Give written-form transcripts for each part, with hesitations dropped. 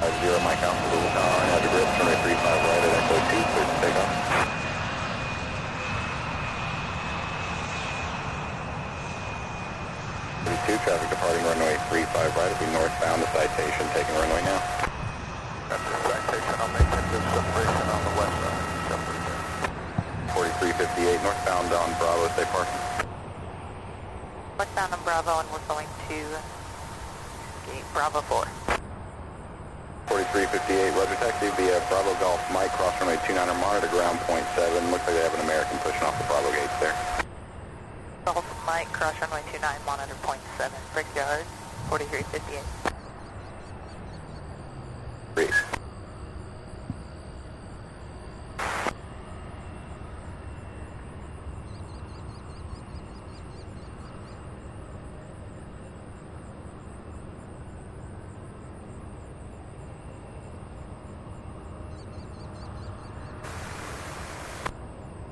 50 Mike out for Louisville, have a grid, runway 35 right at Echo 2, clear to take off. Traffic departing runway 35 right, will be northbound to citation, taking runway now. After citation, I'll make that separation on the west side. 4358 northbound on Bravo, stay parking. Northbound on Bravo, and we're going to gate Bravo 4. 4358, Roger taxi via Bravo Golf Mike, cross runway 29 or monitor ground .7. Looks like they have an American pushing off the Bravo gates there. Golf Mike, cross runway 29, monitor .7, Brickyard, 4358. Great.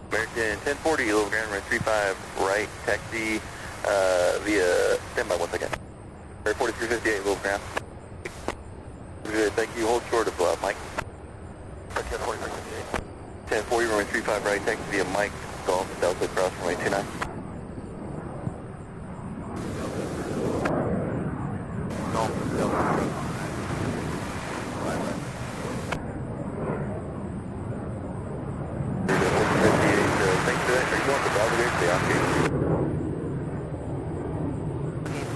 American 1040, Louisville Grand Runway 35 right, taxi via, stand by 1 second. 4358, Louisville Grand. Good, thank you, hold short of Mike. 1040, runway 35 right, taxi via Mike, Golf, Delta, cross runway 29. Golf, Delta.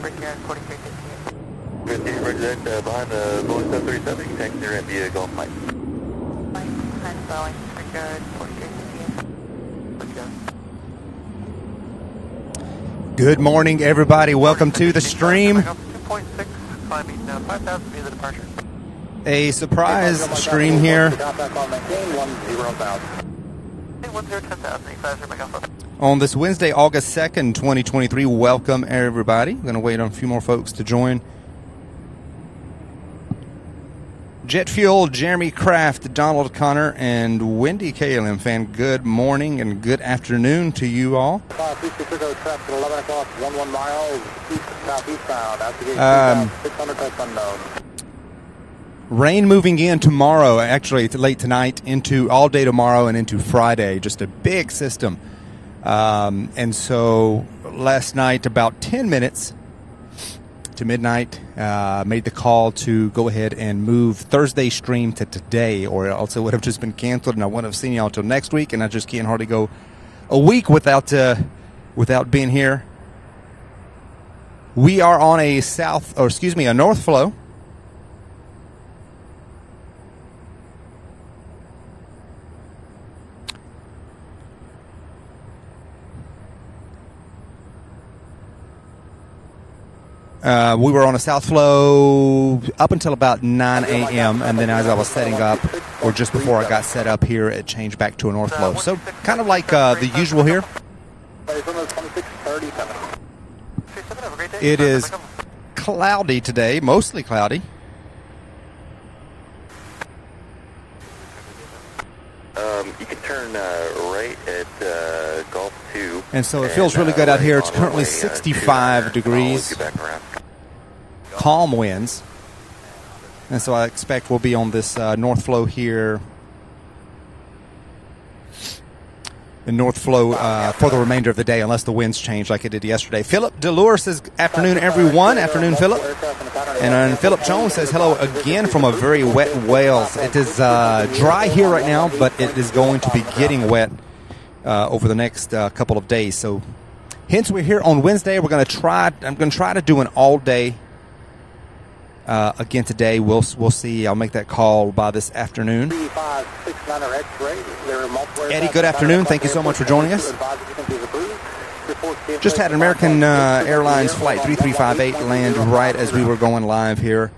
Brickyard, 4358. 58, Roger that, behind the Boeing 737, you can taxi there via Golf Mike. Mike, behind Boeing, Brickyard, 4358. Good morning, everybody. Welcome to the stream. 2.6, climbing 5,000 via the departure. A surprise stream here on this Wednesday, August 2nd, 2023. Welcome, everybody. I'm going to wait on a few more folks to join. Jet Fuel, Jeremy Kraft, Donald Connor, and Wendy KLM fan. Good morning and good afternoon to you all. Rain moving in tomorrow, actually late tonight, into all day tomorrow and into Friday. Just a big system. And so last night, about 10 minutes to midnight, made the call to go ahead and move Thursday stream to today, or else it would have just been canceled and I wouldn't have seen y'all until next week, and I just can't hardly go a week without being here. We are on a a north flow. We were on a south flow up until about 9 a.m. and then as I was setting up, or just before I got set up here, it changed back to a north flow. So kind of like the usual here. It is cloudy today, mostly cloudy. You can turn right at Golf 2. And so it feels really good out here. It's currently 65 degrees. Calm winds. And so I expect we'll be on this north flow here. The north flow for the remainder of the day, unless the winds change like it did yesterday. Philip Delure says, afternoon, everyone. Afternoon, Philip. And Philip Jones says, hello again from a very wet Wales. It is dry here right now, but it is going to be getting wet over the next couple of days. So hence we're here on Wednesday. I'm going to try to do an all day again today. We'll see. I'll make that call by this afternoon. Eddie, good afternoon. Thank you so much for joining us. Just had an American Airlines flight 3358 land right as we were going live here.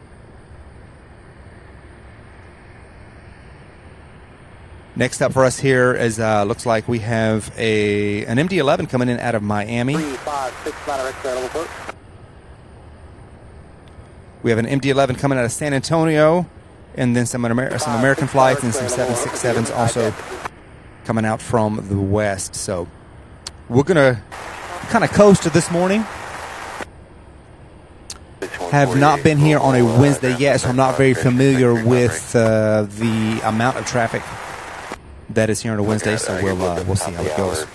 Next up for us here is looks like we have an MD-11 coming in out of Miami. We have an MD-11 coming out of San Antonio, and then some American flights and some 767s also coming out from the west. So we're going to kind of coast to this morning. have not been here on a Wednesday yet, so I'm not very familiar with the amount of traffic that is here on a Wednesday, so we'll see how it goes.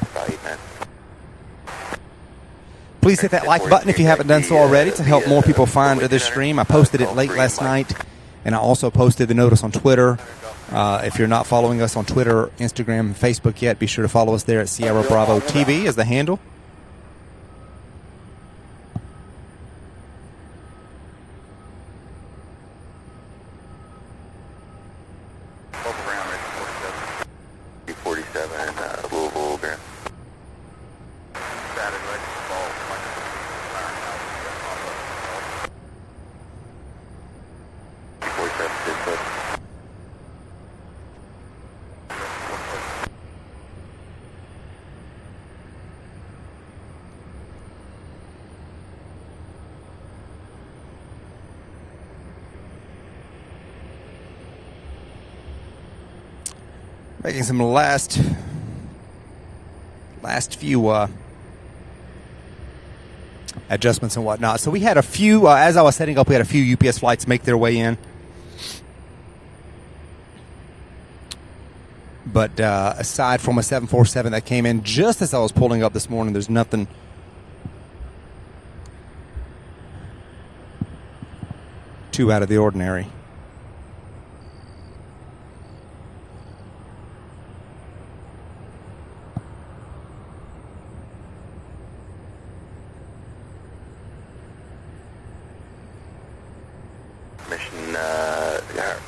Please hit that like button if you haven't done so already to help more people find this stream. I posted it late last night, and I also posted the notice on Twitter. If you're not following us on Twitter, Instagram, Facebook yet, be sure to follow us there at Sierra Bravo TV as the handle. Louisville, Grand. Making some last few adjustments and whatnot. So we had a few, as I was setting up, we had a few UPS flights make their way in. But aside from a 747 that came in just as I was pulling up this morning, there's nothing too out of the ordinary.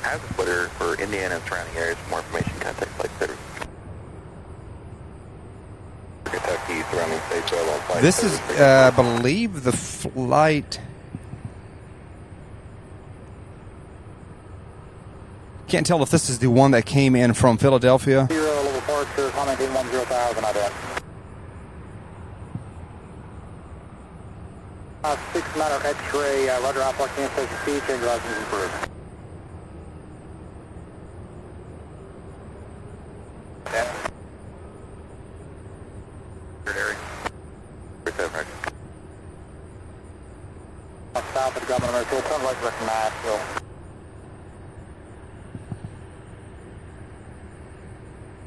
Has a footer for Indiana and surrounding areas. For more information, contact Flight Service. Kentucky, surrounding states, on flight. This is, I believe, the flight. Can't tell if this is the one that came in from Philadelphia. 0 level departure, commenting 10,000, ident. 6 matter X-ray, Roger Alpha, cancel speed, change license improved. South of Government America, turn right west Nashville.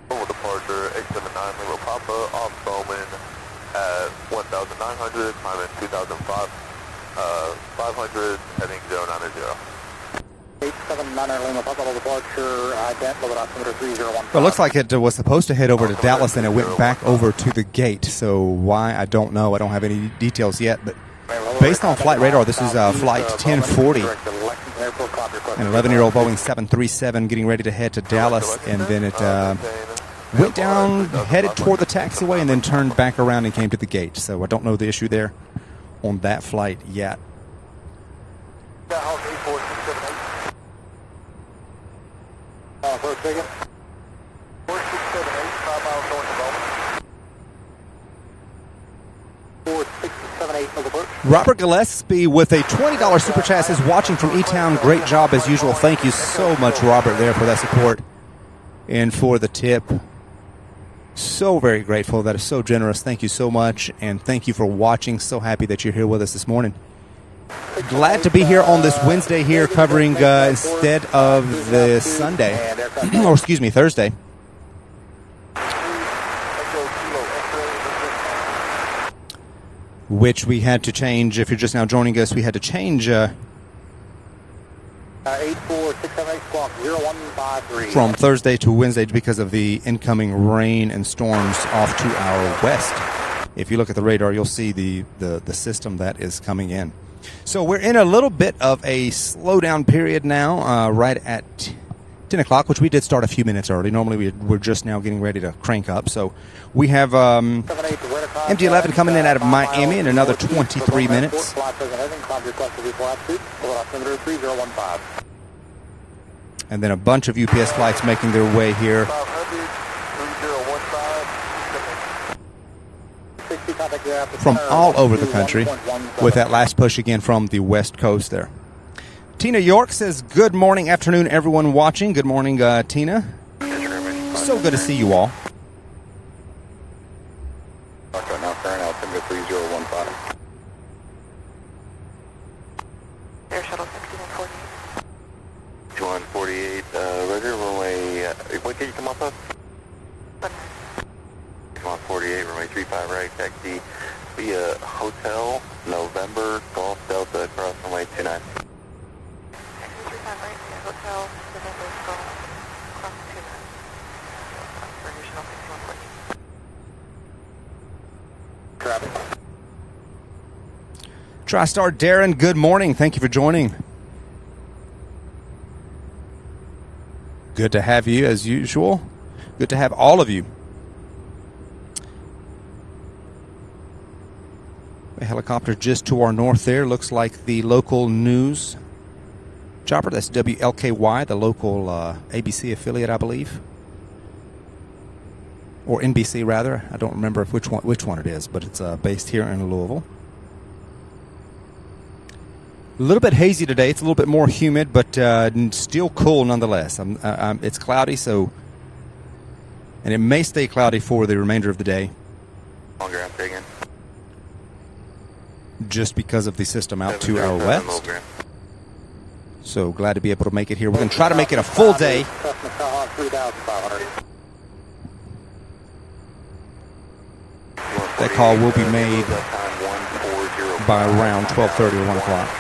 Level departure, 879, Lima Papa, off Bowman at 1,900, climbing 2,005, 500, heading 090. 879 Lima Papa, level departure, ident, level altimeter 3015. Well, it looks like it was supposed to head over to Dallas, and it went back over to the gate. So why, I don't know. I don't have any details yet, but based on flight radar, this is flight 1040, an 11-year-old Boeing 737 getting ready to head to Dallas, and then it went down, headed toward the taxiway, and then turned back around and came to the gate. So I don't know the issue there on that flight yet. First ticket. 4678, 5 miles north of Bowman. 4678, level approach. Robert Gillespie with a $20 super chat says, watching from E-Town, great job as usual. Thank you so much, Robert, there for that support and for the tip. So very grateful. That is so generous. Thank you so much, and thank you for watching. So happy that you're here with us this morning. Glad to be here on this Wednesday here, covering instead of the Sunday, or excuse me, Thursday. Which we had to change. If you're just now joining us, we had to change 84678, squawk 0153. from Thursday to Wednesday because of the incoming rain and storms off to our west. If you look at the radar, you'll see the system that is coming in. So we're in a little bit of a slowdown period now, right at 10 o'clock, which we did start a few minutes early. Normally we're just now getting ready to crank up. So we have MD-11 coming in out of Miami in another 23 minutes. And then a bunch of UPS flights making their way here. From all over the country, with that last push again from the West Coast there. Tina York says, good morning, afternoon, everyone watching. Good morning, Tina. So good to see you all. Now current altimeter 3015. shuttle 6148. 2148, Roger, runway, what can you come off of? Button. Come on, 48, runway 35 right, taxi via Hotel, November, Golf Delta, across runway 29. Taxi 35 right, via Hotel, November, Golf, cross 29. For additional 6148. Traffic. TriStar Darren, good morning. Thank you for joining. Good to have you as usual. Good to have all of you. A helicopter just to our north there. Looks like the local news chopper. That's WLKY, the local ABC affiliate, I believe. Or NBC, rather. I don't remember which one it is, but it's based here in Louisville. A little bit hazy today. It's a little bit more humid, but still cool nonetheless. It's cloudy, and it may stay cloudy for the remainder of the day. Longer, I'm taking. Just because of the system out to our west. So glad to be able to make it here. We're going to try to make it a full day. That call will be made by around 12:30 or 1 o'clock.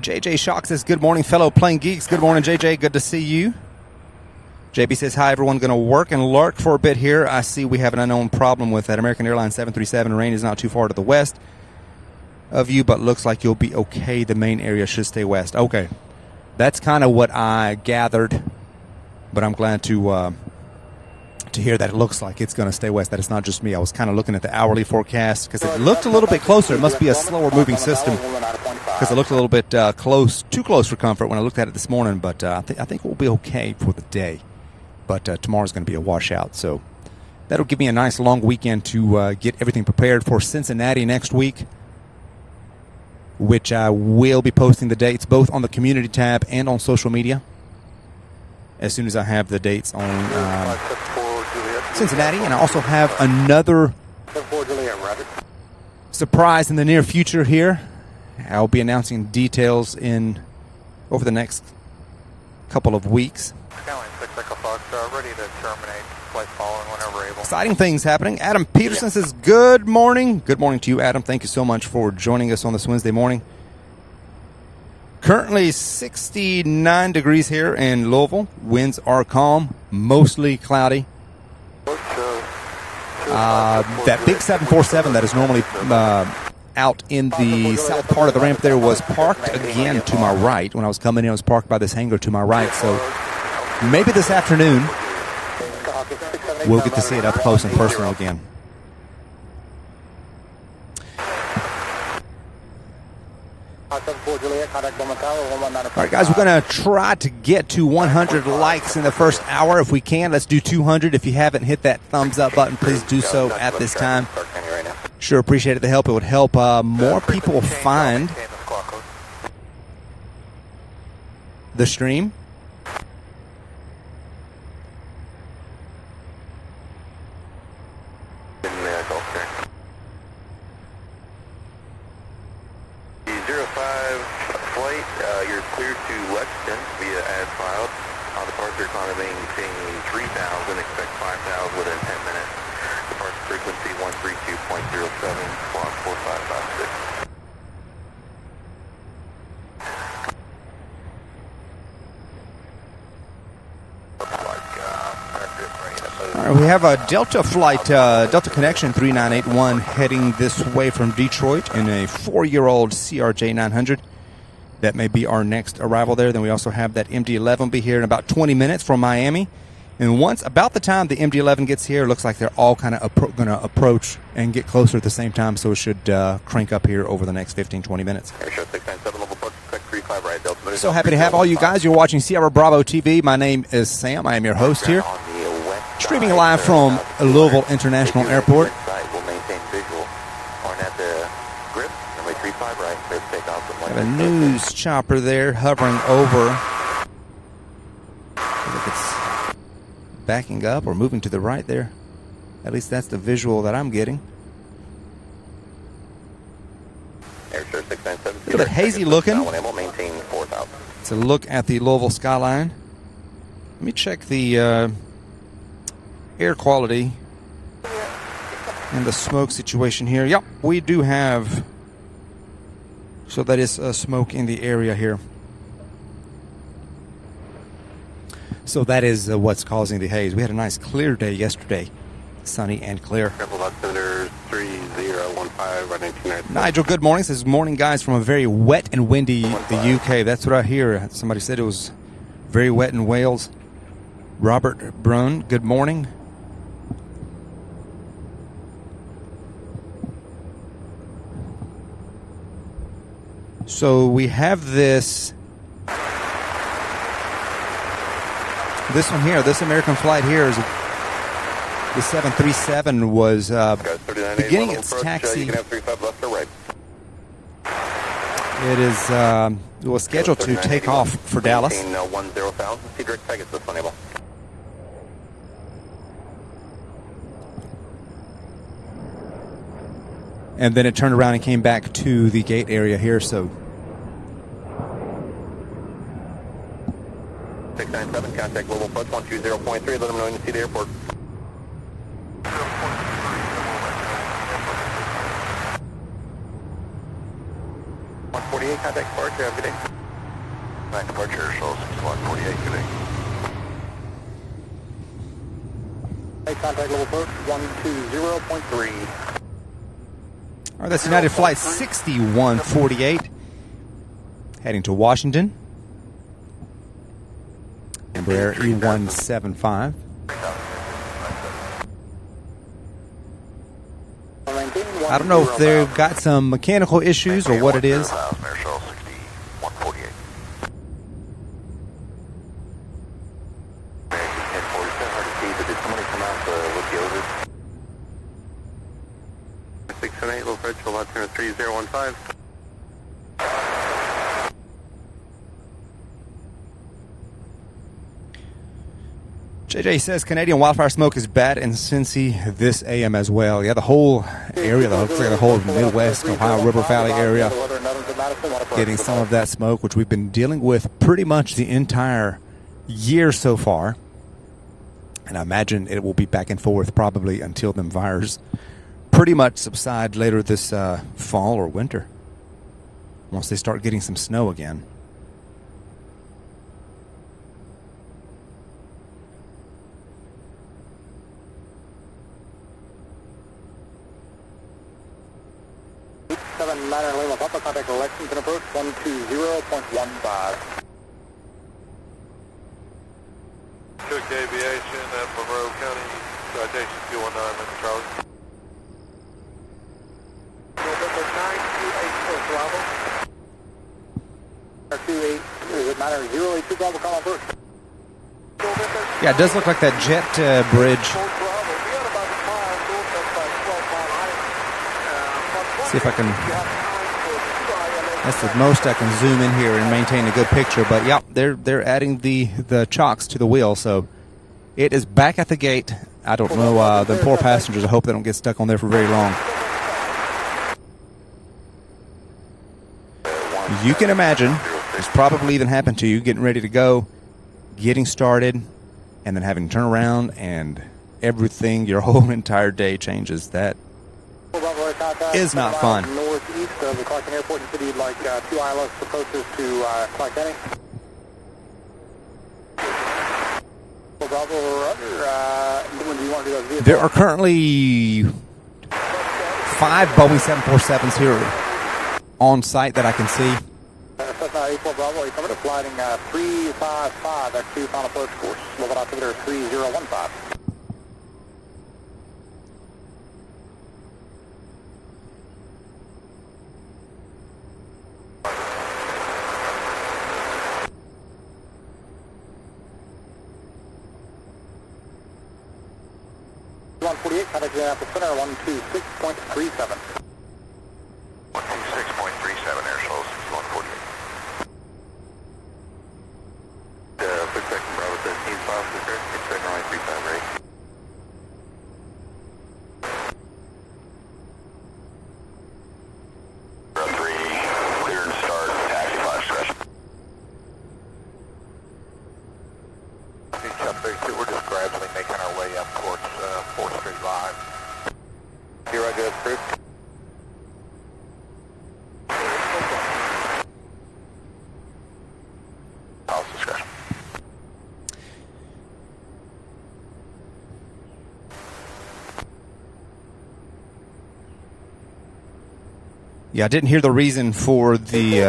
JJ Shock says, good morning, fellow plane geeks. Good morning, JJ. Good to see you. JB says, hi, everyone. Going to work and lurk for a bit here. I see we have an unknown problem with that American Airlines 737. Rain is not too far to the west of you, but looks like you'll be okay. The main area should stay west. Okay. That's kind of what I gathered, but I'm glad to hear that it looks like it's going to stay west, that it's not just me. I was kind of looking at the hourly forecast because it looked a little bit closer. It must be a slower moving system because it looked a little bit too close for comfort when I looked at it this morning, but I think we'll be okay for the day. But tomorrow's going to be a washout, so that'll give me a nice long weekend to get everything prepared for Cincinnati next week, which I will be posting the dates both on the community tab and on social media as soon as I have the dates on Cincinnati. And I also have another surprise in the near future here. I'll be announcing details over the next couple of weeks. Ready to terminate. Flight following whenever able. Exciting things happening. Adam Peterson says, good morning. Good morning to you, Adam. Thank you so much for joining us on this Wednesday morning. Currently 69 degrees here in Louisville. Winds are calm, mostly cloudy. That big 747 that is normally out in the south part of the ramp there was parked again to my right. When I was coming in, it was parked by this hangar to my right. So maybe this afternoon we'll get to see it up close and personal again. All right, guys, we're going to try to get to 100 likes in the first hour if we can. Let's do 200. If you haven't hit that thumbs up button, please do so at this time. Sure appreciate the help. It would help more people find the stream. You're cleared to Lexington via as filed. On departure climbing 3000, expect 5000 within 10 minutes. Departure frequency 132.07, squawk 4556. All right, we have a Delta flight, Delta Connection 3981 heading this way from Detroit in a 4-year-old CRJ 900. That may be our next arrival there. Then we also have that MD-11 will be here in about 20 minutes from Miami. And once, about the time the MD-11 gets here, it looks like they're all kind of going to approach and get closer at the same time. So it should crank up here over the next 15, 20 minutes. So happy to have all you guys. You're watching Sierra Bravo TV. My name is Sam. I am your host here. Streaming live from Louisville International Airport. Have a news chopper there hovering over backing up or moving to the right there. At least that's the visual that I'm getting. Airshare 697. Look at that hazy looking. Maintain 4,000. It's a look at the Louisville skyline. Let me check the air quality and the smoke situation here. Yep, we do have. So that is smoke in the area here. So that is what's causing the haze. We had a nice clear day yesterday. Sunny and clear. Careful altimeter 3015 running 29. Nigel, good morning. Says morning, guys, from a very wet and windy the UK. That's what I hear. Somebody said it was very wet in Wales. Robert Brun, good morning. So we have this one here. This American flight here is the 737 was beginning its taxi. You can have 35 left or right. It was scheduled to take off for Dallas. 10,000. See direct packets this one able. And then it turned around and came back to the gate area here, so 697, contact Global Plus 120.3, let them know when you see the airport. 148, contact departure, have a good day. 9 departure, shows 148, good day. Hey, contact Global Plus 120.3. All right, that's United Flight 6148 heading to Washington. Embraer E175. I don't know if they've got some mechanical issues or what it is. JJ says Canadian wildfire smoke is bad in Cincy this AM as well. Yeah, the whole area, looks like the whole Midwest, Ohio River Valley area, getting some of that smoke, which we've been dealing with pretty much the entire year so far. And I imagine it will be back and forth probably until them fires pretty much subside later this fall or winter, once they start getting some snow again. Lima Papa, contact Lexington approach 120.15. Cook Aviation at Monroe County, citation 219, Lincoln Charlie. November 9284 Bravo. 28, is it matter 082 Bravo, call approach. Yeah, it does look like that jet bridge. See if I can. That's the most I can zoom in here and maintain a good picture. But yeah, they're adding the chocks to the wheel, so it is back at the gate. I don't know the poor passengers. I hope they don't get stuck on there for very long. You can imagine it's probably even happened to you, getting ready to go, getting started, and then having to turn around and everything, your whole entire day changes. That is not fun. Northeast of the Clark County Airport, and city like 2 ILS approaches to Clark County. There are currently 5 Boeing 747s here on site that I can see. Cessna 84 Bravo, you coming to flighting 355, that's 2 final approach course. Level altimeter 3015. Contact Indianapolis Center 126.37. 126.37, air shows 148. 6 second Bravo Delta, Team 5, sir. Expect runway 35 right. Route 3, cleared to start, taxi 5 discretion. Jump 32, we're just gradually making our way up towards 4th Street Live. Here I go, approved. House discretion. Yeah, I didn't hear the reason for the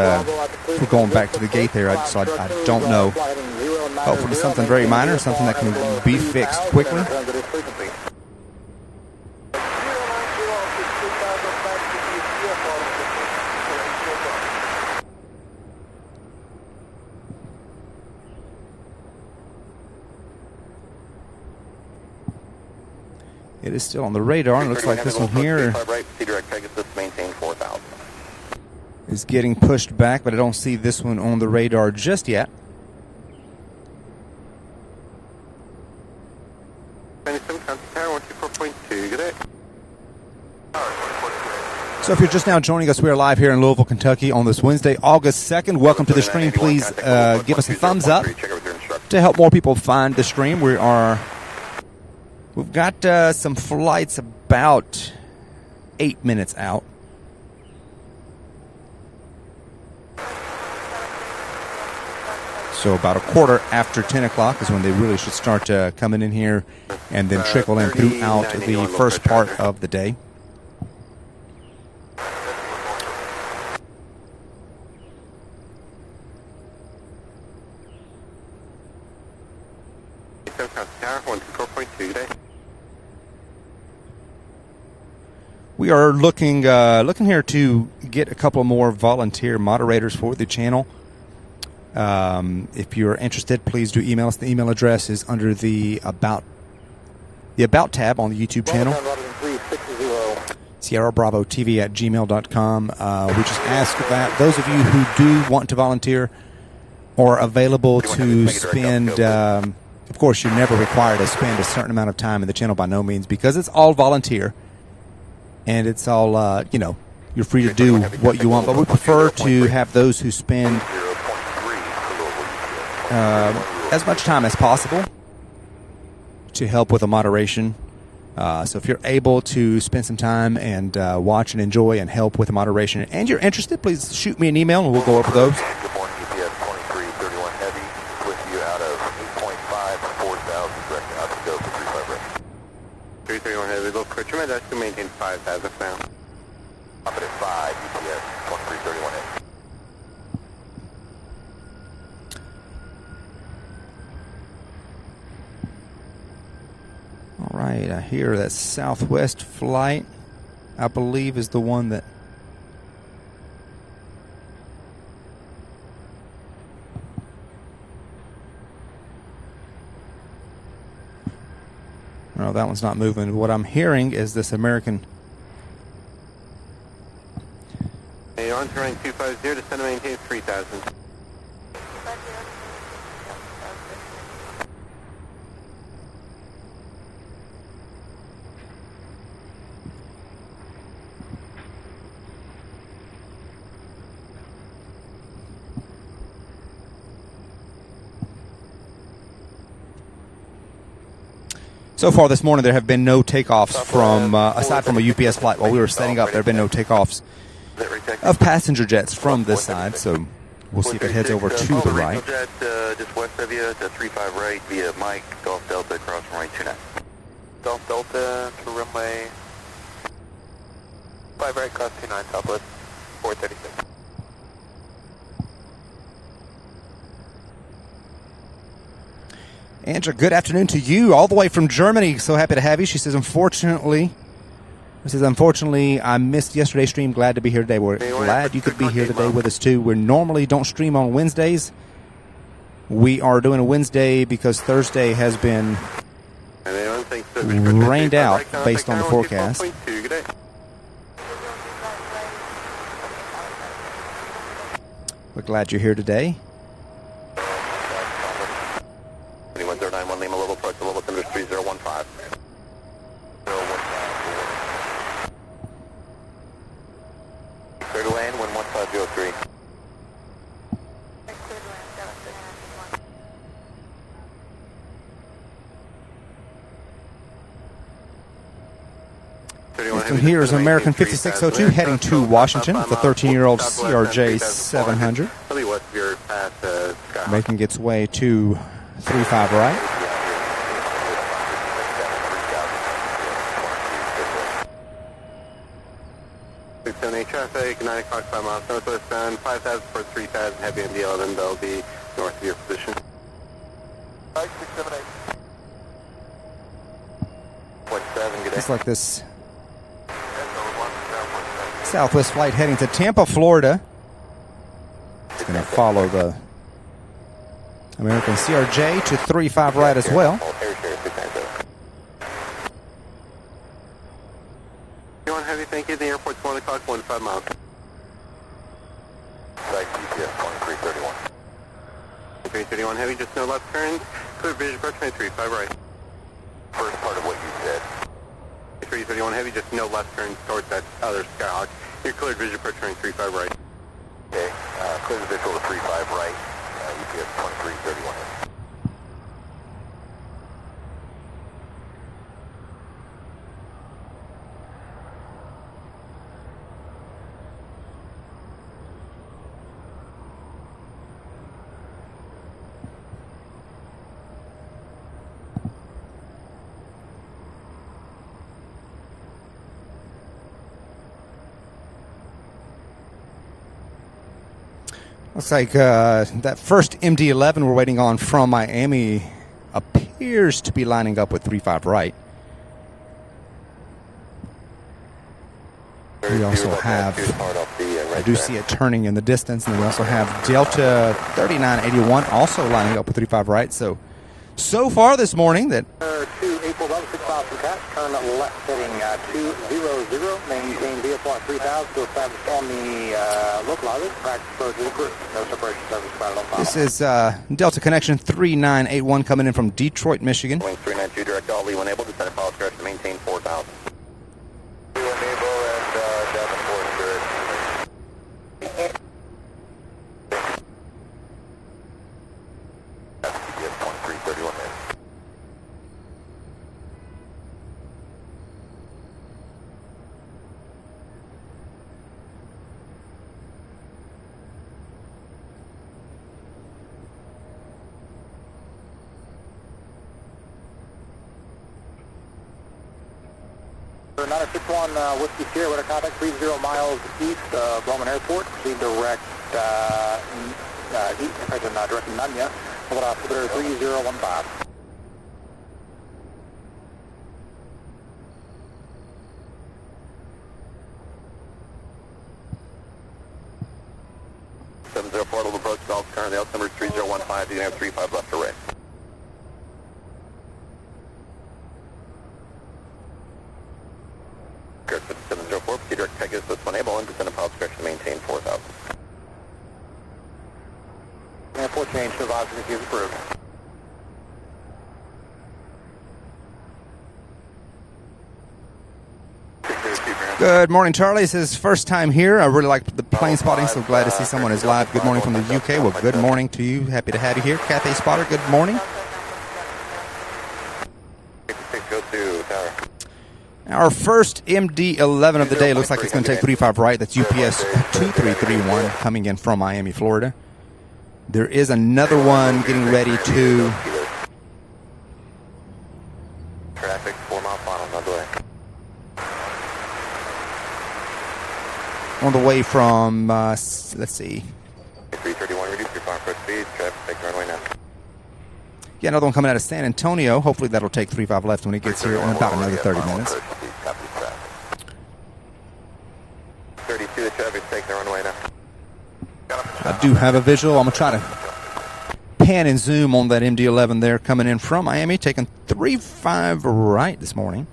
for going back to the gate there. So I don't know. Hopefully something very minor, something that can be fixed quickly. It is still on the radar, and it looks like this one here is getting pushed back, but I don't see this one on the radar just yet. So if you're just now joining us, we are live here in Louisville, Kentucky on this Wednesday, August 2nd. Welcome to the stream. Please give us a thumbs up to help more people find the stream. We've got some flights about 8 minutes out. So about a quarter after 10 o'clock is when they really should start coming in here and then trickle in throughout the first part of the day. We are looking here to get a couple more volunteer moderators for the channel. If you're interested, please do email us. The email address is under the About tab on the YouTube channel. Sierra Bravo TV at gmail.com. We just ask that those of you who do want to volunteer or available to spend, of course, you're never required to spend a certain amount of time in the channel by no means, because it's all volunteer. And it's all, you're free to do what you want. But we prefer to have those who spend as much time as possible to help with the moderation. So if you're able to spend some time and watch and enjoy and help with the moderation, and you're interested, please shoot me an email and we'll go over those. Good morning, UPS 2331 Heavy, with you out of 8.5, 4,000, direction out to go for 35 right. 331 Heavy, local crew, trim that's to maintain 5,000 now. Up at 5, UPS 2331 Heavy. All right, I hear that Southwest flight, I believe, is the one that... No, that one's not moving. What I'm hearing is this American... Hey, on to running 250, descend to maintain 3,000. So far this morning, there have been no takeoffs from, aside from a UPS flight. While we were setting up, there have been no takeoffs of passenger jets from this side. So we'll see if it heads over to the right. Jet, just west of you, to 35 right via Mike, Golf Delta, across runway 29. Golf Delta to runway 5 right, cross 29, Southwest 436. Andrea, good afternoon to you, all the way from Germany. So happy to have you. She says, unfortunately, I missed yesterday's stream. Glad to be here today. We're glad you could be here today with us, too. We normally don't stream on Wednesdays. We are doing a Wednesday because Thursday has been rained out based on the forecast. We're glad you're here today. Lima level approach to level altimeter 3015. Clear to land, 11503. Clear to land, Dallas, and 1. And here is American 5602 heading to Washington with the 13-year-old CRJ 700, making its way to 35 right. Traffic, 9 o'clock, 5 miles northwest bound, 5,000 for 3,000, heavy MD-11, they'll be north of your position. 5678. 0.7, good day. It's like this Southwest flight heading to Tampa, Florida. It's going to follow the American CRJ to 35 right as well. Heavy, thank you. The airport's 1 o'clock, 15 miles. Site GPS 2331. 331 heavy, just no left turns. Clear vision approach 35 right. First part of what you said. 331 heavy, just no left turns towards that other Skyhawk. You're cleared vision approach 35 right. Okay, clear the visual to 35 right. GPS 2331. Looks like that first MD-11 we're waiting on from Miami appears to be lining up with 35 right. We also have, I do see it turning in the distance, and we also have Delta 3981 also lining up with 35 right. So far this morning that 2 April 11, 6 miles from cat, turn left heading 200, maintain vehicle at 3000 to establish on the localizer, practice approach to the crew, no separation service provided on file. this is Delta Connection 3981 coming in from Detroit, Michigan. Wing 392 direct all, Lee enable, descend and follow crash to maintain 4000. Lee enable and Davenport direct. That's GPS 2331 there. For 961 Whiskey Sierra, we're contact 30 miles east of Roman Airport. Proceed direct east, direct Nanya. Hold off 3015. Portal approach, Golf currently altimeter 3015, you have 35 left to right. Good, 704, proceed direct Pegasus with enable and descend and follow crash to maintain 4000. Airport change to advise if you've approved. Good morning, Charlie. This is his first time here. I really like the plane spotting, so glad to see someone is live. Good morning from the UK. Well, good morning to you. Happy to have you here. Cathay Spotter, good morning. Go to tower. Our first MD-11 of the day looks like it's going to take 35 right. That's UPS 2331 coming in from Miami, Florida. There is another one getting ready to... Traffic, 4 mile final, on the way. on the way from, let's see. 331, reduce your final approach speed, traffic, take the runway now. Yeah, another one coming out of San Antonio. Hopefully that'll take 35 left when it gets here in about another 30 minutes. 32, the traffic's taking the runway now. I do have a visual. I'm going to try to pan and zoom on that MD-11 there coming in from Miami, taking 35 right this morning.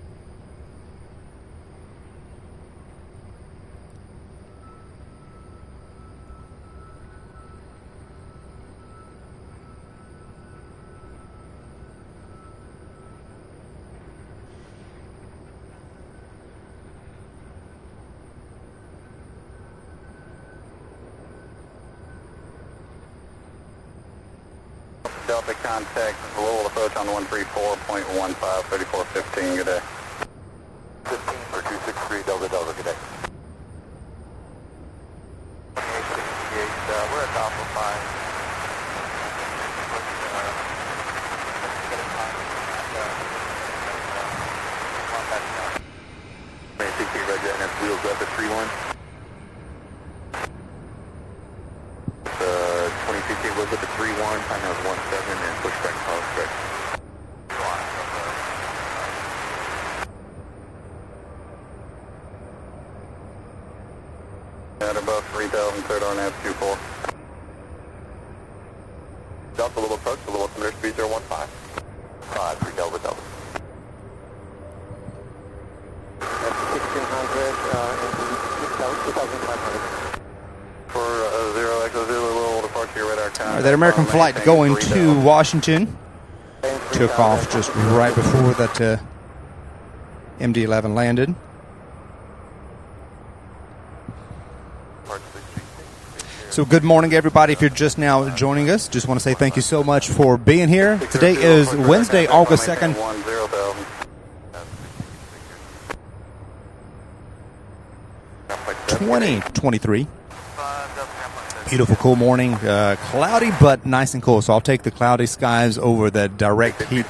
Delta contact, Louisville approach on 134.15, 3415, good day. 15 for 263, Delta Delta, good day. 2868, we're at Alpha 5. Wheels up at 3-1. 22K was up at 3-1, time now is 1-7, and push back and follow straight. At above 3,000, third on nav 24. Delta little approach, a little submitter speed 015. 5, 3 Delta Delta. That's 1600 and 2,500. For 0 Echo Zulu, little departure radar count. All right, that American flight going to Washington took off just right before that MD-11 landed. So good morning, everybody. If you're just now joining us, just want to say thank you so much for being here. Today is Wednesday, August 2nd. 2023. Beautiful, cool morning. Cloudy, but nice and cool. So I'll take the cloudy skies over the direct heat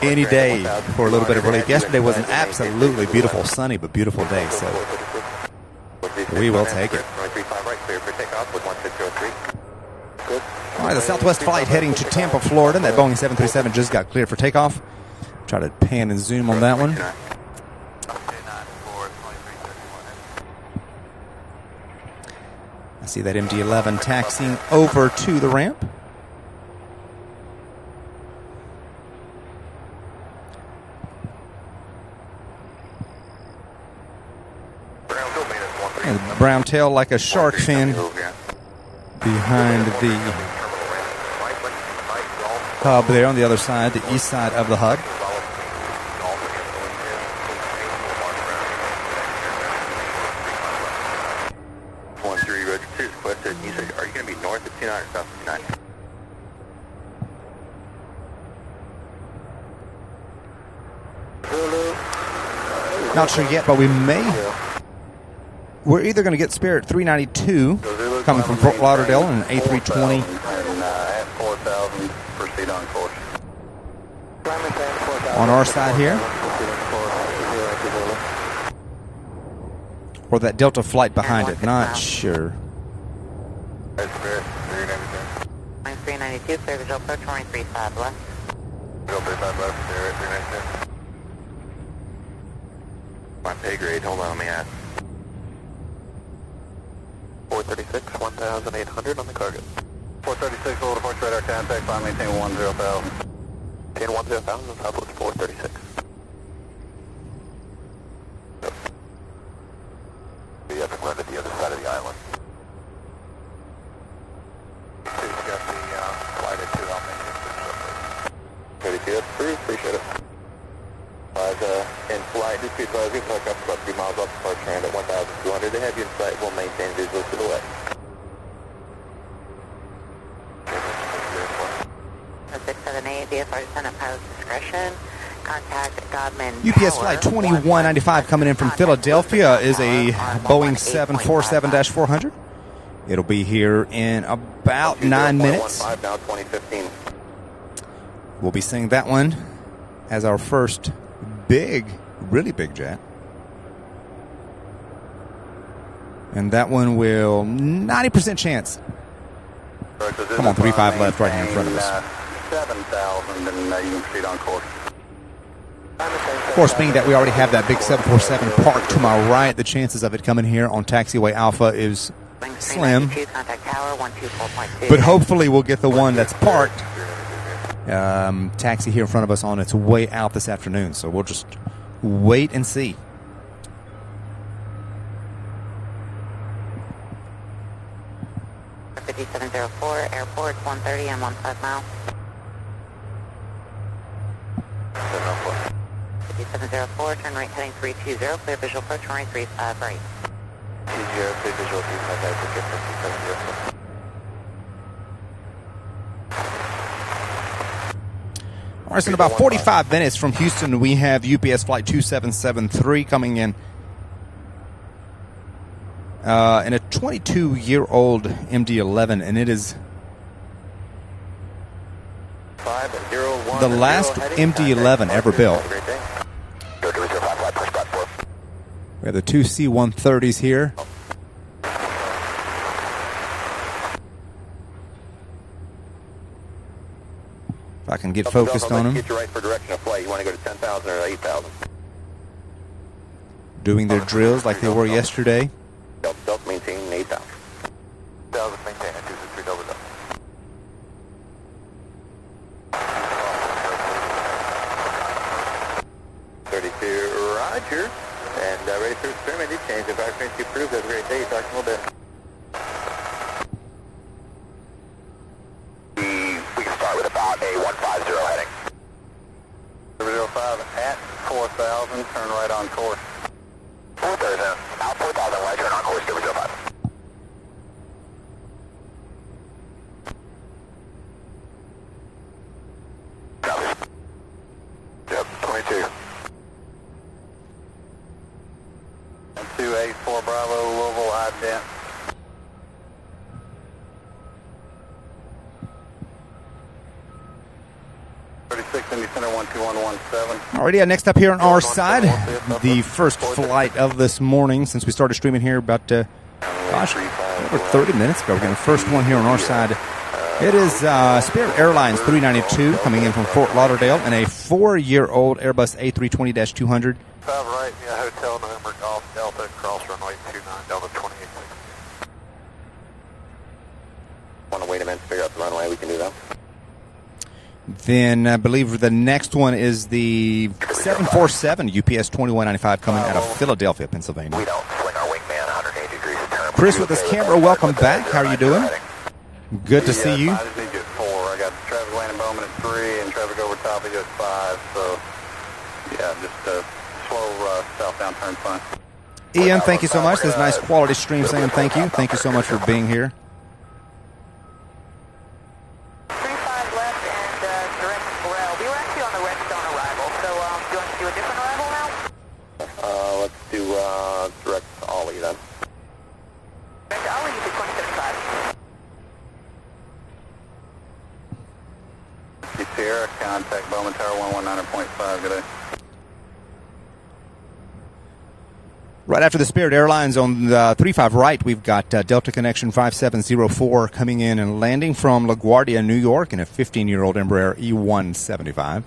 any day for a little bit of relief. Yesterday was an absolutely beautiful, sunny, but beautiful day. So we will take it. All right, the Southwest flight heading to Tampa, Florida. That Boeing 737 just got cleared for takeoff. Try to pan and zoom on that one. I see that MD-11 taxiing over to the ramp. And brown tail like a shark fin behind the hub there on the other side, the east side of the hub. Not sure yet, but we may. We're either going to get Spirit 392 coming from Fort Lauderdale and an A320 on our side here, or that Delta flight behind it. Not sure. 392, clear visual approach, runway 35 left. Visual 35 left, Spirit 392. My pay grade, hold on, let me ask. 436, 1,800 on the cargo. 436, little departure radar contact, climb maintain 10,000. 10,000, Southwest 436. Yep. You have to land at the other side of the island. You've got the flight at 2, I'll make it. 32, that's free, appreciate it. In flight, just keep closing, park up about 3 miles off departure and at 1,200. They have you in sight, we'll maintain visual to the west. 678, VFR descent at pilot's discretion. Contact Godman UPS flight 2195 coming in from Philadelphia is a Boeing 747-400. It'll be here in about 9 minutes. Now 2015. We'll be seeing that one as our first big, really big jet. And that one will 90% chance. Come on, 35 left right here in front of us. 7,000 and you can proceed on course. Of course, being that we already have that big 747 parked to my right, the chances of it coming here on taxiway Alpha is slim. But hopefully we'll get the one that's parked taxi here in front of us on its way out this afternoon. So we'll just wait and see. .5704, airport 130 and 15 miles. 5704, turn right heading 320, clear visual approach, runway 35 right. 20, clear visual 35 right, All right, so in about 45 minutes from Houston, we have UPS Flight 2773 coming in. And a 22-year-old MD-11, and it is the last MD-11 ever built. We have the two C-130s here. If I can get focused on them. Get you right for direction of flight. You want to go to 10,000 or 8,000? Doing their drills like they were yesterday. Delta maintain 8,000. Delta maintain 263 Delta. 32, Roger. And ready for experiment. Change. If our frequency approved, have a great day. Talk to you in a little bit. We can start with about a 150 heading. 005 at 4,000. Turn right on course. 4,000. Out 4,000. Right turn on course. 005. Yep. 22. 284 Bravo, Louisville, ident. Alrighty, next up here on our side, the first flight of this morning since we started streaming here about, over 30 minutes ago. We're getting the first one here on our side. It is Spirit Airlines 392 coming in from Fort Lauderdale and a 4-year-old Airbus A320-200. 5 right, Hotel November Golf Delta, cross runway 29, Delta 28. Want to wait a minute to figure out the runway, we can do that. Then I believe the next one is the 747 UPS 2195 coming out of Philadelphia, Pennsylvania. We don't swing our wingman 180 degrees of turn. Chris with this camera, welcome back. How are you doing? Good to see you. I just need you at 4. I got traffic landing Bowman at 3 and traffic over top of you at 5. So, yeah, just slow southbound turn fine. Ian, thank you so much. This is nice quality stream saying thank you. Thank you so much for being here. 35 left and direct rail. We were actually on the Redstone arrival, so do you want to do a different arrival now? Let's do direct Ollie then. Direct Ollie, you do 2075. Sierra, contact Bowman Tower 119.5 today. Right after the Spirit Airlines on the 35 right, we've got Delta Connection 5704 coming in and landing from LaGuardia, New York, in a 15-year-old Embraer E175.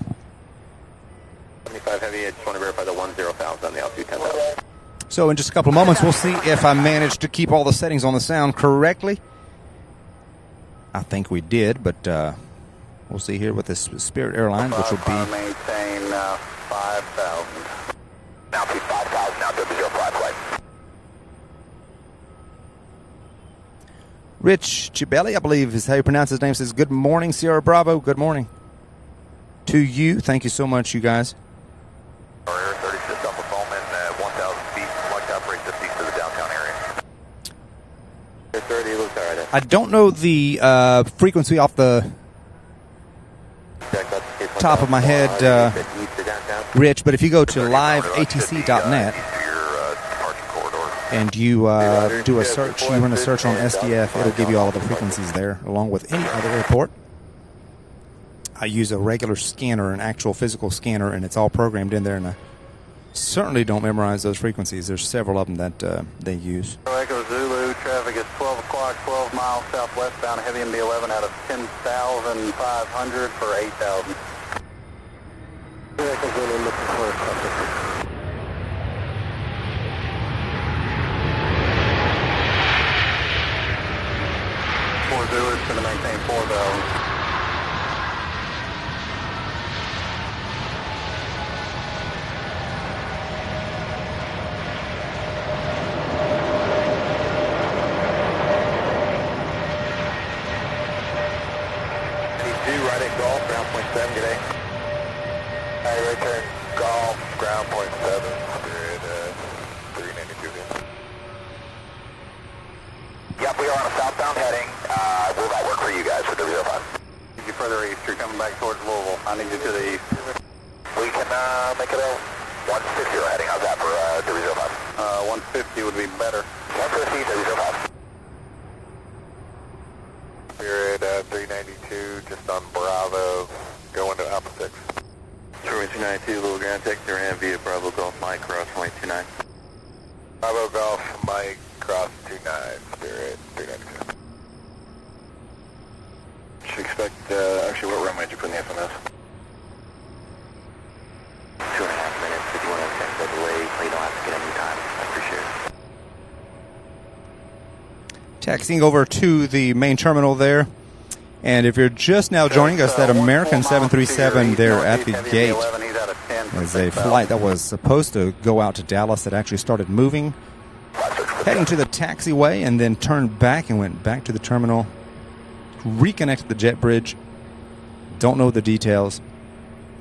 75 heavy, I just want to verify the 10,000 on the altitude 10,000. So in just a couple of moments, we'll see if I managed to keep all the settings on the sound correctly. I think we did, but we'll see here with this Spirit Airlines, which will be... Maintain 5,000. Altitude 5,000, now W05 flight. Rich Chibelli, I believe is how you pronounce his name, says, good morning, Sierra Bravo. Good morning to you. Thank you so much, you guys. Air 36 Alpha Bowman at 1,000 feet. Like to operate just east of the downtown area. Air 30 looks all right. I don't know the frequency off the top of my head, Rich, but if you go to liveatc.net and you do a search, you run a search on SDF, it'll give you all of the frequencies there, along with any other airport. I use a regular scanner, an actual physical scanner, and it's all programmed in there, and I certainly don't memorize those frequencies. There's several of them that they use. Echo Zulu, traffic is 12 o'clock, 12 miles southwestbound, heavy MD-11 out of 10,500 for 8,000. Echo Zulu looking for a subject. 4 Zulu is going to maintain 4,000. Return golf, ground point 7, Spirit 392. Yep, we are on a southbound heading. Will that work for you guys for the 05? further east. You're coming back towards Louisville. I need you to the east. We can make it a 150 heading. How's that for 305? 150 would be better. 150, 305. You're at 392, just on Bravo, going to Alpha 6. Runway 292, Little Grand Tech, they're in via Bravo Golf Mike, cross runway 29. Bravo Golf, Mike, cross 29, Spirit 392. Should expect, actually, what runway did you put in the FMS? 2.5 minutes. If you want to extend the delay, so you don't have to get any time. I appreciate it. Taxiing over to the main terminal there. And if you're just now joining us, that American 737 there at the gate is a flight that was supposed to go out to Dallas that actually started moving, heading to the taxiway, and then turned back and went back to the terminal, reconnected the jet bridge. Don't know the details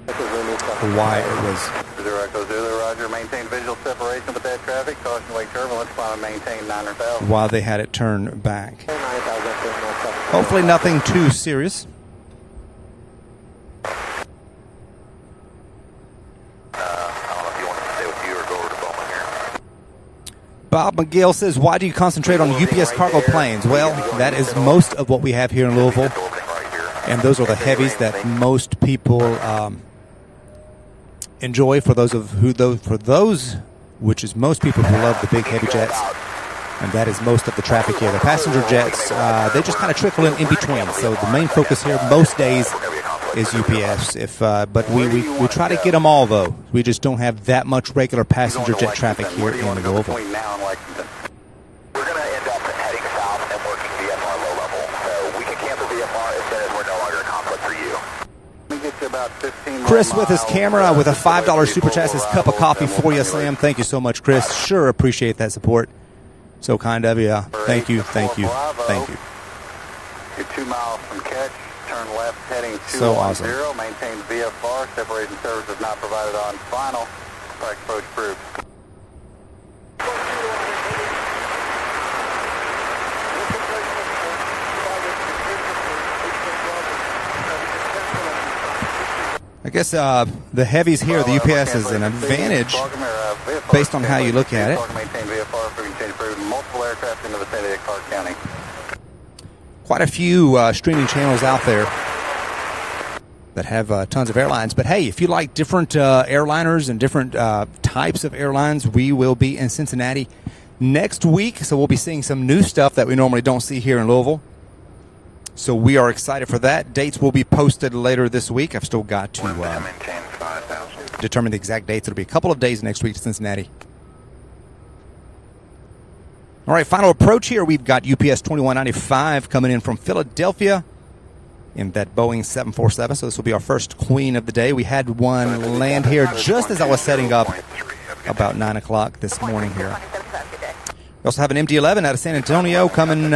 why it was. Zero Echo Zulu, Roger. Maintain visual separation with that traffic. Caution wake turbulence. Climb and maintain 900,000. While they had it turned back. Hopefully nothing too serious. I don't know if you want to stay with you or go over to Bowman here. Bob McGill says, why do you concentrate on UPS cargo planes? Well, that is most of what we have here in Louisville. And those are the heavies that most people enjoy. For those, which is most people who love the big heavy jets, and that is most of the traffic here. The passenger jets, they just kind of trickle in between. So the main focus here most days is UPS. But we try to get them all, though. We just don't have that much regular passenger jet traffic here in Louisville. We're going to end up heading south and working VFR low level. So we can cancel VFR as soon as we're no longer a conflict for you. Let me get you about 15 Chris with his camera with a $5 super chat says, cup of coffee for you, Sam. Thank you so much, Chris. Sure appreciate that support. So kind of you. Thank you, thank you, thank you. You're 2 miles from catch. Turn left heading 210. So awesome. Maintain VFR. Separation services not provided on final. Flight approach approved. I guess the heavies here, the UPS is an advantage based on how you look at it. Multiple aircraft in the vicinity of Clark County. Quite a few streaming channels out there that have tons of airlines. But hey, if you like different airliners and different types of airlines, we will be in Cincinnati next week. So we'll be seeing some new stuff that we normally don't see here in Louisville. So we are excited for that. Dates will be posted later this week. I've still got to determine the exact dates. It'll be a couple of days next week to Cincinnati. All right, final approach here. We've got UPS 2195 coming in from Philadelphia in that Boeing 747. So this will be our first queen of the day. We had one land here just as I was setting up about 9 o'clock this morning here. We also have an MD-11 out of San Antonio coming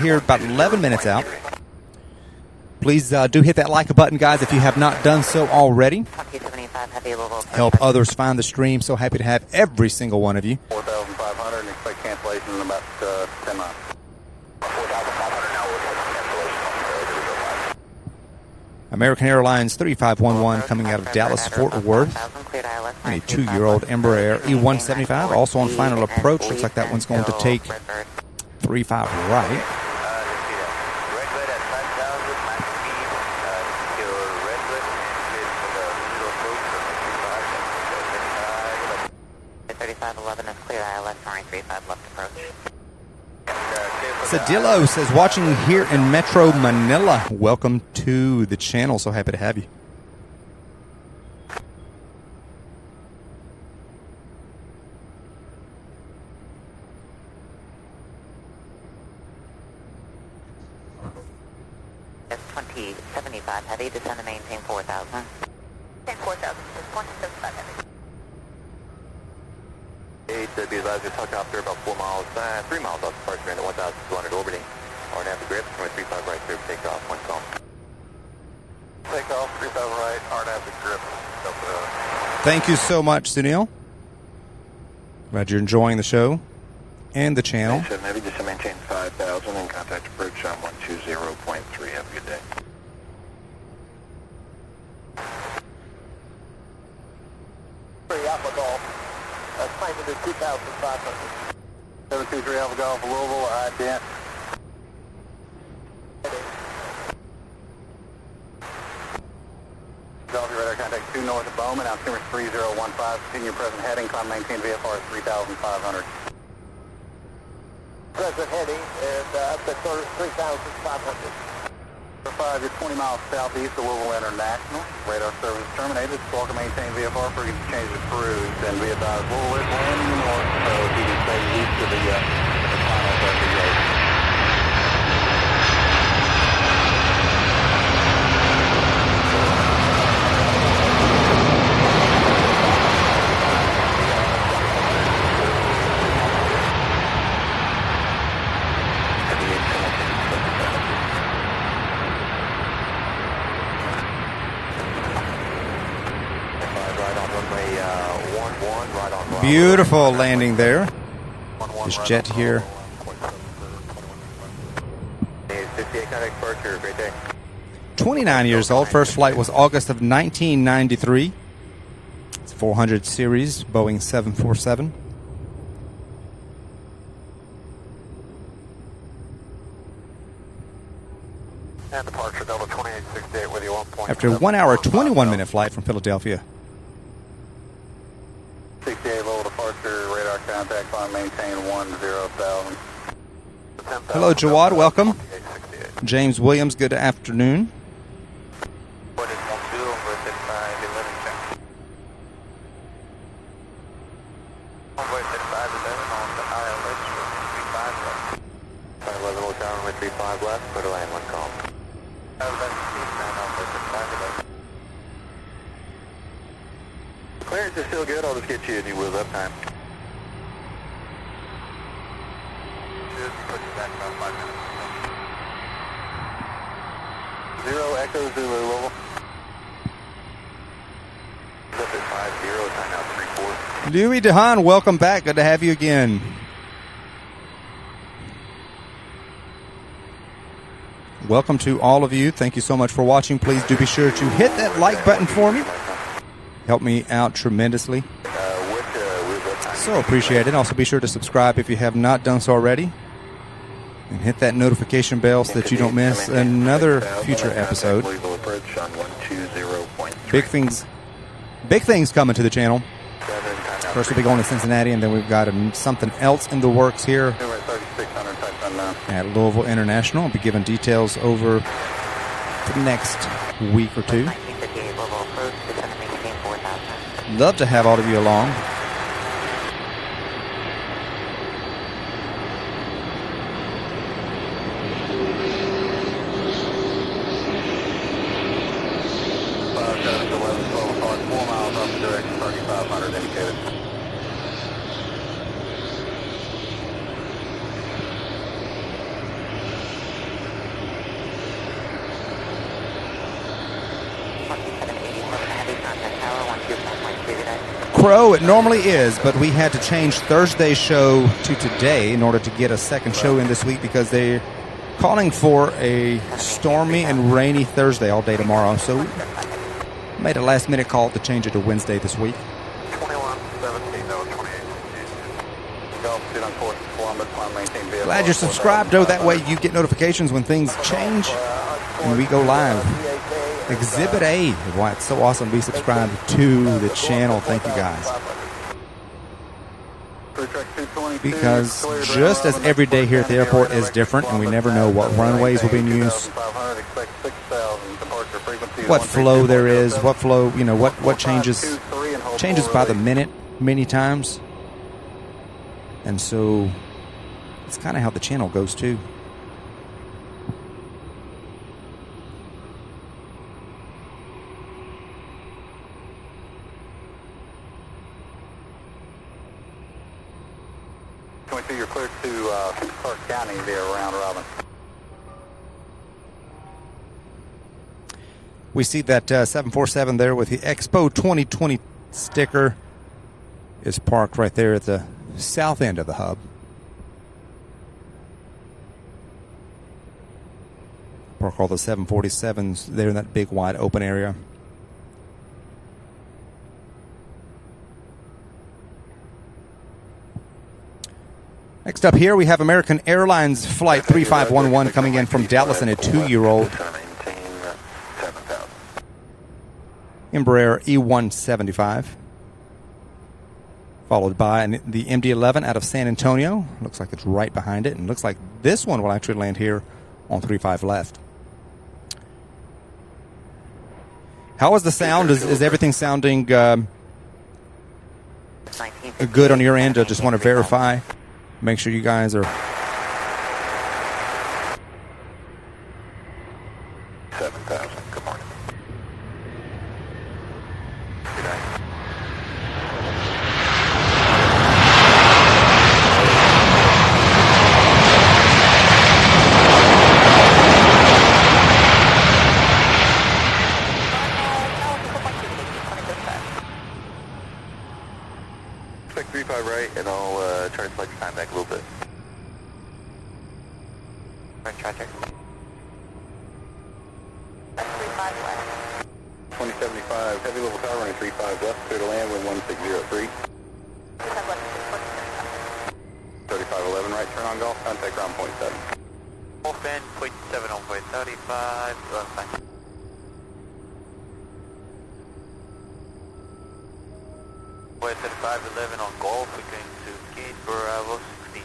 here about 11 minutes out. Please do hit that like button, guys, if you have not done so already. Help others find the stream. So happy to have every single one of you. 4,500 and expect cancellation in about 10 miles. 4,500 now. American Airlines 3511 coming out of Dallas, Fort Worth. And a 2-year-old Embraer E175 also on final approach. Looks like that one's going to take 35 right. Cedillo says, watching here in Metro Manila. Welcome to the channel. So happy to have you. That's 2075 heavy. Descend to maintain 4,000. Maintain 4,000. 2075 heavy. Be advised to helicopter about 3 miles off departure into 1,200 orbiting. RNAV the grip, runway 35 right, clear for takeoff, one call. Takeoff, 35 right, RNAV the grip. Thank you so much, Sunil. Glad you're enjoying the show and the channel. Maybe just to maintain 5,000 and contact approach on 120.3. Have a good day. to 2,500. 723 Alpha Golf, Louisville, ident. Philadelphia radar contact 2 north of Bowman, altimeter 3015, continue present heading, climb maintain VFR 3,500. Present heading and up to 3,500. 5, you're 20 miles southeast of Louisville International. Radar service terminated. Squawk and maintain VFR for you to change the cruise. And be advised, Louisville is landing north, so if you can stay east of the final destination. Beautiful landing there. This jet here. 29 years old. First flight was August of 1993. It's 400 series, Boeing 747. And departure Delta 2868 with you 1. After a 1 hour, 21 minute flight from Philadelphia. 68 level departure, radar contact, climb maintain 10,000. Hello, Jawad. Welcome. James Williams, good afternoon. Clearance is still good. I'll just get you a new wheel up time. Zero Echo Zulu Louisville. Up at 50, time out 34. Louis DeHaan, welcome back. Good to have you again. Welcome to all of you. Thank you so much for watching. Please do be sure to hit that like button for me. Help me out tremendously. So appreciate it. Also be sure to subscribe if you have not done so already. And hit that notification bell so that you don't miss another future episode. Big things coming to the channel. First we'll be going to Cincinnati, and then we've got something else in the works here at Louisville International. I'll be giving details over the next week or two. Love to have all of you along. Crow, it normally is, but we had to change Thursday's show to today in order to get a second show in this week because they're calling for a stormy and rainy Thursday all day tomorrow. So we made a last-minute call to change it to Wednesday this week. 21-17, Glad you're subscribed, though. That way you get notifications when things change and we go live. Exhibit A. Why it's so awesome to be subscribed to the channel. Thank you guys. Because just as every day here at the airport is different, and we never know what runways will be in use, what flow there is, what flow, you know, what changes by the minute many times. And so it's kind of how the channel goes too. You're clear to Clark County there, round robin. We see that 747 there with the Expo 2020 sticker is parked right there at the south end of the hub. Park all the 747s there in that big wide open area. Next up here, we have American Airlines Flight 3511 coming in from Dallas and a 2-year-old Embraer E175. Followed by the MD-11 out of San Antonio. Looks like it's right behind it. And looks like this one will actually land here on 35 left. How is the sound? Is everything sounding good on your end? I just want to verify. Make sure you guys are... 7,000. Good morning. Good night. Expect 35 right, and I'll try to flex time back a little bit. Right, Roger. 35 left. 2075, heavy level tower running 35 left, clear to land, wind 1603. 3511 right, turn on golf, contact ground point 7. Golf end, point 7 on point 35, left side. Point 3511 on golf, we're going to gate Bravo 16.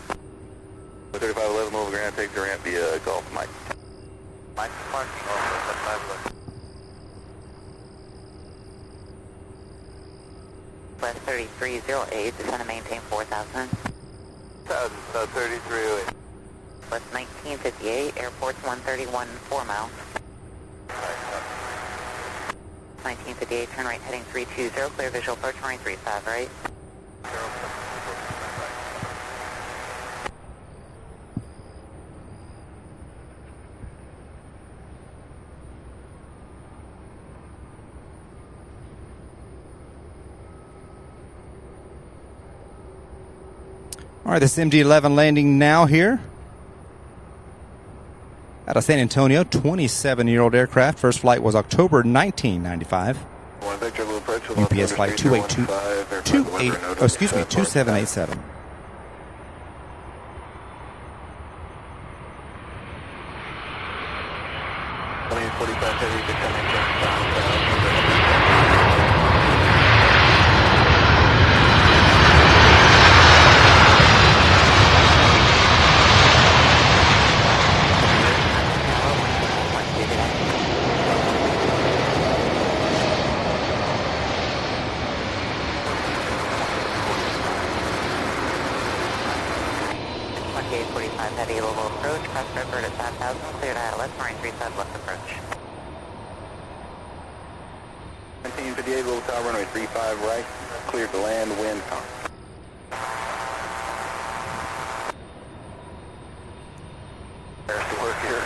3511 over ground, take the ramp via golf, Mike. Mike parking off of 3511. West 3308, descend to maintain 4,000. 3308. West 1958, airport's 131, 4 miles. 1958, turn right heading 320, clear visual approach running 35 right. All right, this MD-11 landing now here out of San Antonio, 27-year-old aircraft. First flight was October 1995. UPS flight 2787. Heavy level approach, cross river at 5,000, cleared out left, running 35 left approach. 1958, little tower runway 35 right, cleared to land, wind calm. Work here.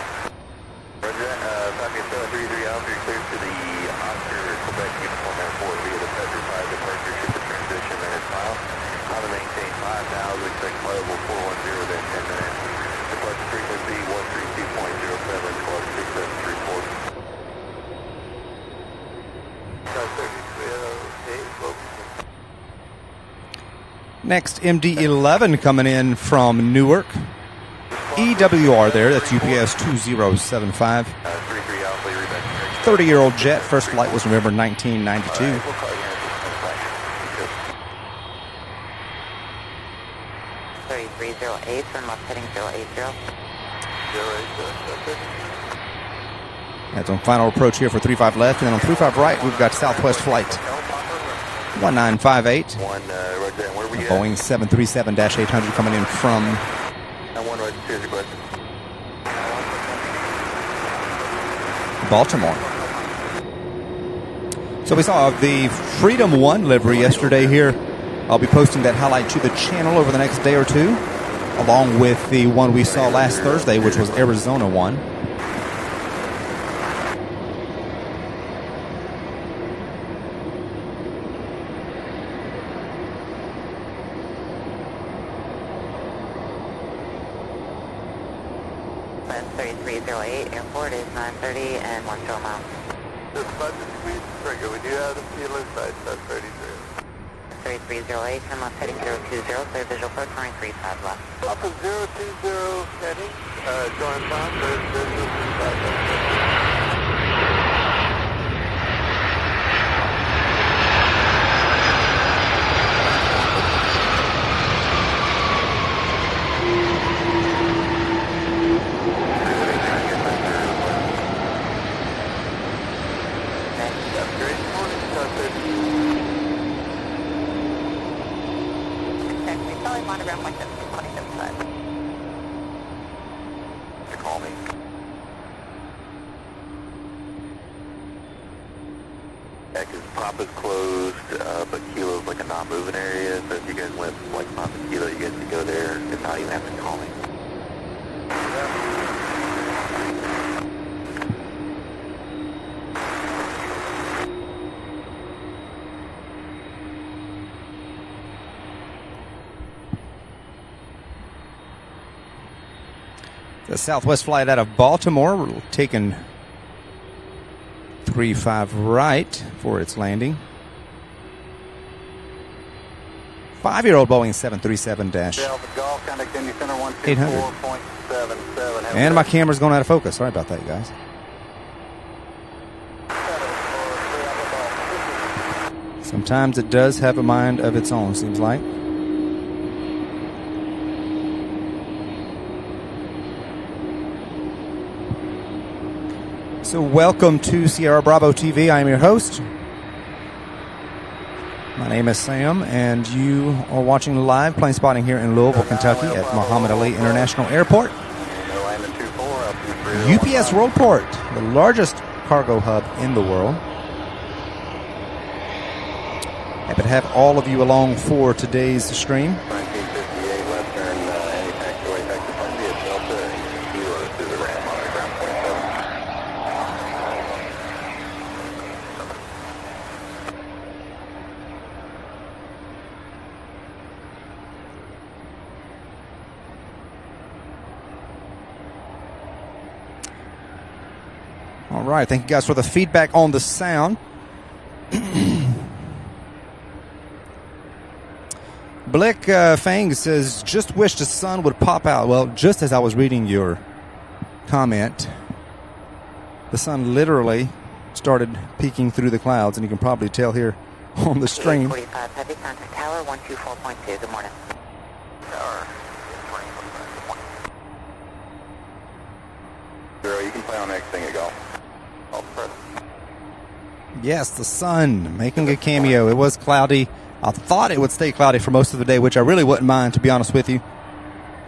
Roger that, Falcon 733 Alpha, you're cleared to the Oscar Quebec Uniform Airport via the Petrified departure ship to transition minutes mile. I'm to maintain 5,000, expect flight level 410 within 10 minutes. Departure frequency 132.07, club 6734. Next, MD-11 coming in from Newark. EWR there, that's UPS 2075. 30-year-old jet, first flight was November 1992. Turn left heading 080. That's on final approach here for 35 left, and then on 35 right, we've got Southwest Flight 1958. Boeing 737-800 coming in from Baltimore. So we saw the Freedom 1 livery yesterday here. I'll be posting that highlight to the channel over the next day or two, along with the one we saw last Thursday, which was Arizona 1. West 3308, airport is 930 and 1 miles. This budget speed trigger, we do have the field inside, 33. 3308, turn left heading 020, clear visual approach, running 35 left. Alpha 020 heading, join bound, clear visual 35 left. Call me. Yeah, because Papa's closed, but Kilo's like a non-moving area, so if you guys went like Papa Kilo, you guys could go there and not even have to call me. The Southwest flight out of Baltimore, we're taking 35 right for its landing. 5-year-old Boeing 737-800. And my camera's going out of focus. Sorry about that, you guys. Sometimes it does have a mind of its own, seems like. So welcome to Sierra Bravo TV. I am your host. My name is Sam, and you are watching live plane spotting here in Louisville, Kentucky at Muhammad Ali International Airport. UPS Worldport, the largest cargo hub in the world. Happy to have all of you along for today's stream. All right, thank you guys for the feedback on the sound. Blick Fang says, just wish the sun would pop out. Well, just as I was reading your comment, the sun literally started peeking through the clouds, and you can probably tell here on the stream. 45 heavy contact tower 124.2. Good morning. Tower 0, you can play on next thing at golf. Yes, the sun making a cameo. It was cloudy. I thought it would stay cloudy for most of the day, which I really wouldn't mind, to be honest with you.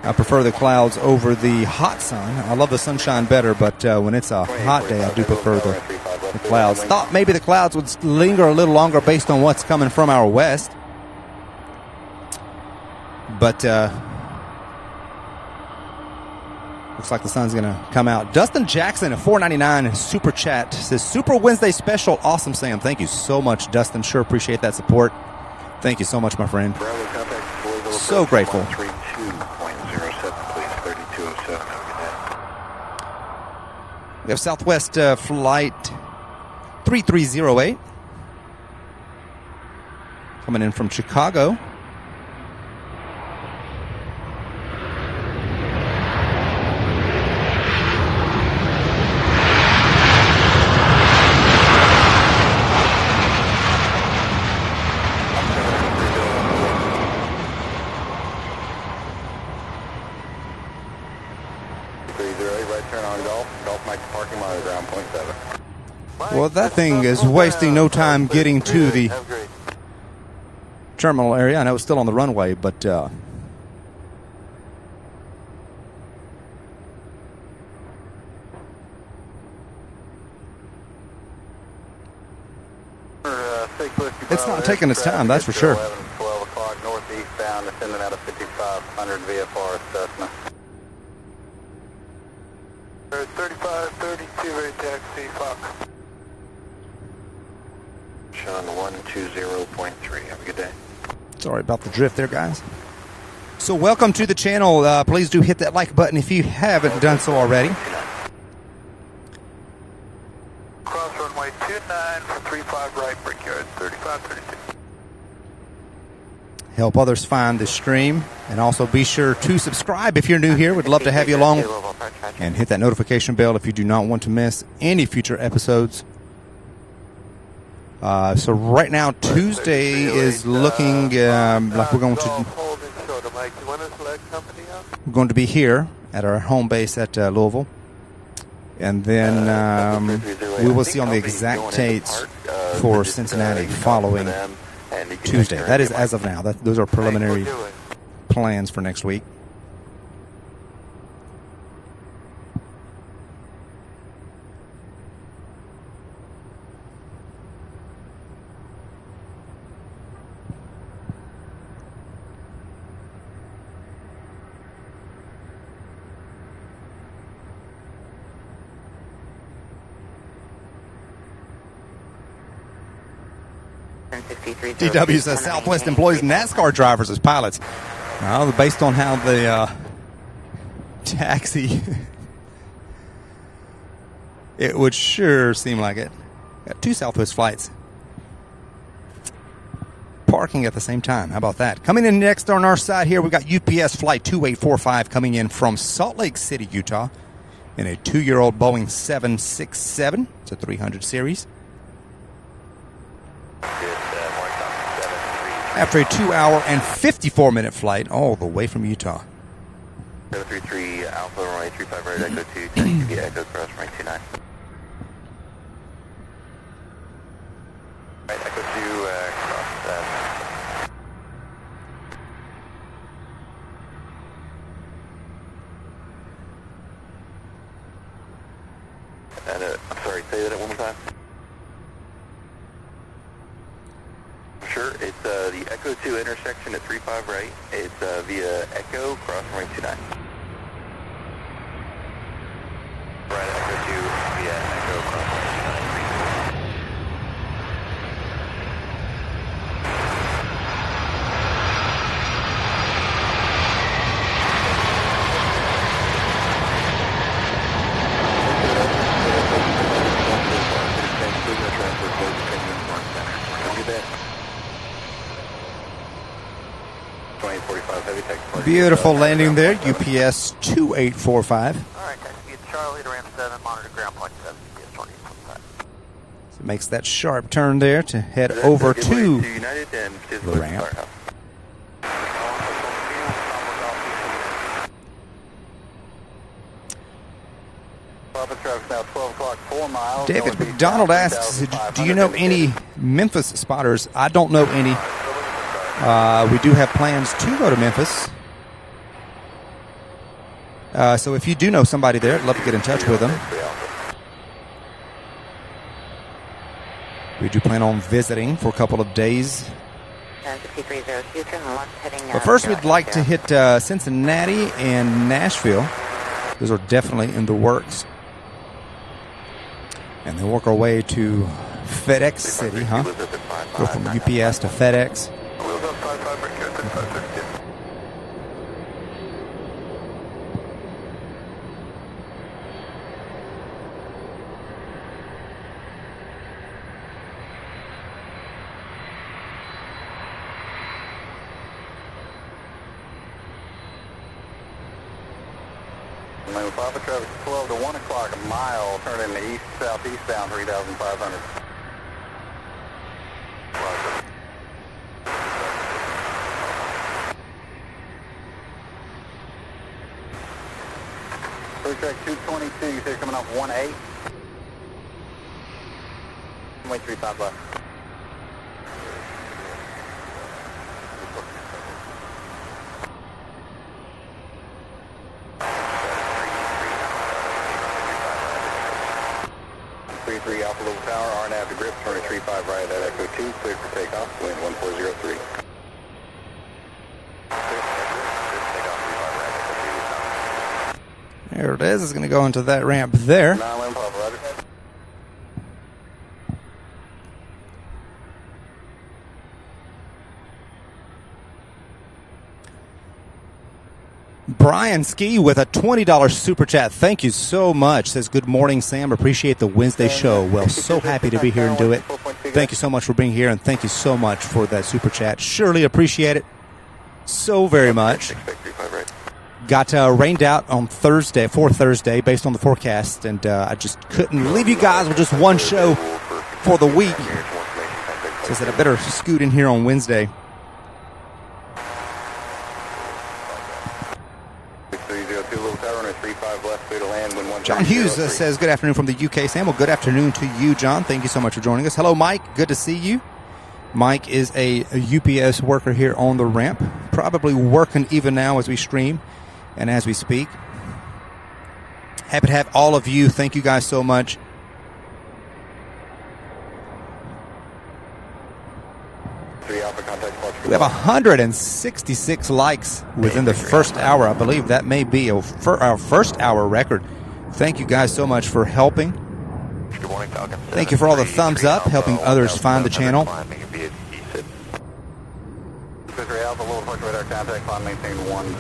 I prefer the clouds over the hot sun. I love the sunshine better, but when it's a hot day, I do prefer the clouds. Thought maybe the clouds would linger a little longer based on what's coming from our west. But looks like the sun's going to come out. Dustin Jackson, a $4.99 super chat, says, Super Wednesday special. Awesome, Sam. Thank you so much, Dustin. Sure appreciate that support. Thank you so much, my friend. So grateful. 32.07, please. 3207. Have a good day. We have Southwest flight 3308 coming in from Chicago. Well, that thing is wasting no time getting to the terminal area. I know it's still on the runway, but it's not taking its time, that's for sure. 12 o'clock northeastbound, ascending out of 5500 VFR Cessna. 3532, ready taxi, Fox. Sean 120.3. Have a good day. Sorry about the drift there, guys. So welcome to the channel. Please do hit that like button if you haven't done so already. Cross runway 29 for 35 right, brickyard 3532. help others find the stream. And also be sure to subscribe if you're new here. We'd love to have you along. And hit that notification bell if you do not want to miss any future episodes. So right now, Tuesday is looking like we're going to be here at our home base at Louisville. And then we will see on the exact dates for Cincinnati following Tuesday. That is as of now. Those are preliminary plans for next week. DW says Southwest employs NASCAR drivers as pilots. Well, based on how the taxi, it would sure seem like it. Got 2 Southwest flights parking at the same time. How about that? Coming in next on our side here, we've got UPS Flight 2845 coming in from Salt Lake City, Utah, in a 2-year-old Boeing 767. It's a 300 series. After a 2-hour and 54-minute flight all the way from Utah. 733 Alpha runway 35 right, Echo 2, to be Echo cross runway 29. Right, Echo 2 cross and I'm sorry, say that one more time. Sure, it's the Echo 2 intersection at 35 right. It's via Echo cross runway 29. Right, Echo 2 via Echo cross runway 29. Beautiful landing there, UPS 2845. All right, taxi Charlie to ramp 7, monitor ground point 7, UPS 2845. So it makes that sharp turn there to head over to the ramp. David McDonald asks, do you know any Memphis spotters? I don't know any. We do have plans to go to Memphis. So if you do know somebody there, I'd love to get in touch with them. We do plan on visiting for a couple of days. But first we'd like to hit Cincinnati and Nashville. Those are definitely in the works. And then work our way to FedEx City, huh? Go from UPS to FedEx. Papa traffic 12 to 1 o'clock, a mile, turning east-southeast bound 3,500. Crew track 222, you say coming off 18. Runway 35 left. Alpha Little Tower, RNAV to grip, turn 35 right at Echo 2, cleared for takeoff, wind 1403. There it is. It's going to go into that ramp there. Brian Ski with a $20 super chat. Thank you so much. Says, good morning, Sam. Appreciate the Wednesday show. Well, so happy to be here and do it. Thank you so much for being here, and thank you so much for that super chat. Surely appreciate it. so very much. Expect 35 right. Got rained out on Thursday, for Thursday, based on the forecast, and I just couldn't leave you guys with just one show for the week. So I said I better scoot in here on Wednesday. 6302 Little Tower, and 35 left, clear to land, wind 130. John Hughes says, good afternoon from the UK. Sam, well, good afternoon to you, John. Thank you so much for joining us. Hello, Mike. Good to see you. Mike is a UPS worker here on the ramp, probably working even now as we stream and as we speak. Happy to have all of you. Thank you guys so much. We have 166 likes within the first hour. I believe that may be our first hour record. Thank you guys so much for helping. Thank you for all the thumbs up, helping others find the channel. Alpha, low approach radar contact, climb, maintain 10,000.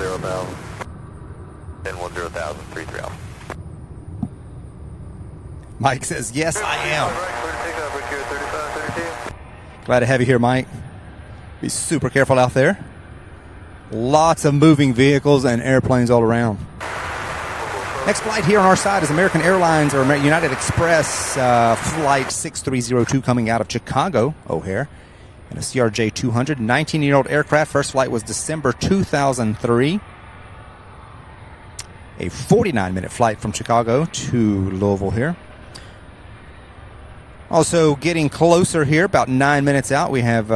Then 10,000, 33 Alpha. Mike says, yes, I am. Glad to have you here, Mike. Be super careful out there. Lots of moving vehicles and airplanes all around. Next flight here on our side is American Airlines or United Express flight 6302 coming out of Chicago O'Hare. And a CRJ-200, 19-year-old aircraft. First flight was December 2003. A 49-minute flight from Chicago to Louisville here. Also getting closer here, about 9 minutes out, we have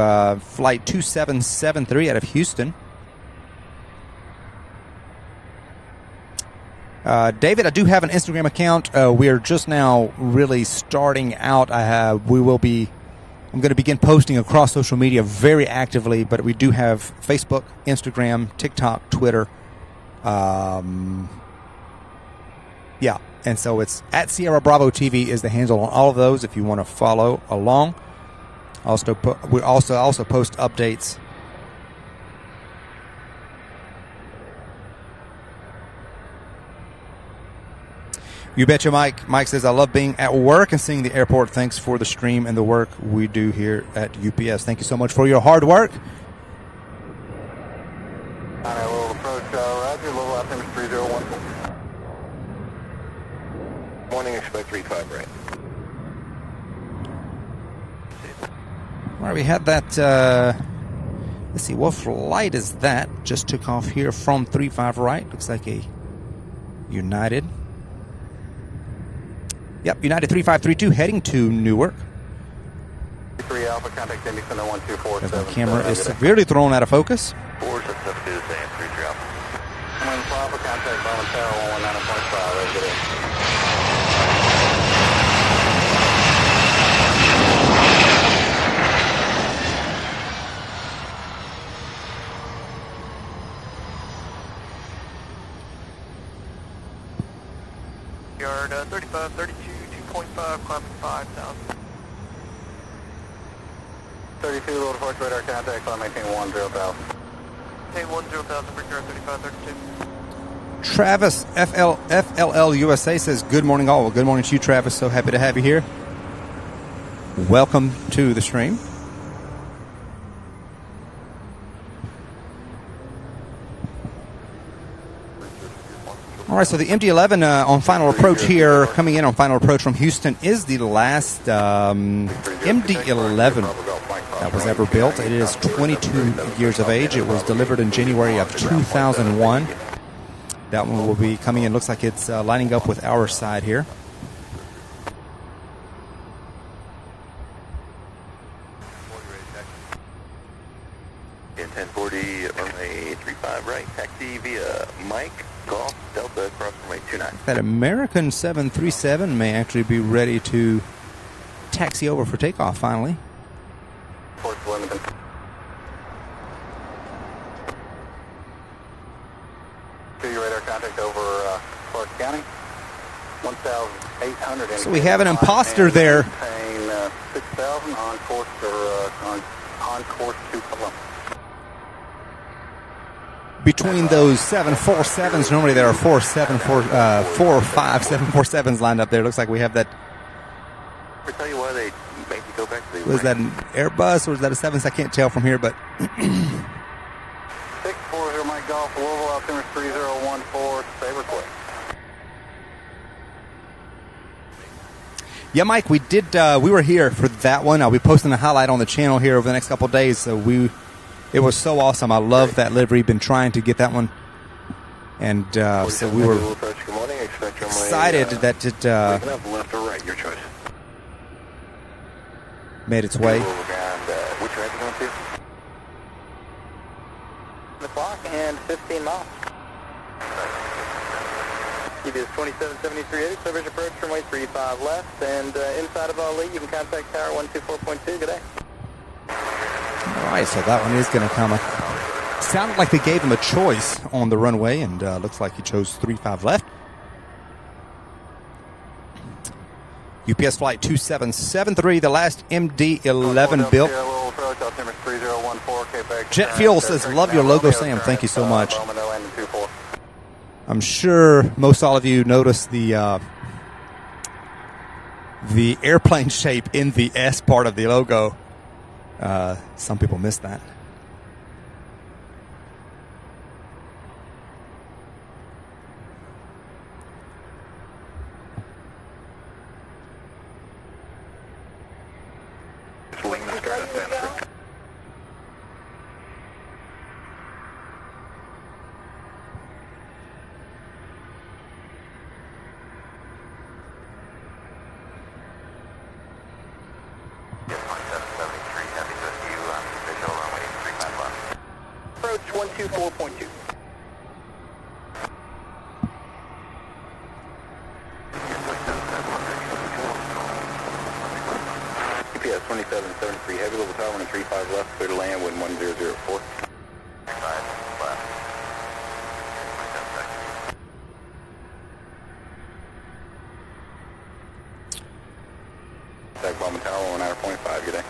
flight 2773 out of Houston. David, I do have an Instagram account. We are just now really starting out. I'm going to begin posting across social media very actively, but we do have Facebook, Instagram, TikTok, Twitter. Yeah, and so it's at Sierra Bravo TV is the handle on all of those if you want to follow along. We also post updates. You betcha, Mike. Mike says, I love being at work and seeing the airport. Thanks for the stream and the work we do here at UPS. Thank you so much for your hard work. Little approach, Roger, little altimeter 3014. Morning, expect 35 right. All right, we had that, let's see, what flight is that? Just took off here from 35 right. Looks like a United. Yep, United 3532 heading to Newark. 3 Alpha, contact Indy Center 1247. The camera is severely thrown out of focus. 4772 Sam, 33 Alpha. Alpha, contact Bowen Tower 119.5, exit in. Yard 3532, 2.5, climbing 5,000. 32, low approach radar contact, climb, maintain 10,000. Maintain 10,000, bridge yard 3532. Travis FLL USA says, good morning all. Well, good morning to you, Travis. So happy to have you here. Welcome to the stream. All right, so the MD-11 on final approach here, coming in on final approach from Houston, is the last MD-11 that was ever built. It is 22 years of age. It was delivered in January of 2001. That one will be coming in. Looks like it's lining up with our side here. In 1040, runway 35 right, taxi via Mike, Golf, Delta, cross runway 29. That American 737 may actually be ready to taxi over for takeoff finally. Port Wilmington. Your radar contact over Clark County. 1,800. So we have an imposter there. 6,000 on course to Columbus. Between those 747s, normally there are 4 or 5 747s lined up there. Looks like we have that. I'll tell you why they make you go back to the Was that an Airbus or is that a 7? I can't tell from here, but 6 takeoff, Louisville, altimeter 3014, stay request. Yeah, Mike, we did. We were here for that one. I'll be posting a highlight on the channel here over the next couple of days. So it was so awesome. I love that livery. Been trying to get that one, and so we were excited that it left or right, your choice. made its way. Which way are you going to? The clock and 15 miles. GPS 277380, service approach runway 35 left, and inside of Ali, you can contact tower 124.2. Good day. All right, so that one is going to come. Sounded like they gave him a choice on the runway, and looks like he chose 35 left. UPS flight 2773, the last MD-11 built. Jet Fuel says, love your logo, Sam. Thank you so much. I'm sure most all of you noticed the airplane shape in the S part of the logo. Some people missed that. Approach 124.2. UPS 2773, heavy level tower 135 left, clear to land, wind 1004. 5 left. Back Bowman Tower 1 hour 0.5, good day.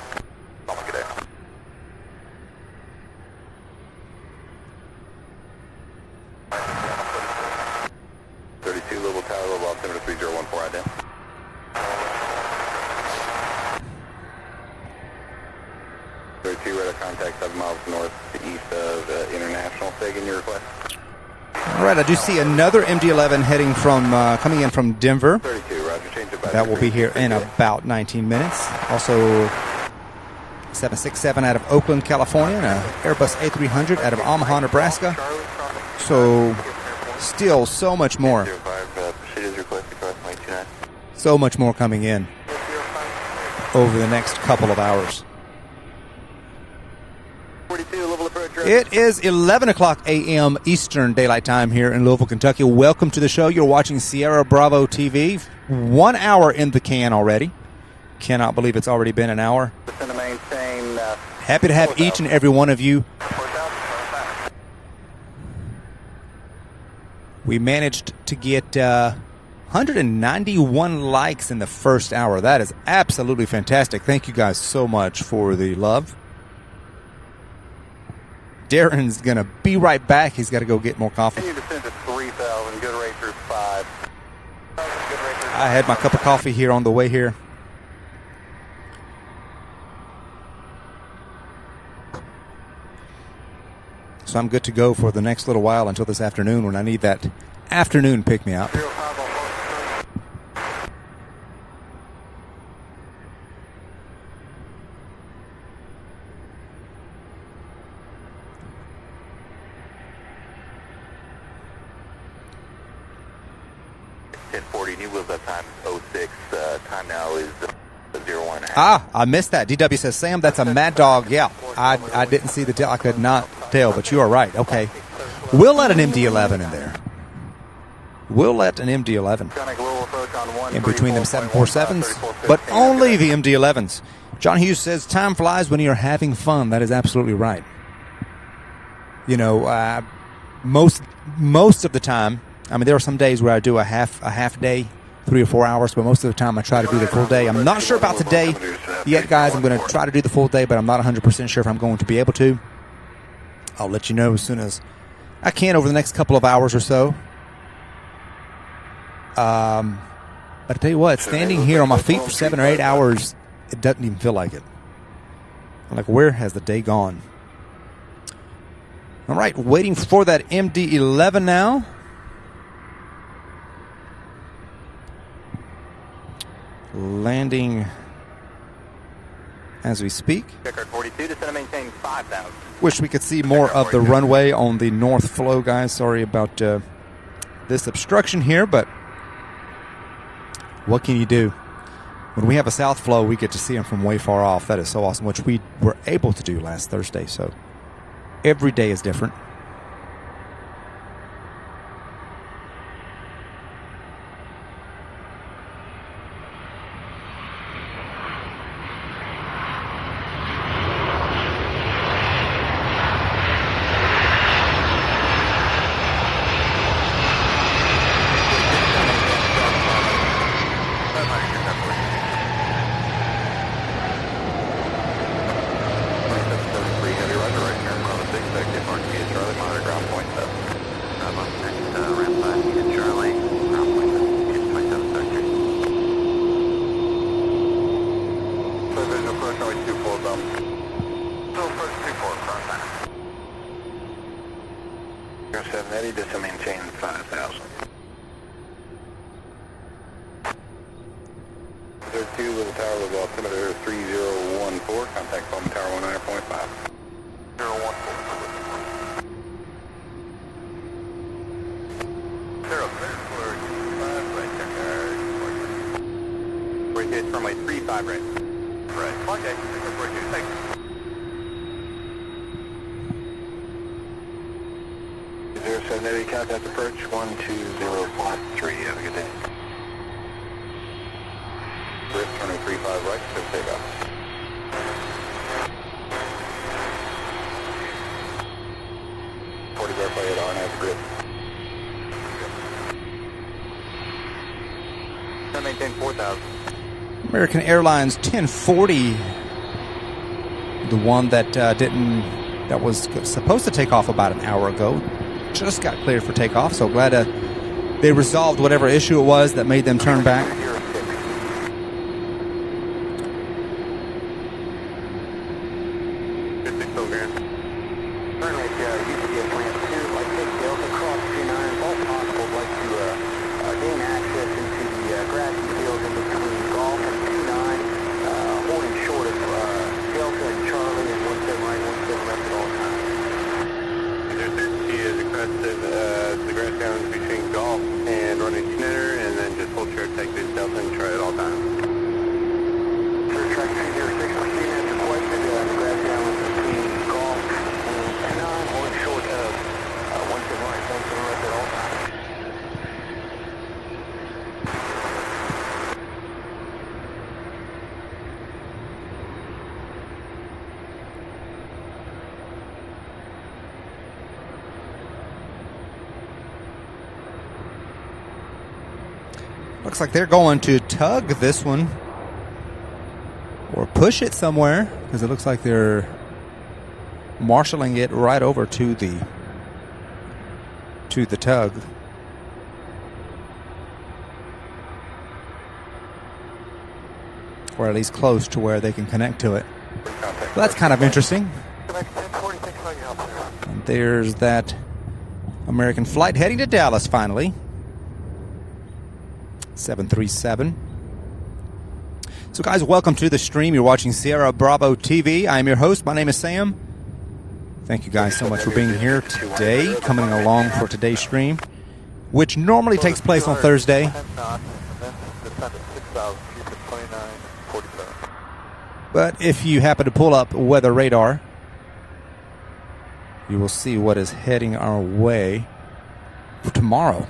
Bowman, good day. Level tower, level altimeter 3014, ident. 32 radar contact 7 miles north to east of International. Say your request. All right, I do see another MD-11 heading from coming in from Denver. 32, roger, change it back. That will be here in about 19 minutes. Also, 767 out of Oakland, California, and an Airbus A300 out of Omaha, Nebraska. So, still so much more. So much more coming in over the next couple of hours. It is 11 o'clock a.m. Eastern Daylight Time here in Louisville, Kentucky. Welcome to the show. You're watching Sierra Bravo TV. 1 hour in the can already. Cannot believe it's already been an hour. Happy to have each and every one of you. We managed to get 191 likes in the first hour. That is absolutely fantastic. Thank you guys so much for the love. Darren's going to be right back. He's got to go get more coffee. Continue to send to 3,000. Good rate through 5. I had my cup of coffee here on the way here. So I'm good to go for the next little while until this afternoon when I need that afternoon pick-me-up. New wheels that time 06. Time now is 01.5. Ah, I missed that. DW says, Sam, that's a Mad Dog. Yeah, I didn't see the tail. I could not tell, but you are right. Okay. We'll let an MD-11 in there. We'll let an MD-11 in between them 747s, but only the MD-11s. John Hughes says, time flies when you're having fun. That is absolutely right. You know, most of the time, I mean, there are some days where I do a half day, 3 or 4 hours, but most of the time I try to do the full day. I'm not sure about today yet, guys. I'm going to try to do the full day, but I'm not 100% sure if I'm going to be able to. I'll let you know as soon as I can over the next couple of hours or so. But I tell you what, standing here on my feet for 7 or 8 hours, it doesn't even feel like it. I'm like, where has the day gone? All right, waiting for that MD-11 now. Landing as we speak. Checkout 42, descend and maintain 5,000. Wish we could see more of the runway on the north flow, guys. Sorry about this obstruction here, but what can you do? When we have a south flow, we get to see them from way far off. That is so awesome, which we were able to do last Thursday. So every day is different. Contact approach 12053. Have a good day. Grid turning 35 right, so take off. Verify it on as grid. Descend maintain 4,000. American Airlines 1040, the one that that was supposed to take off about an hour ago, just got cleared for takeoff. So glad they resolved whatever issue it was that made them turn back. Looks like they're going to tug this one or push it somewhere, because it looks like they're marshaling it right over to the tug. Or at least close to where they can connect to it. So that's kind of interesting. And there's that American flight heading to Dallas finally. 737. So guys, welcome to the stream. You're watching Sierra Bravo TV. I'm your host. My name is Sam. Thank you guys so much for being here today, coming along for today's stream, which normally takes place on Thursday. But if you happen to pull up weather radar, you will see what is heading our way for tomorrow.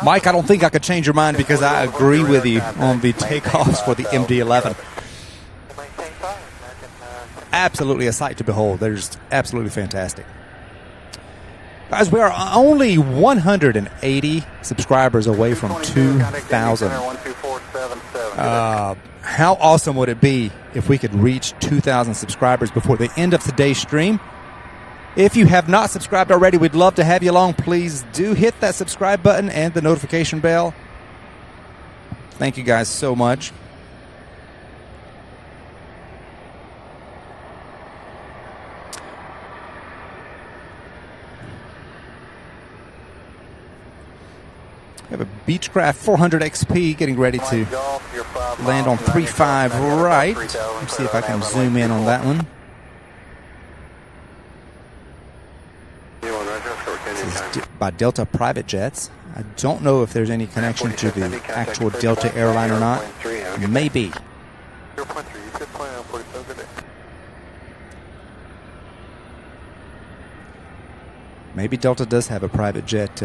Mike, I don't think I could change your mind, because I agree with you on the takeoffs for the MD-11. Absolutely a sight to behold. They're just absolutely fantastic. Guys, we are only 180 subscribers away from 2,000. How awesome would it be if we could reach 2,000 subscribers before the end of today's stream? If you have not subscribed already, we'd love to have you along. Please do hit that subscribe button and the notification bell. Thank you guys so much. We have a Beechcraft 400 XP getting ready to land on 3-5 right. Let's see if I can zoom in on that one. This is by Delta Private Jets. I don't know if there's any connection to the actual Delta airline or not. Maybe. Maybe Delta does have a private jet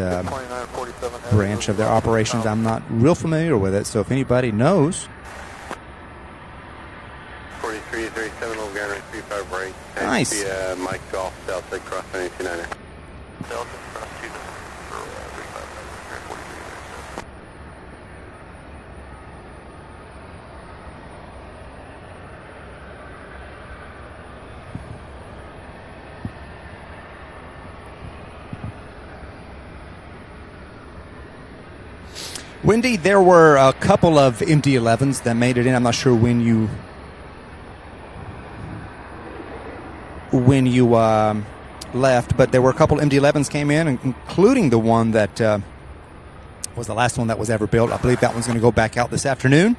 branch of their operations. I'm not real familiar with it, so if anybody knows. 4337, little guy, 35 right. Nice. Mike Golf, Delta, cross 929. Delta, cross 29 for 35, 43. Wendy, there were a couple of MD-11s that made it in. I'm not sure when you left, but there were a couple MD-11s came in, including the one that was the last one that was ever built. I believe that one's going to go back out this afternoon.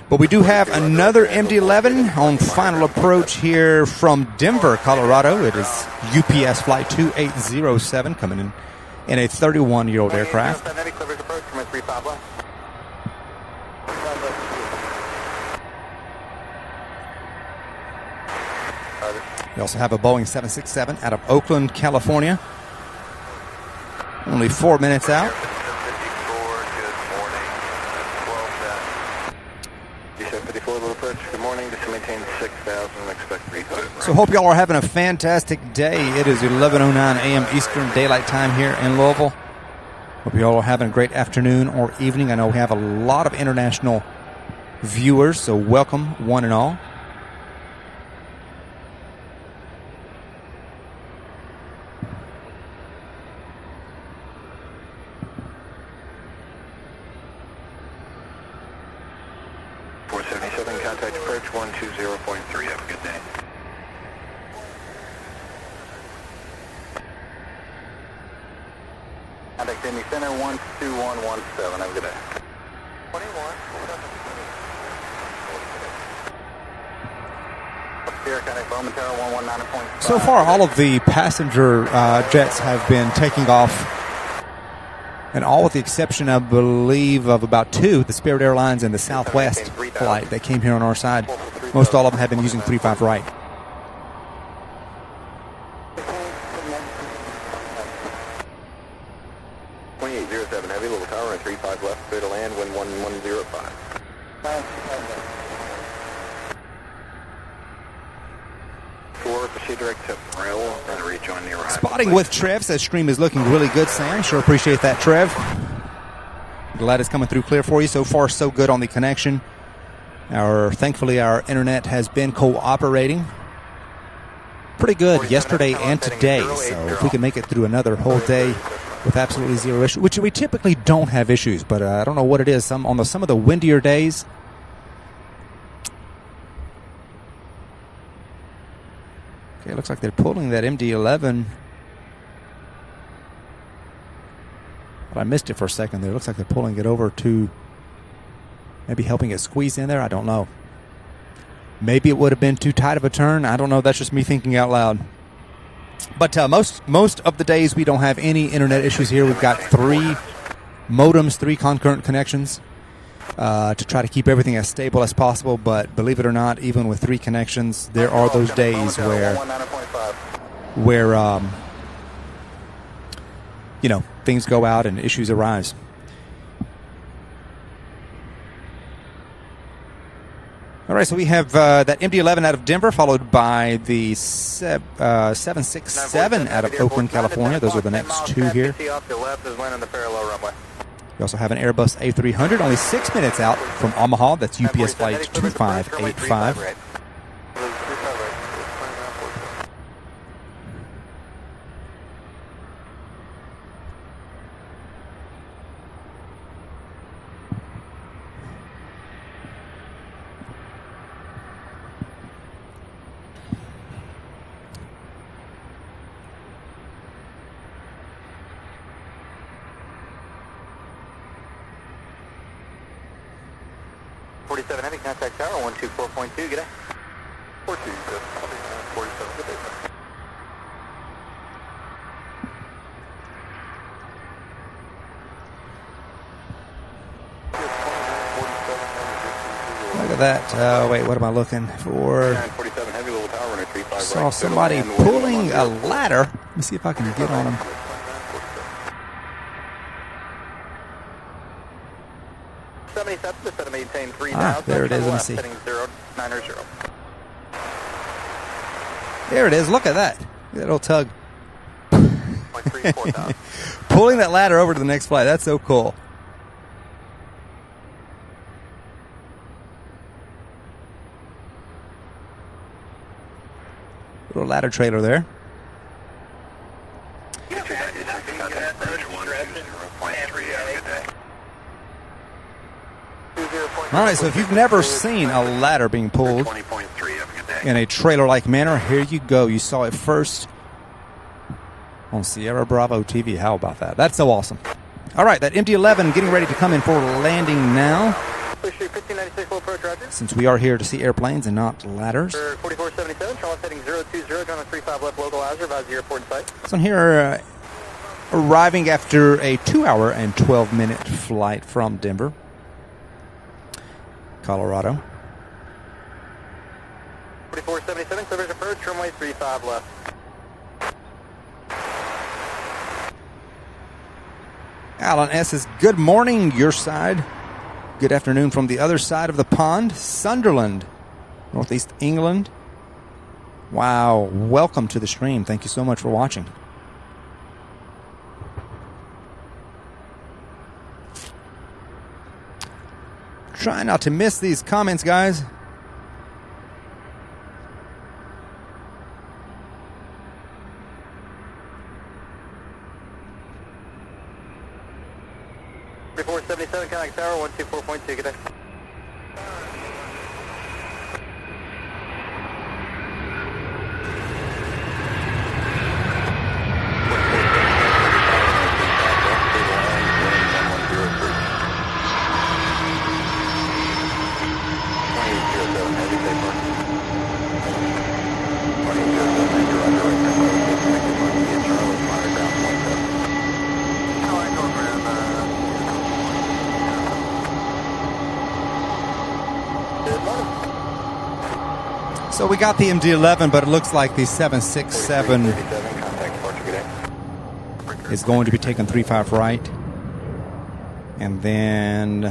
But we do have another MD-11 on final approach here from Denver, Colorado. It is UPS Flight 2807 coming in a 31-year-old aircraft. We also have a Boeing 767 out of Oakland, California. Only 4 minutes out. Good morning. Just maintain 6,000 and expect 3,000. So hope y'all are having a fantastic day. It is 11:09 a.m. Eastern Daylight Time here in Louisville. Hope y'all are having a great afternoon or evening. I know we have a lot of international viewers, so welcome one and all. Contact approach 120.3. Have a good day. Contact Indy Center 12117. Have a good day. 21. So far, all of the passenger jets have been taking off, and all with the exception, I believe, of about two, the Spirit Airlines and the Southwest flight that came here on our side. Most all of them have been using 35 right. Heavy, little tower, and 35 left, clear to land, wind 1105. Proceed direct to rail and rejoin the arrival. Spotting with Trev says stream is looking really good, Sam. Sure appreciate that, Trev. Glad it's coming through clear for you. So far, so good on the connection. Thankfully, our internet has been cooperating pretty good yesterday and today. So if we can make it through another whole day with absolutely zero issue, which we typically don't have issues, but I don't know what it is. Some of the windier days. Okay, it looks like they're pulling that MD-11. But I missed it for a second there. It looks like they're pulling it over to maybe helping it squeeze in there. I don't know. Maybe it would have been too tight of a turn. I don't know. That's just me thinking out loud. But most of the days we don't have any internet issues here. We've got 3 modems, 3 concurrent connections to try to keep everything as stable as possible. But believe it or not, even with 3 connections, there are those days where things go out and issues arise. All right, so we have that MD-11 out of Denver, followed by the 767 out of Oakland, California. Those are the next 2 here. We also have an Airbus A300, only 6 minutes out from Omaha. That's UPS Flight 2585. 47 Heavy, contact tower 124.2, good day. 47, good day. Look at that. Wait, what am I looking for? 47 Heavy, little tower runner 35 Saw right. somebody pulling a ladder. Let me see if I can get on him. 77, just set to maintain 3,000. Ah, there it is. Let me see. Heading 090. There it is. Look at that. Look at that old tug. 4,000. Pulling that ladder over to the next flight. That's so cool. Little ladder trailer there. All right, so if you've never seen a ladder being pulled in a trailer-like manner, here you go. You saw it first on Sierra Bravo TV. How about that? That's so awesome. All right, that MD-11 getting ready to come in for landing now. Since we are here to see airplanes and not ladders. 4477, Charles heading 020, John 35 left localizer, advise the airport in sight. So I'm here arriving after a 2-hour and 12-minute flight from Denver, Colorado. 4477, clear approach, runway 35 left. Alan S. says, good morning, your side. Good afternoon from the other side of the pond, Sunderland, Northeast England. Wow, welcome to the stream. Thank you so much for watching. Try not to miss these comments, guys. Contact tower 124.2, good day. So we got the MD-11, but it looks like the 767 is going to be taking 35 right. And then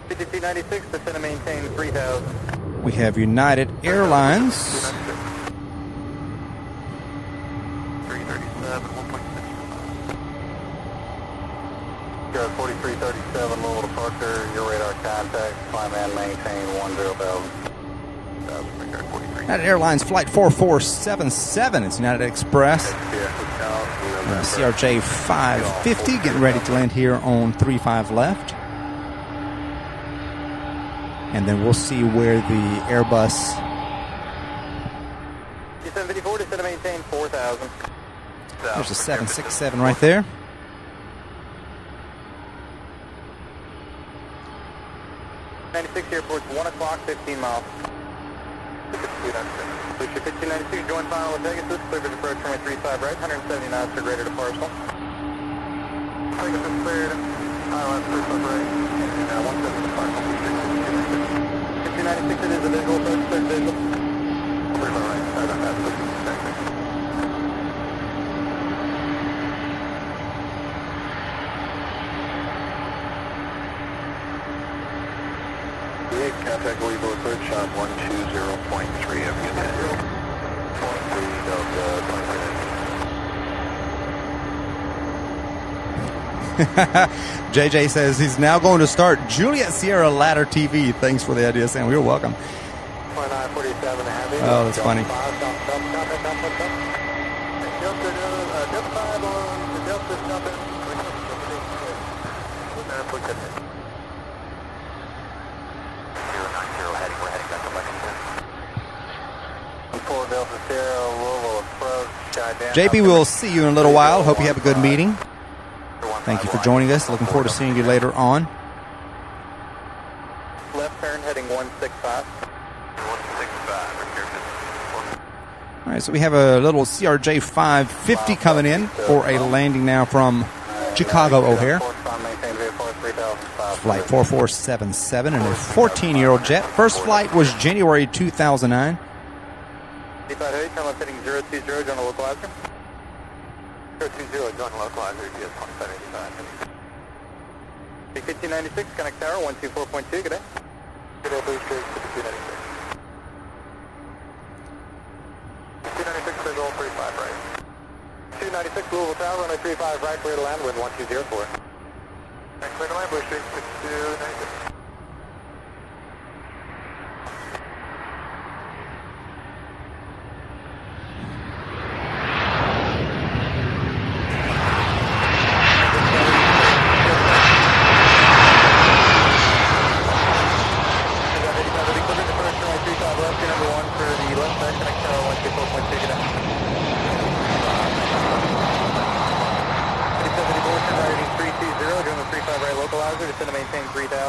5296, descend and maintain 3000. we have United Airlines. 337, 1.6. 4337, Louisville departure, your radar contact, climb and maintain 10,000. United Airlines Flight 4477. It's United Express. CRJ 550 getting ready to land here on 35 left. And then we'll see where the Airbus. 754 to maintain 4,000. There's a 767 right there. Airport's 1 o'clock, 15 miles. Lucia 1596, join final with Pegasus, clear to approach runway 35 right, 170 knots or greater to parcel. Pegasus cleared, ILS 35 right, and 170 to parcel. 1596, it is a visual approach, third visual. 35 right, I don't have to. Contact Louisville approach on 120.3 of unit. 23 Delta. JJ says he's now going to start Juliet Sierra Ladder TV. Thanks for the idea, Sam. You're welcome. 4947 heavy. Oh, that's funny. Delta 5 on the Delta jumping. 090 heading, we're heading back to Lexington. 4 Delta Sierra, Louisville approach. JP, we'll see you in a little while. Hope you have a good meeting. Thank you for joining us. Looking forward to seeing you later on. Left turn heading 165. 165, repair business. All right, so we have a little CRJ 550 coming in for a landing now from Chicago O'Hare. Flight 4477 and a 14-year-old jet. First flight was January 2009. 35 turn left heading 020, join the localizer. 020, join the localizer, US 2585. 1596, connect tower, 124.2, good day. Good day, Blue Street, 296. 296, visual 35 right. 296, Louisville Tower, runway 35 right, clear to land, wind 1204. Clear to land, Blue Street, 6296. Descend to maintain 3000. 20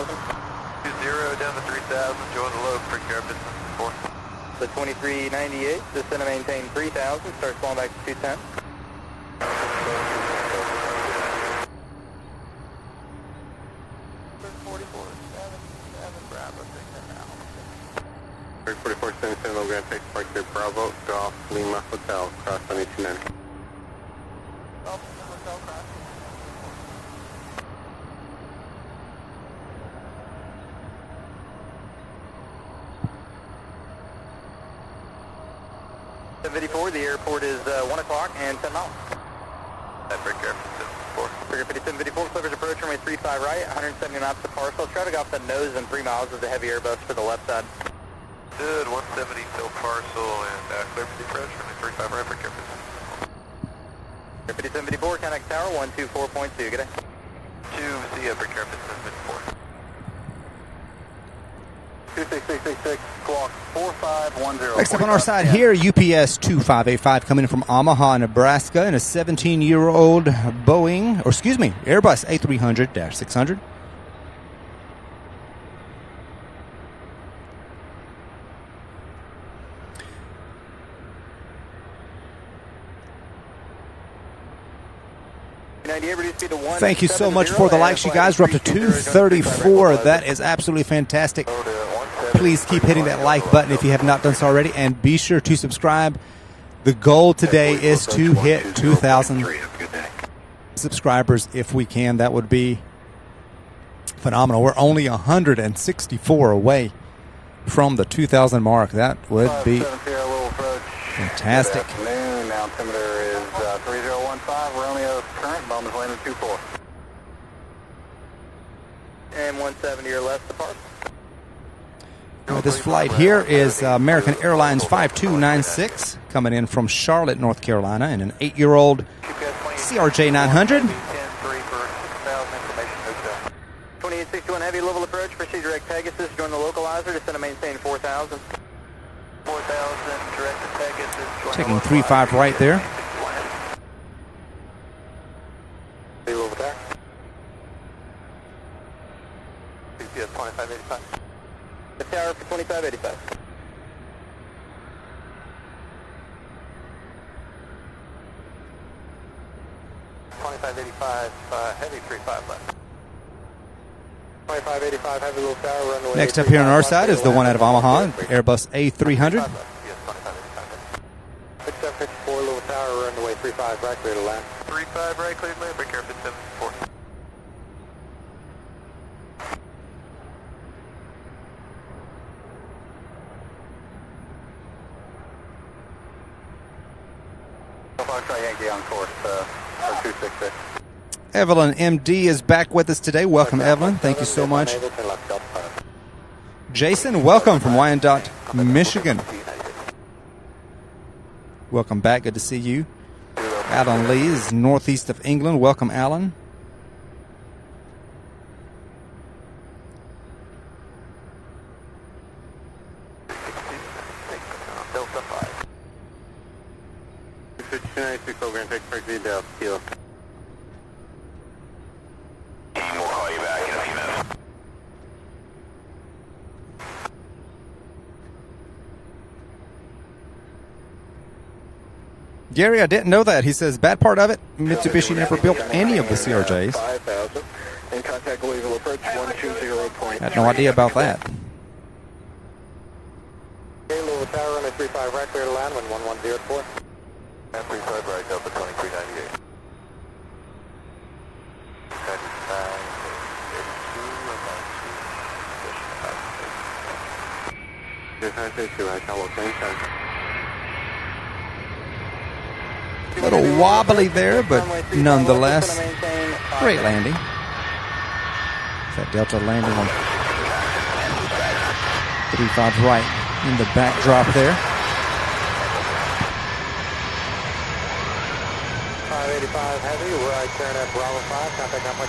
down to 3000, join the low, prepare business 4. So 2398, descend to maintain 3000, start falling back to 210. 4477 Logan, take park there, Bravo, Golf, Lima Hotel, cross on 829. Hotel cross. The airport is 1 o'clock and 10 miles. That break air 4. Figure 5754, Clippers approach runway 35 right, 170 knots to parcel. Traffic off the nose and 3 miles of the heavy Airbus for the left side. Good, 170 till parcel and clear for the approach, runway 35 right, break air 5754, connect tower, 124.2, good day. 2 Zia, break air 4. 26666, squawk 4510. Next up on our side here, UPS 2585 coming in from Omaha, Nebraska, in a 17-year-old Airbus A300-600. Thank you so much for the likes, you guys. We're up to 234. That is absolutely fantastic. Please keep hitting that like button if you have not done so already, and be sure to subscribe. The goal today is to hit 2,000 subscribers if we can. That would be phenomenal. We're only 164 away from the 2,000 mark. That would be fantastic. Good afternoon. Altimeter is 3015, Romeo current, Bowman's landing 24. And 170 or less to park. This flight here is American Airlines 5296 coming in from Charlotte, North Carolina, in an 8-year-old CRJ 900. 2861 heavy level approach, proceed direct Pegasus, join the localizer, descend to maintain 4000. 4000, direct to Pegasus. Taking 35 right there. Louisville Tower. CPS 2585. The tower for 2585. Heavy 35 left. 2585 heavy little tower runway. Next up here on our side is the one out of Omaha, Airbus A300. 6754 little tower runway 35 right, clear to land. 35 right, clear to land, break air 774. Yankee on course for 266. Evelyn MD is back with us today. Welcome, Evelyn. Thank you so much. Jason, welcome from Wyandotte, Michigan. Welcome back. Good to see you. Alan Lee is northeast of England. Welcome, Alan. Delta 5. 292 program, take correct details, kilo. Team will call you back in a few minutes. Gary, I didn't know that. He says, bad part of it, Mitsubishi never built any of the CRJs. 5,000. In contact Louisville approach 120. Had no idea about that. Okay, Louisville Tower, runway 35 right, clear to land, wind 1104. And 35 right, Delta 2398. A little wobbly there, but nonetheless, great landing. That Delta landing on 35 right in the backdrop there. 585 heavy, right turn at Bravo 5, contact Alpha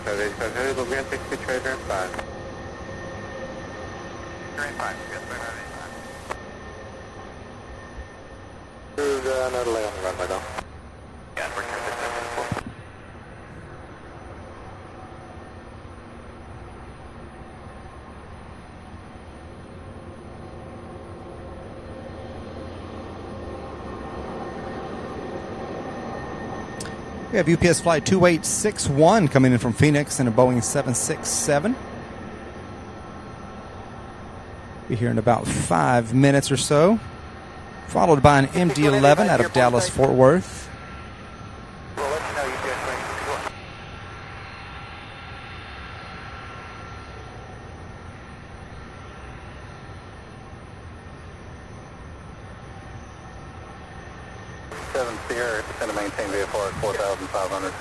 585 heavy, we'll be on 60 trade turn 5. Turn 5, yes, 585. Cruise, no delay on the runway though. Yeah, we're turn 674. We have UPS flight 2861 coming in from Phoenix in a Boeing 767. Be here in about 5 minutes or so. Followed by an MD-11 out of Dallas, Fort Worth. We'll let you know UPS 2861. Seven Sierra, it's going to maintain VFR at 4,500.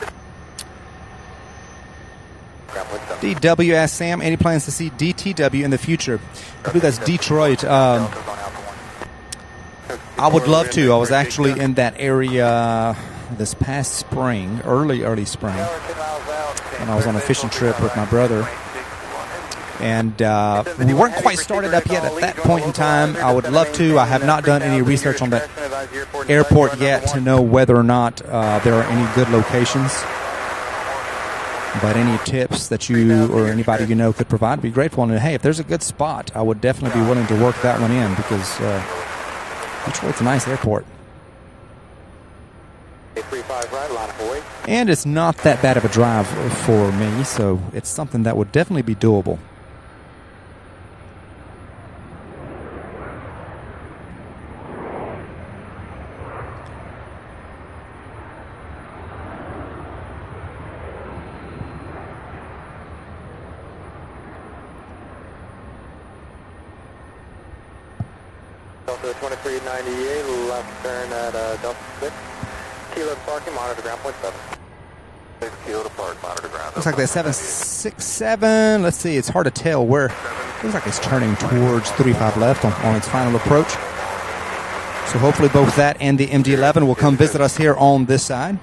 DW asks Sam, any plans to see DTW in the future? I believe that's Detroit. I would love to. I was actually in that area this past spring, early spring, when I was on a fishing trip with my brother. And we weren't quite started up yet at that point in time. I would love to. I have not done any research on that airport yet to know whether or not there are any good locations. But any tips that you or anybody you know could provide would be grateful. And hey, if there's a good spot, I would definitely be willing to work that one in because Detroit's a nice airport. And it's not that bad of a drive for me, so it's something that would definitely be doable. Delta 2398, left turn at Delta 6. Kilo to parking, monitor ground point 7. 6 kilo to park, monitor ground. Looks like that 767. Let's see, it's hard to tell where. Looks like it's turning towards 35 left on its final approach. So hopefully both that and the MD-11 will come visit us here on this side.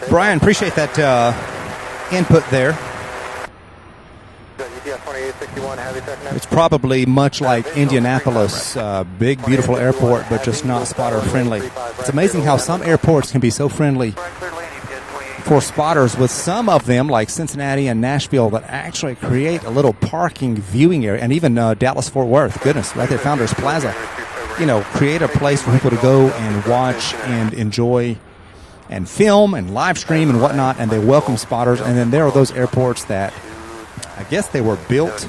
Brian, appreciate that input there. It's probably much like Indianapolis, big, beautiful airport, but just not spotter friendly. It's amazing how some airports can be so friendly for spotters, with some of them, like Cincinnati and Nashville, that actually create a little parking viewing area, and even Dallas-Fort Worth, goodness, right there, Founders Plaza, you know, create a place for people to go and watch and enjoy and film and live stream and whatnot, and they welcome spotters. And then there are those airports that I guess they were built,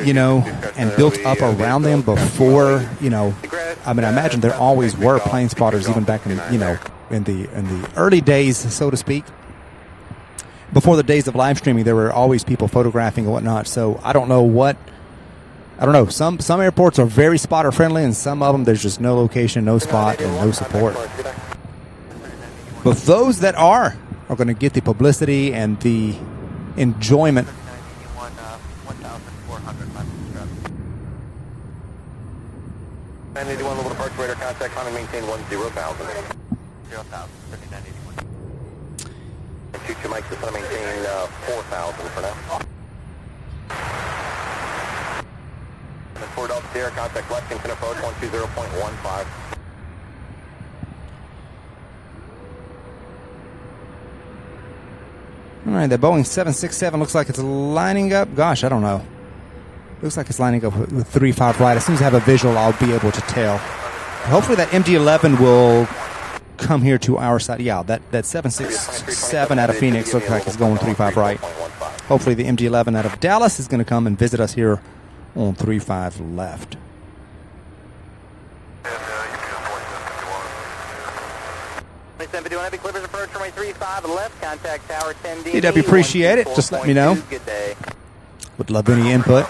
you know, and built up around them before, you know, I mean, I imagine there always were plane spotters even back in, you know, in the early days, so to speak. Before the days of live streaming, there were always people photographing and whatnot. So I don't know. Some airports are very spotter friendly, and some of them there's just no location, no spot, and no support. But those that are going to get the publicity and the enjoyment. 981 Louisville departure radar contact, climbing maintain 10,000. 0,000, 3981. 22 Mike, just want to maintain 4,000 for now. And then 4 Delta Sierra, contact Lexington approach 120.15. All right, the Boeing 767 looks like it's lining up. Gosh, I don't know. Looks like it's lining up with 35 right. As soon as I have a visual, I'll be able to tell. Hopefully that MD-11 will come here to our side. Yeah, that 767 out of Phoenix looks like it's going 35 right. Hopefully the MD-11 out of Dallas is going to come and visit us here on 35 left. DW, appreciate it. Just let me know. Would love any input.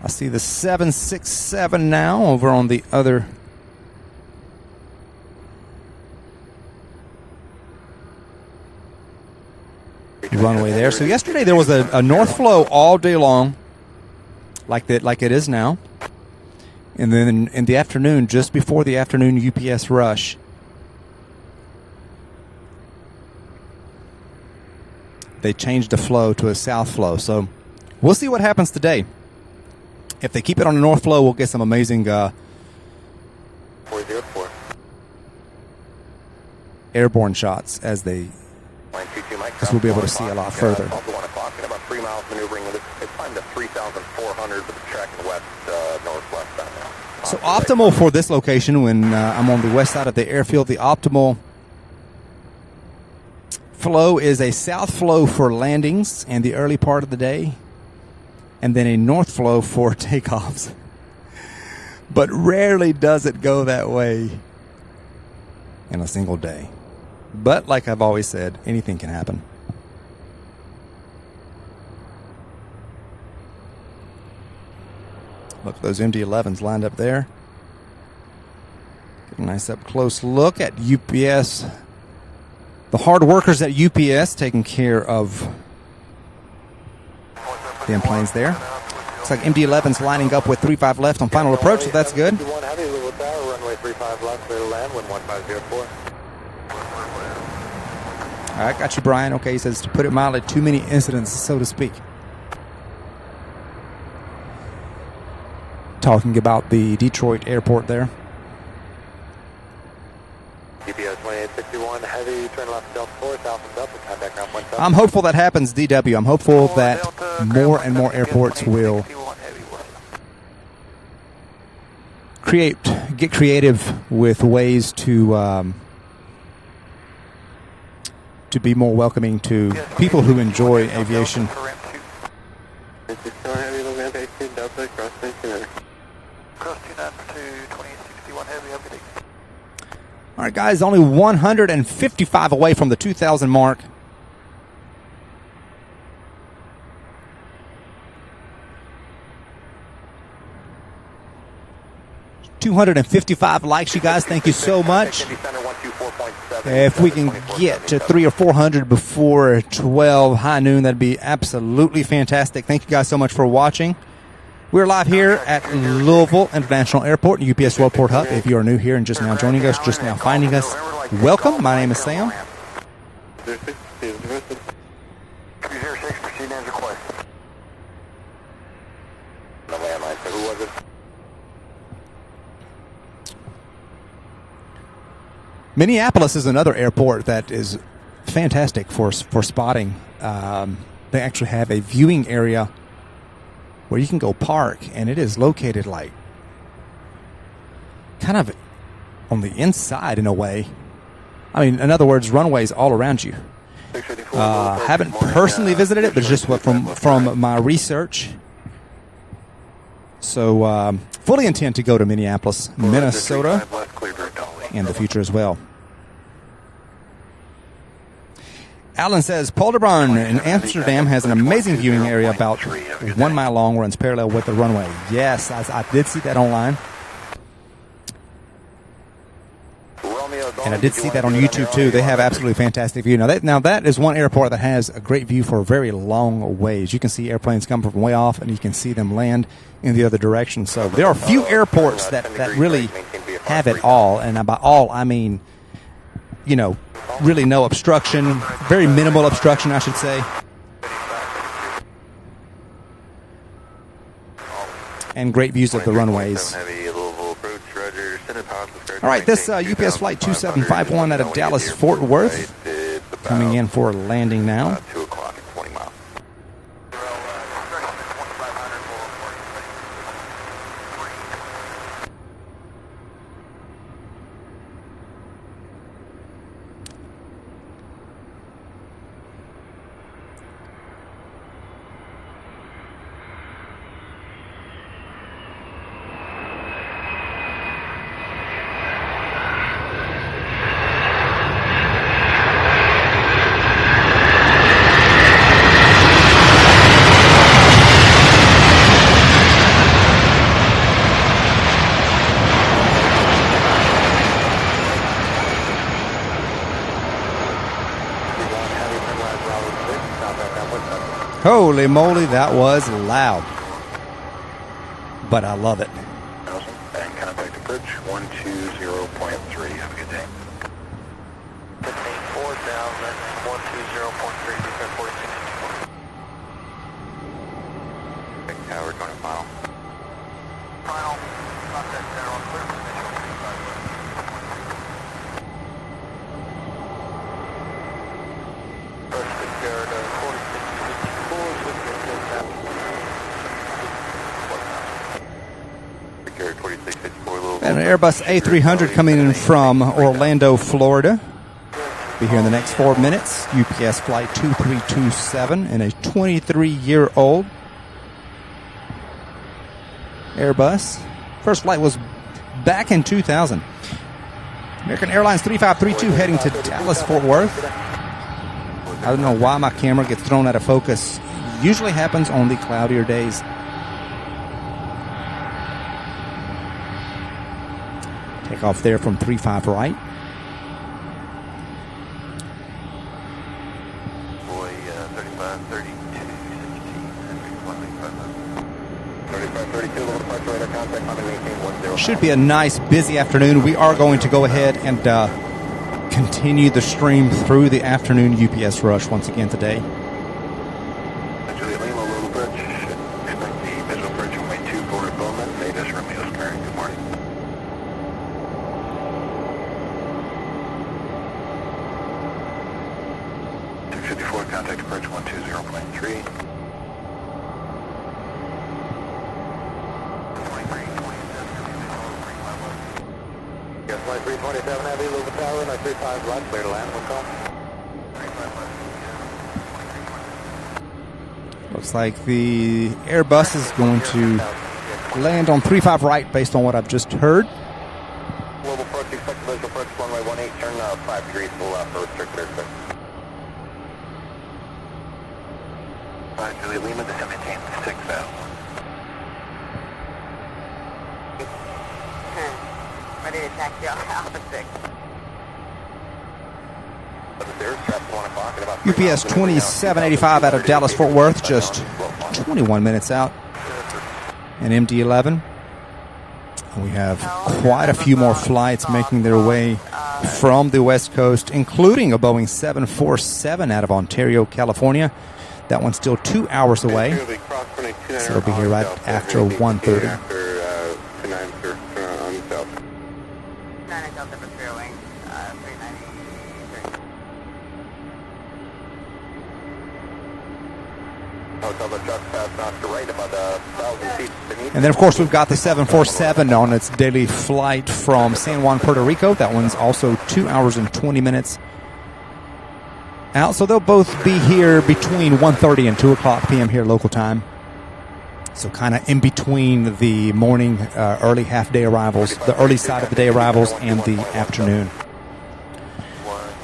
I see the 767 now over on the other runway there. So yesterday there was a north flow all day long, like it is now. And then in the afternoon, just before the afternoon UPS rush, they changed the flow to a south flow. So we'll see what happens today. If they keep it on the north flow, we'll get some amazing 404 airborne shots as they, because we'll be able to see a lot further. Also 1 o'clock and about 3 miles maneuvering. It's climbed to 3,400 with the tracking west, northwest right now. So optimal for this location when I'm on the west side of the airfield, the optimal flow is a south flow for landings and the early part of the day, and then a north flow for takeoffs. But rarely does it go that way in a single day. But like I've always said, anything can happen. Look, those MD-11s lined up there. Get a nice up close look at UPS. The hard workers at UPS taking care of the planes there. Looks like MD-11's lining up with 35 left on final approach, so that's good. Runway 35 left, clear to land, 11504. All right, got you, Brian. Okay, he says, to put it mildly, too many incidents, so to speak. Talking about the Detroit airport there. GPS 2861, heavy, turn left, Delta 4, south and Delta, contact ground 17. I'm hopeful that happens, DW. I'm hopeful that more and more airports will get creative with ways to be more welcoming to people who enjoy aviation. All right, guys, only 155 away from the 2,000 mark. $255 likes, you guys. Thank you so much. If we can get to 300 or 400 before 12 high noon, that'd be absolutely fantastic. Thank you guys so much for watching. We're live here at Louisville International Airport, UPS Worldport Hub. If you are new here and just now joining us, just now finding us, welcome. My name is Sam. Minneapolis is another airport that is fantastic for spotting. They actually have a viewing area where you can go park, and it is located like kind of on the inside in a way. I mean, in other words, runways all around you. Haven't personally visited it, but just from my research. So fully intend to go to Minneapolis, Minnesota in the future as well. Alan says, Polderbrunn in Amsterdam has an amazing viewing area about 1 mile long, runs parallel with the runway. Yes, I did see that online. And I did see that on YouTube too. They have absolutely fantastic view. Now that is one airport that has a great view for a very long ways. You can see airplanes come from way off, and you can see them land in the other direction. So there are few airports that really have it all, and by all I mean, really no obstruction, very minimal obstruction, I should say. And great views of the runways. All right, this UPS Flight 2751 out of Dallas, Fort Worth, coming in for landing now. 2 o'clock at 20 miles. Holy moly, that was loud. But I love it. And contact approach 120.3. Have a good day. 4,000, 120.3, descent 46. Tower 20 mile. Final contact there on clear position. First secured 4654, Secured 4664 Louisville. And an Airbus A300 coming in from Orlando, Florida. Be here in the next 4 minutes. UPS Flight 2327 and a 23-year-old Airbus. First flight was back in 2000. American Airlines 3532 heading to Dallas, Fort Worth. I don't know why my camera gets thrown out of focus. Usually happens on the cloudier days. Take off there from 35 right. Boy, 3532, 3532, little departure radar contact on the maintain 10. Should be a nice busy afternoon. We are going to go ahead and continue the stream through the afternoon UPS rush once again today. Julia Lima, Little Bridge. Expect the visual bridge runway 24 Bowman. Natus Romeo Square. Good morning. Contact approach 120.3. 2327. Yes, flight 327 Heavy, Louisville Tower, 935 left, clear to land, we'll call. Looks like the Airbus is going to land on 35 right based on what I've just heard. Global approach, expect the visual approach runway 18, turn 5 degrees to the left for restricted airspace. Julia Lima, descend maintain 6000. Ready to taxi off Alpha 6. UPS 2785 out of Dallas, Fort Worth, just 21 minutes out. And MD-11. We have quite a few more flights making their way from the West Coast, including a Boeing 747 out of Ontario, California. That one's still 2 hours away. So it'll be here right after 1:30. And then, of course, we've got the 747 on its daily flight from San Juan, Puerto Rico. That one's also 2 hours and 20 minutes out. So they'll both be here between 1:30 and 2 o'clock p.m. here local time. So kind of in between the morning, early half-day arrivals, the early side of the day arrivals, and the afternoon.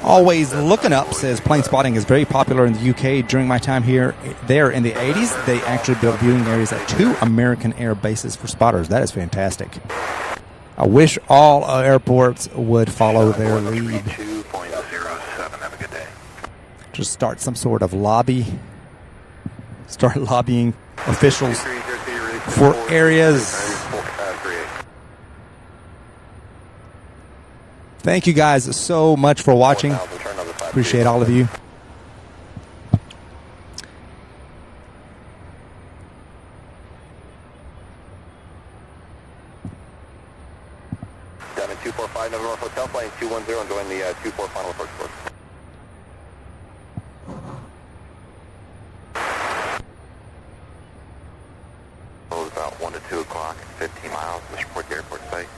Always looking up says plane spotting is very popular in the UK. During my time there in the 80s, they actually built viewing areas at 2 American air bases for spotters. That is fantastic. I wish all airports would follow their lead. 2.07. Have a good day. Just start some sort of lobby. Start lobbying officials for areas. Thank you guys so much for watching. Appreciate all of you. Down in 245 November Hotel, flying 210 and join the 24 final approach course. About 1 to 2 o'clock, 15 miles. Let's report the airport site.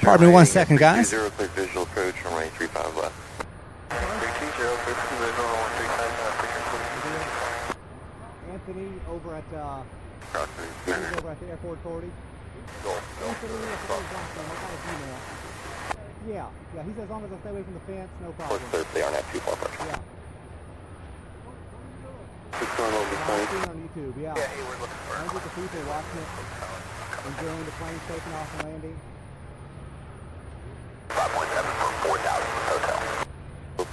Pardon me 1 second, guys. 0 clear visual approach from range 35 left. 320, clear visual, 135, Anthony over at the airport authority. Yeah, he says as long as I stay away from the fence, no problem. They aren't at 2 far approach. Yeah. It's going over the plane. On YouTube, yeah. Yeah, hey, we're looking for it. The people watching it, enjoying the plane taking off and landing. 5.7 for 4,000 hotel.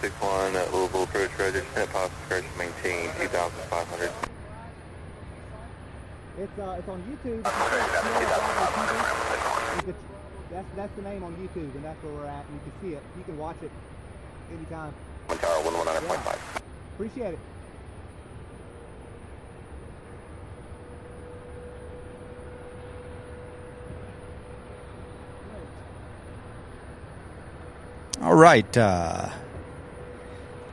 61 at Louisville approach register, possible correction maintain 2,500. It's on YouTube. That's the name on YouTube, and that's where we're at. You can see it. You can watch it anytime. One tower 119.5. Yeah. Appreciate it. All right.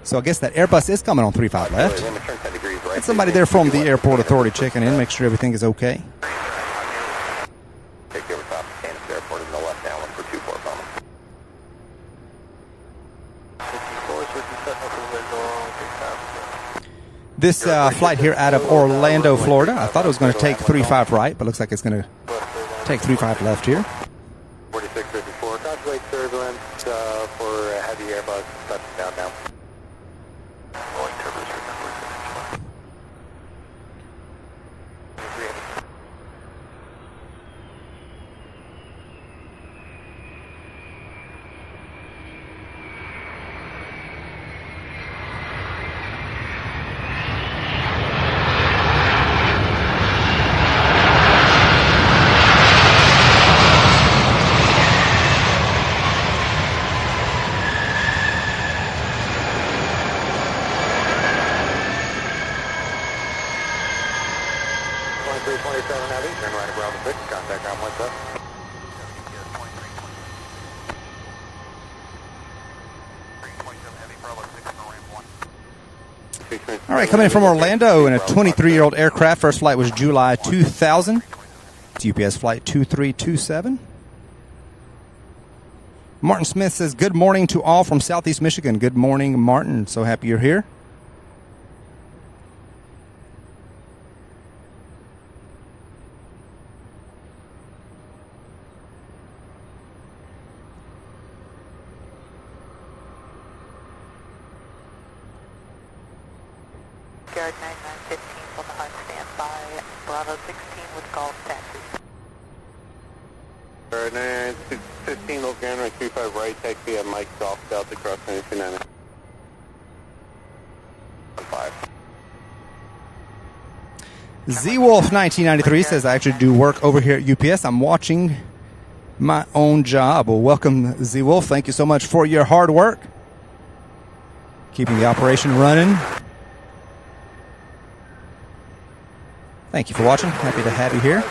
So I guess that Airbus is coming on 35 left. Got somebody there from the airport authority checking in, make sure everything is okay. Take over top of Kansas Airport in the left down for 24 coming. This flight here out of Orlando, Florida, I thought it was going to take 35 right, but looks like it's going to take 35 left here. 4654, contemplate turbulence for heavy Airbus, touchdown now. All right, coming in from Orlando in a 23-year-old aircraft. First flight was July 2000. It's UPS flight 2327. Martin Smith says, good morning to all from Southeast Michigan. Good morning, Martin. So happy you're here. Guard 9915 on the hunt, stand by. Bravo 16 with Golf taxi. Guard 9915, local ground runway 35 right, taxi at Mike Golf Delta, cross 929. 5. Z-Wolf 1993 says, I actually do work over here at UPS. I'm watching my own job. Well, welcome, Z-Wolf. Thank you so much for your hard work. Keeping the operation running. Thank you for watching. Happy to have you here.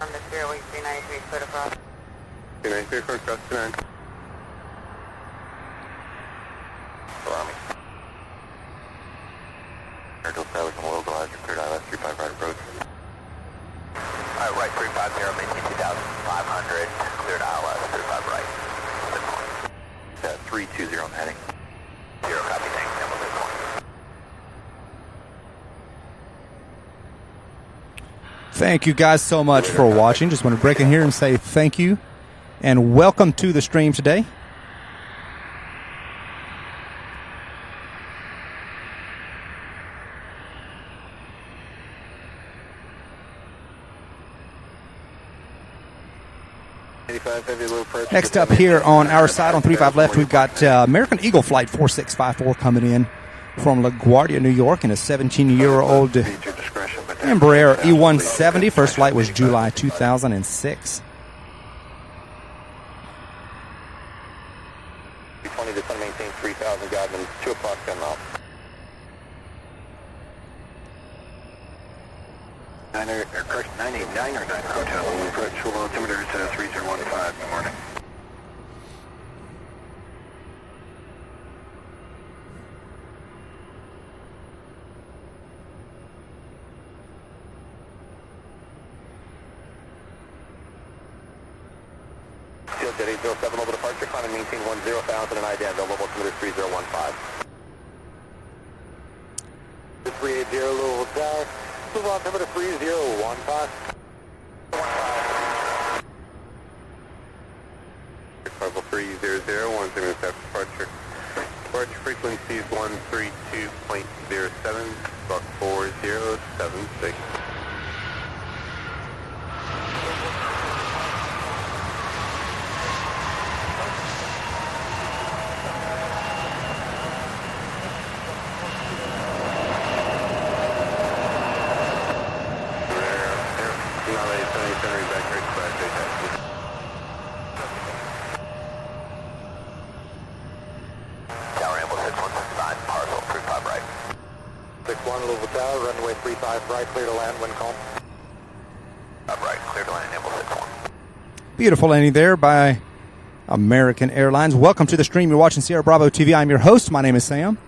On the 393, clear to cross. 393, clear cross 29. Army. Air to establish on local as your cleared ILS 35 right approach. Right 350, maintain 2,500, cleared ILS 35 right. 320 on heading. 0 copy, thanks, and we'll move on. Thank you guys so much for watching. Just want to break in here and say thank you and welcome to the stream today. 85 Heavy, low pressure. Next up here on our side on 35 left, we've got American Eagle Flight 4654 coming in from LaGuardia, New York, in a 17-year-old Embraer E170. First flight was July 2006. 20 to maintain 3,000, Godman, 2 o'clock, 10 miles. 989 or 9 Hotel, approach full altimeter to 3015 in the morning. Seal jet 807 over departure, climb and maintain 10,000 and IDAM, level altimeter 3015. 380 Louisville Tower. Louisville altimeter 3015. Level 300, 107 departure. Departure frequency is 132.07, Buck 4076. Runway 35 right, clear to land, wind calm. Right, clear to land, Amble 61. Beautiful landing there by American Airlines. Welcome to the stream. You're watching Sierra Bravo TV. I'm your host. My name is Sam.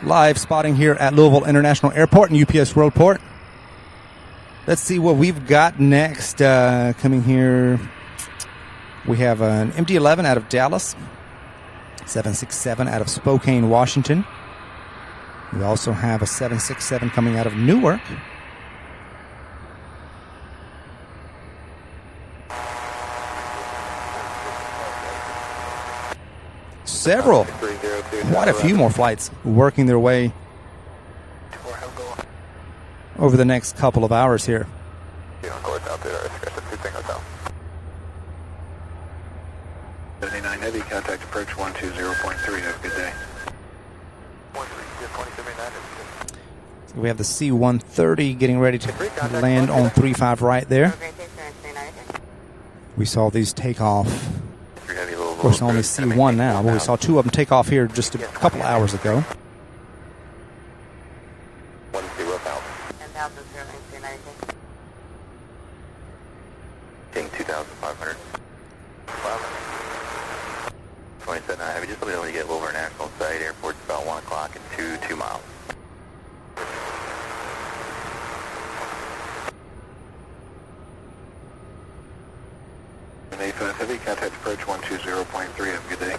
Live spotting here at Louisville International Airport and UPS Worldport. Let's see what we've got next. Coming here, we have an MD-11 out of Dallas. 767 out of Spokane, Washington. We also have a 767 coming out of Newark. Several, quite a few more flights working their way over the next couple of hours here. 79 Heavy, contact approach 120.3. Have a good day. So we have the C-130 getting ready to land on 35 right there. We saw these take off. Of course, only C-1 now, but we saw 2 of them take off here just a couple hours ago. 2,500. 27 Heavy, just let me know when you get Louisville International site. Airport's about 1 o'clock and 2 miles. An A5 Heavy, contact approach 120.3. Have a good day.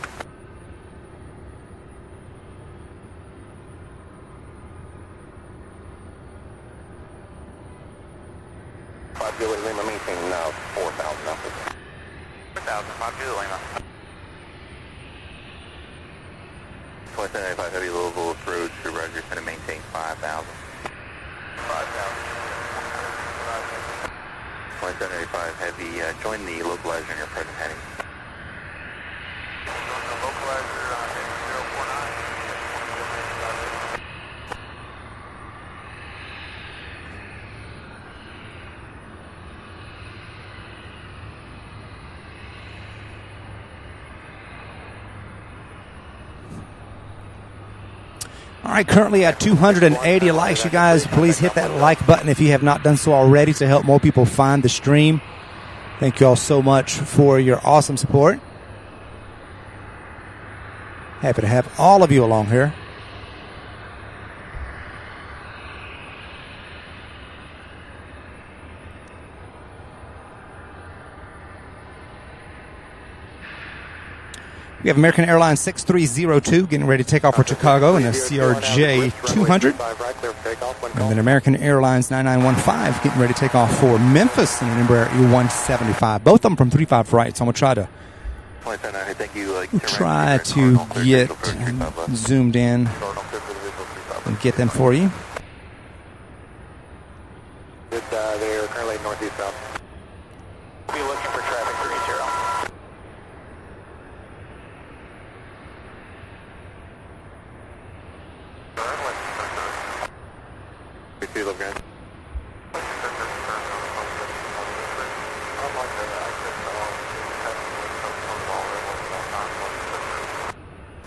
Lima, maintain now 4,000 now. 4,000, 5 Lima. 2795 Heavy, Louisville approach, Roger, going to maintain 5,000. 2795 Heavy, join the localizer in your present heading. All right, currently at 280 likes. You guys, please hit that like button if you have not done so already to help more people find the stream. Thank you all so much for your awesome support. Happy to have all of you along here. We have American Airlines 6302 getting ready to take off for Chicago in a CRJ 200. And then American Airlines 9915 getting ready to take off for Memphis in an Embraer E175. Both of them from 35 flights. I'm going to try to get zoomed in and get them for you. They are currently northeast south. Be looking for traffic 30. We look good.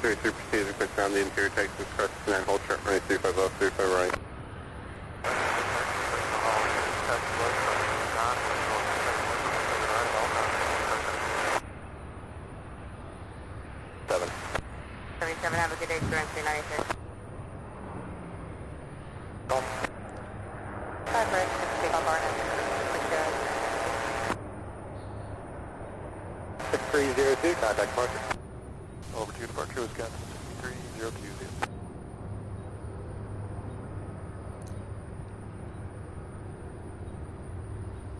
Proceed to quick round the interior Texas crest and then hold sharp running 35 left, 35 right. Seven. 77, have a good day, current 396. Call. 5 right, take off our end. 6302, contact marker. Over to departure, Wisconsin 63020.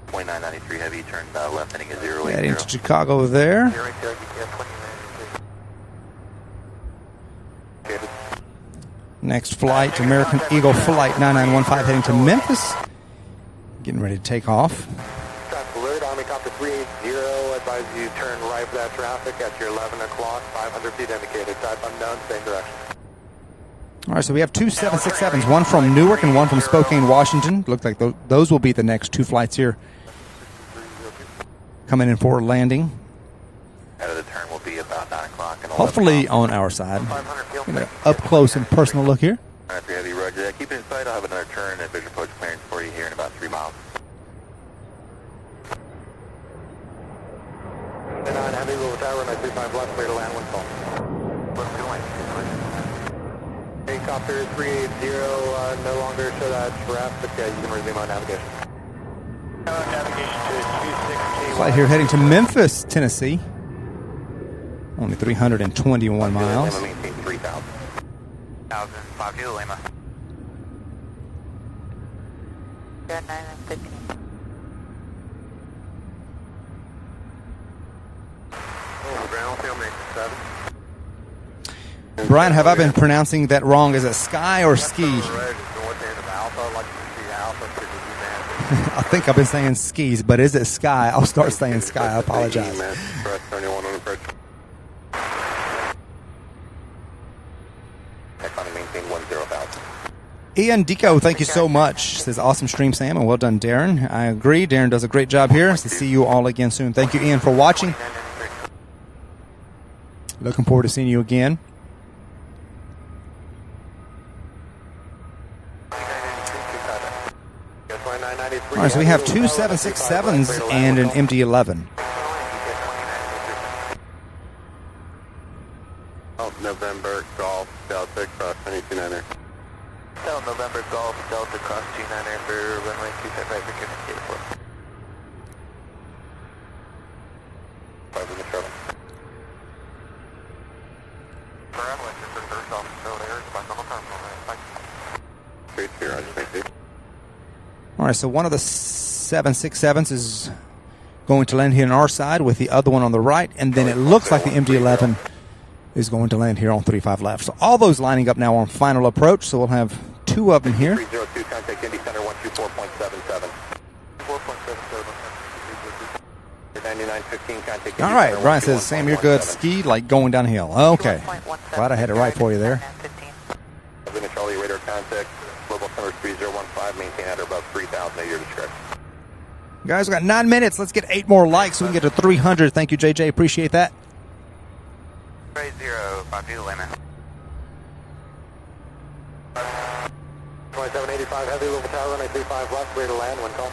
2993 heavy, turn left heading is 080. Heading to Chicago there. Next flight, American Eagle Flight 9915 heading to Memphis. Getting ready to take off. Traffic alert, Army Copter 380, advise you turn right for that traffic at your 11 o'clock, 500 feet indicated, type unknown, same direction. All right, so we have two 767s, one from Newark and one from Spokane, Washington. Looks like those will be the next two flights here. Coming in for landing. Out of the turn will be about 9 o'clock. Hopefully on our side. Up close and personal look here. After heavy, roger that. Keep it in sight. I'll have another turn and visual approach clearance for you here in about 3 miles. 9 heavy, Louisville Tower, runway 35 left, clear to land, one call. Let's go land. Copter 380, no longer show that traffic, you can resume on navigation. Navigation to 260. Flight here heading to Memphis, Tennessee. Only 321 miles. Maintain 3,000. 5 to Lima. Good, 9 and 15. Ground field, make 7. Brian, have I been pronouncing that wrong? Is it sky or ski? I think I've been saying skis, but is it sky? I'll start saying sky. I apologize. Ian Dico, thank you so much. Says awesome stream, Sam, and well done, Darren. I agree. Darren does a great job here. So see you all again soon. Thank you, Ian, for watching. Looking forward to seeing you again. All right, so we have two 767s and an MD-11. November Golf Delta cross 229er. November Golf Delta cross 29er for runway 25 right for communicated for. 5 in the shuttle. All right, so one of the 767s is going to land here on our side with the other one on the right, and then it looks like the MD-11 is going to land here on 35 left. So all those lining up now on final approach, so we'll have two of them here. 302, contact Indy Center 124.77. 9915, contact All right, Brian says, Sam, you're good. Ski like going downhill. Okay. Glad I had it right for you there. Charlie radar contact, global number 3015, maintain at or above 3,000 at your discretion. Guys, we got 9 minutes. Let's get 8 more likes so we can get to 300. Thank you, JJ. Appreciate that. 3052 Lima. 2785 heavy, Louisville Tower, runway 35 left, clear to land, one call.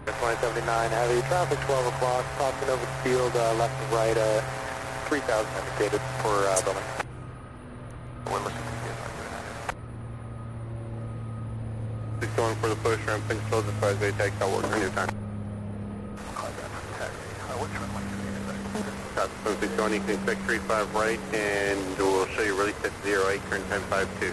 2079 heavy, traffic 12 o'clock, crossing over the field, left and right, 3,000 indicated for building. We're listening to you. Just going for the push, ramp, pinch close as far as they take, I'll work for new time. So if it's going, you can expect 35 right, and we'll show you release at 08, current time 52.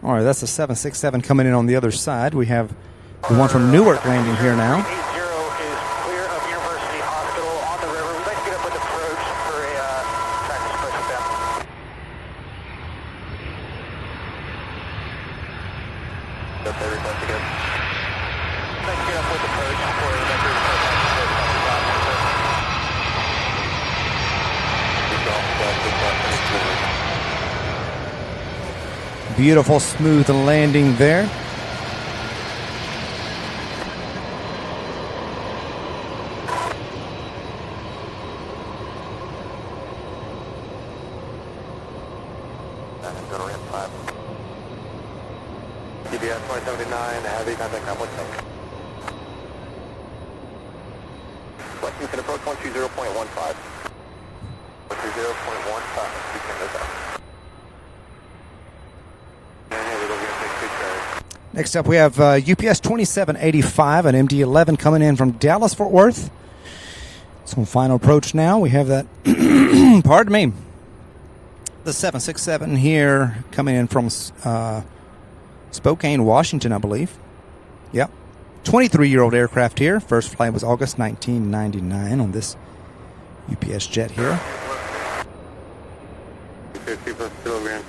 All right, that's the 767 coming in on the other side. We have the one from Newark landing here now. 80 is clear of University Hospital on the river. We'd like to get up with approach for a practice approach with them. That's every request again. We'd like to get up with approach for a practice approach. Beautiful, smooth landing there. Go to ramp 5. CBS 2079, heavy contact ground point 7. Lexington approach 120.15. 120.15. Begin this out. Next up, we have UPS 2785, an MD-11 coming in from Dallas, Fort Worth. So final approach now. We have that, pardon me, the 767 here coming in from Spokane, Washington, I believe. Yep. 23-year-old aircraft here. First flight was August 1999 on this UPS jet here. 50 plus kilograms.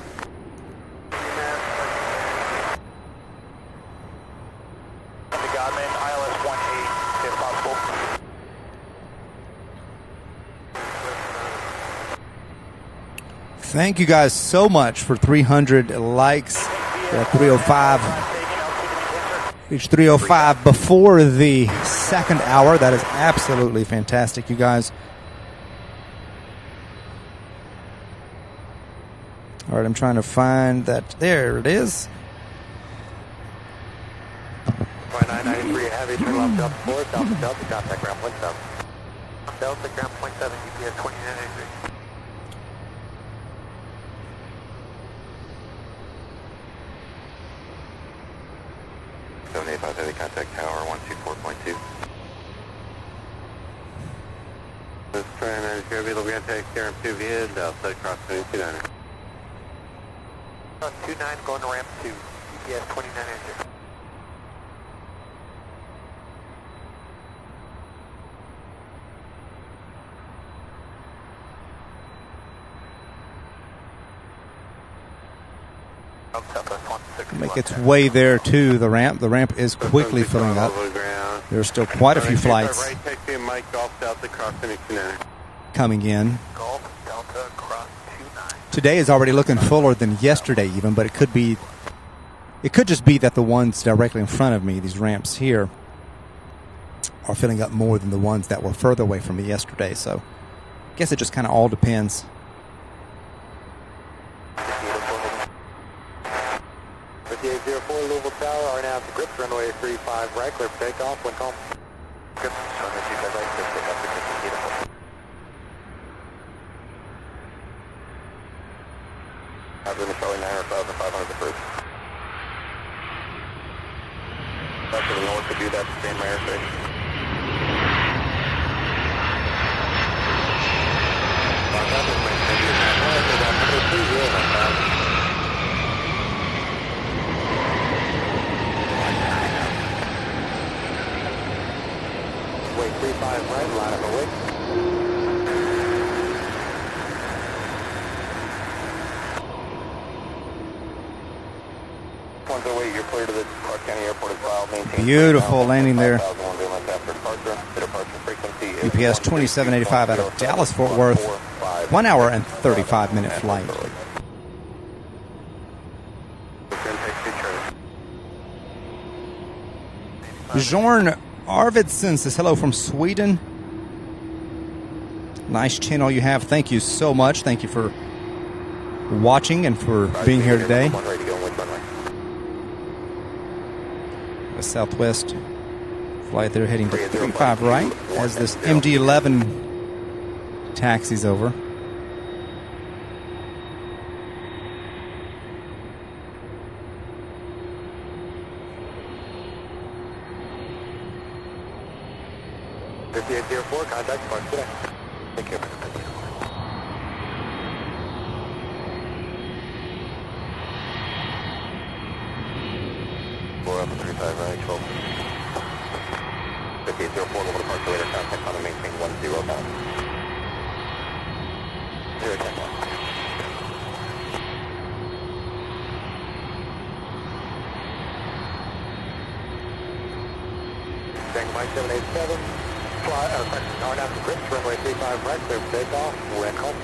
Thank you guys so much for 300 likes. 305. Reached 305 before the second hour. That is absolutely fantastic, you guys. All right, I'm trying to find that. There it is. 993 heavy, turn left Delta 4, Delta, contact ground point 7. Delta, ground point 7, UPS 2983. 785 heavy contact tower 124.2. Let's try and manage here. We're going to take care of 2 via Delta across 29. 29 going to ramp 2. UPS 2983. Make its way there to the ramp. The ramp is quickly filling up. There are still quite a few flights coming in. Today is already looking fuller than yesterday even, but it could just be that the ones directly in front of me, these ramps here, are filling up more than the ones that were further away from me yesterday. So I guess it just kind of all depends. 5804 Louisville Tower, are now at the grips, runway 35 right, clear for takeoff, when call. Good. Runway 35 right, clear for takeoff, beautiful. I've been showing 9,500 approved. Back to the north to do that same airspace. Wait 35 right, line up away. One's away, you're clear to the Clark County Airport as well. Maintain Beautiful landing there. 5,100 after departure. The departure frequency is UPS 2785 out of Dallas, Fort Worth. 1 hour and 35-minute flight. Bjorn Arvidsson says hello from Sweden. Nice channel you have. Thank you so much. Thank you for watching and for being here today. The Southwest flight there heading to 35 right as this MD-11 taxis over. Contact Park today. Thank you. 35 right, 12. 5804, level departure radar contact on and maintain 10 pounds. 010 pounds. Tango Mike 787, fly, going out to Chris, runway 35 right, clear for takeoff, wind home.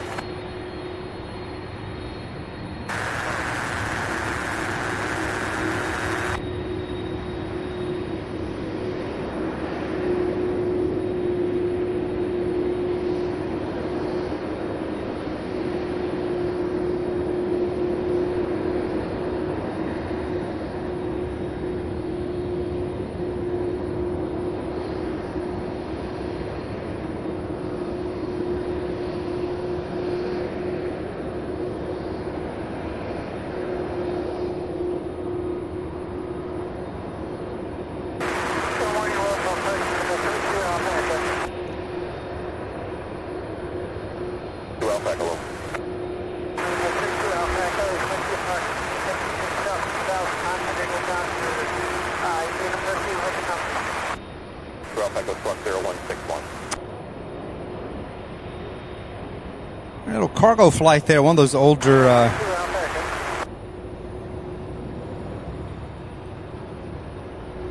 A little cargo flight there, one of those older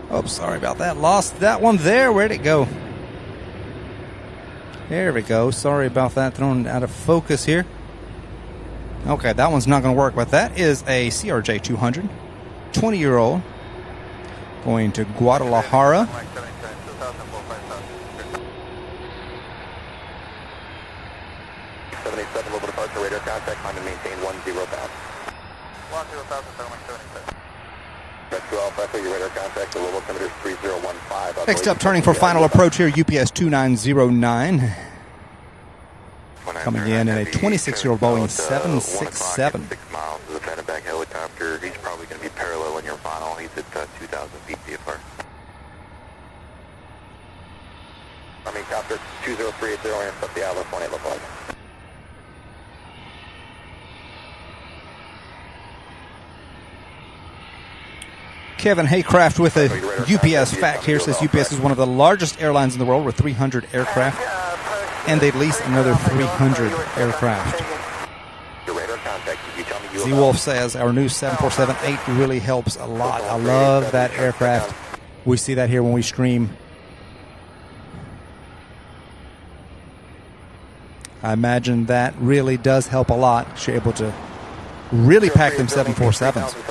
oh, sorry about that. Lost that one there. Where'd it go? There we go. Sorry about that. Thrown out of focus here. Okay, that one's not going to work, but that is a CRJ 200, 20-year-old, going to Guadalajara. 787, level departure radar contact, climb and maintain 10 pounds. 10,000, 77. That's 2 Alpha Echo, your radar contact, the level altimeter is 3015. Next up, turning for final approach here, UPS 2909. Coming in a 26-year-old Boeing 767. 6 miles to the Phantom back helicopter. He's probably going to be parallel in your final. He's at 2,000 feet VFR. Army copter 20380, intercept the Atlas 18 look like. Kevin Haycraft with a UPS fact here. Says UPS is one of the largest airlines in the world with 300 aircraft, and they lease another 300 aircraft. Z-Wolf says our new 747-8 really helps a lot. I love that aircraft. We see that here when we stream. I imagine that really does help a lot. You're able to really pack them 747s.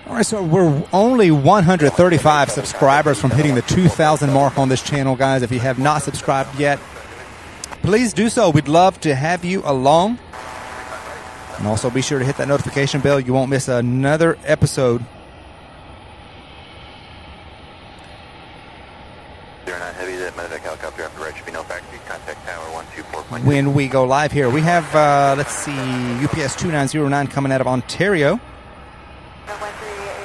All right, so we're only 135 subscribers from hitting the 2,000 mark on this channel, guys. If you have not subscribed yet, please do so. We'd love to have you along. And also be sure to hit that notification bell. You won't miss another episode. When we go live here, we have, let's see, UPS 2909 coming out of Ontario.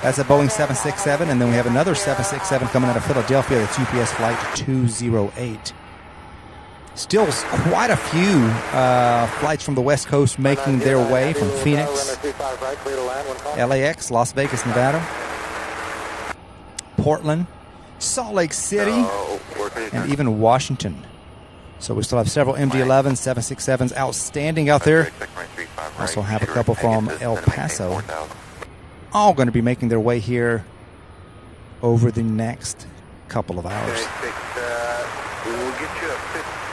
That's a Boeing 767, and then we have another 767 coming out of Philadelphia. That's UPS Flight 208. Still quite a few flights from the West Coast making their way from Phoenix, LAX, Las Vegas, Nevada, Portland, Salt Lake City, and even Washington. So we still have several MD-11s, 767s outstanding out there. Also have a couple from El Paso. All going to be making their way here over the next couple of hours. We will get you a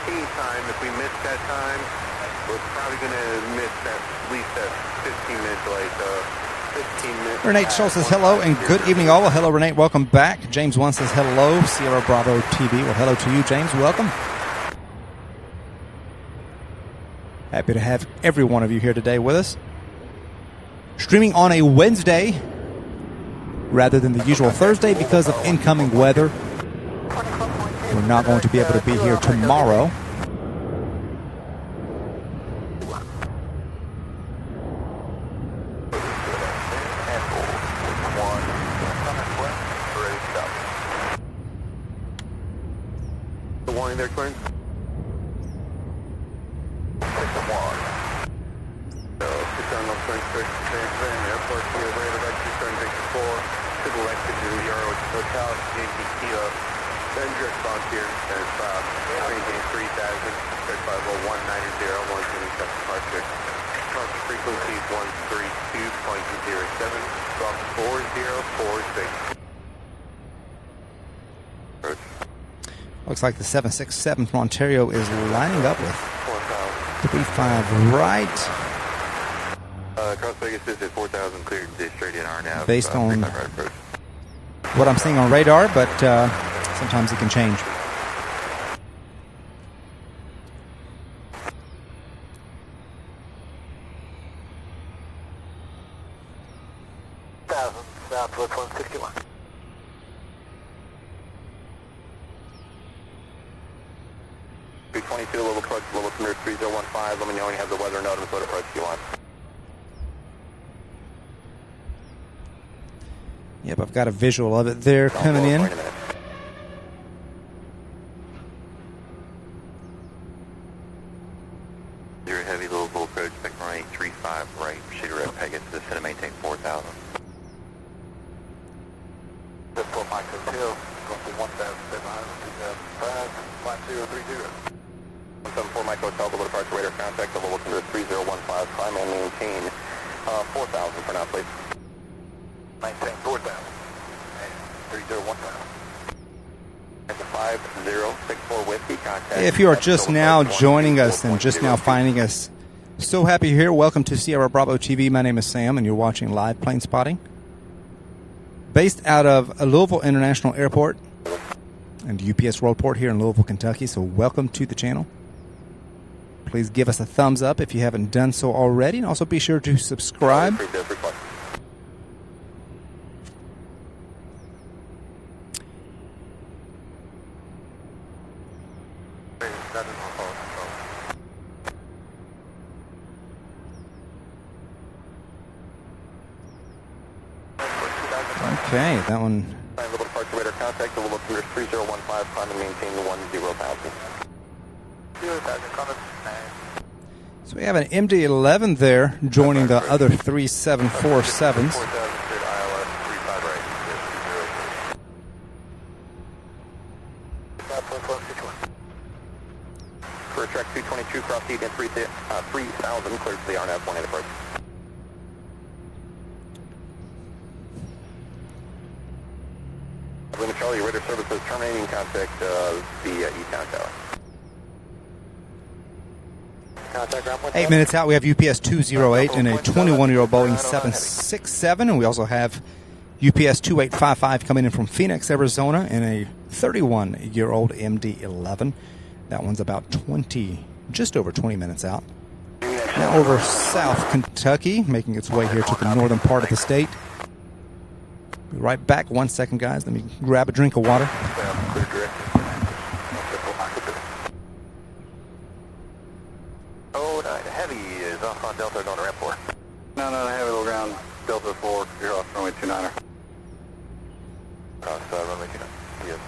15 time. If we miss that time, we're probably going to miss that, at least that 15 minutes late. 15 minutes. Renee Schultz says hello and good evening all. Well, hello, Renee. Welcome back. James 1 says hello. Sierra Bravo TV. Well, hello to you, James. Welcome. Happy to have every one of you here today with us. Streaming on a Wednesday rather than the usual Thursday because of incoming weather. We're not going to be able to be here tomorrow. County there, clearance? 6-1. So, 6 on 26, airport, we have radar right to turn Victor 4, to the left to the Euro Hotel, Yankee Kilo, then direct bounce here, and it's maintain 3000, start by level 190, 177 departure. Departure frequency 132.07, drop 4046. Looks like the 767 from Ontario is lining up with 35 right. Cross Vegas is at 4,000, cleared straight in RNAV. Based on right approach. what I'm seeing on radar, but sometimes it can change. Southwest 161. $222, little approach, little Premier 3015. Let me know when you have the weather notice, what approach you want. Yep, I've got a visual of it there coming in. Zero heavy, Louisville approach, spec runway 35 right, shooter at Pegasus, descend and maintain 4,000. This 4 Micro 2, going to 1,700, 2005, flight 030. 174 Mike Hotel, below departure radar contact, level looking to 3015, climb and maintain 4,000 for now, please. Maintain 4,000. And 3015. At the 5064 Whiskey contact. If you are just now joining us and just now finding us, so happy you're here. Welcome to Sierra Bravo TV. My name is Sam, and you're watching live plane spotting. Based out of Louisville International Airport and UPS Worldport here in Louisville, Kentucky. So welcome to the channel. Please give us a thumbs up if you haven't done so already, and also be sure to subscribe. Okay, that one. Level departure radar contact, level clear 3015, climb and maintain 10,000. 0,000, comment. So we have an MD-11 there joining the other 3747s. 4,000 cleared ILS, 35 right. Southwest 161. For track 222, cross heat and 3,000, cleared to the RNAV 1 approach. Lima Charlie, radar services terminating contact the E-Town Tower. Contact ground point 8 minutes out, we have UPS 208 and a 21-year-old Boeing 767, and we also have UPS 2855 coming in from Phoenix, Arizona, and a 31-year-old MD-11. That one's about just over 20 minutes out. Now over South Kentucky, making its way here to the northern part of the state. Be right back. 1 second, guys. Let me grab a drink of water. Oh, the heavy is off on Delta going to Worldport. No, heavy little ground, Delta 4, you're off runway 29er. Cross runway 29. Yes,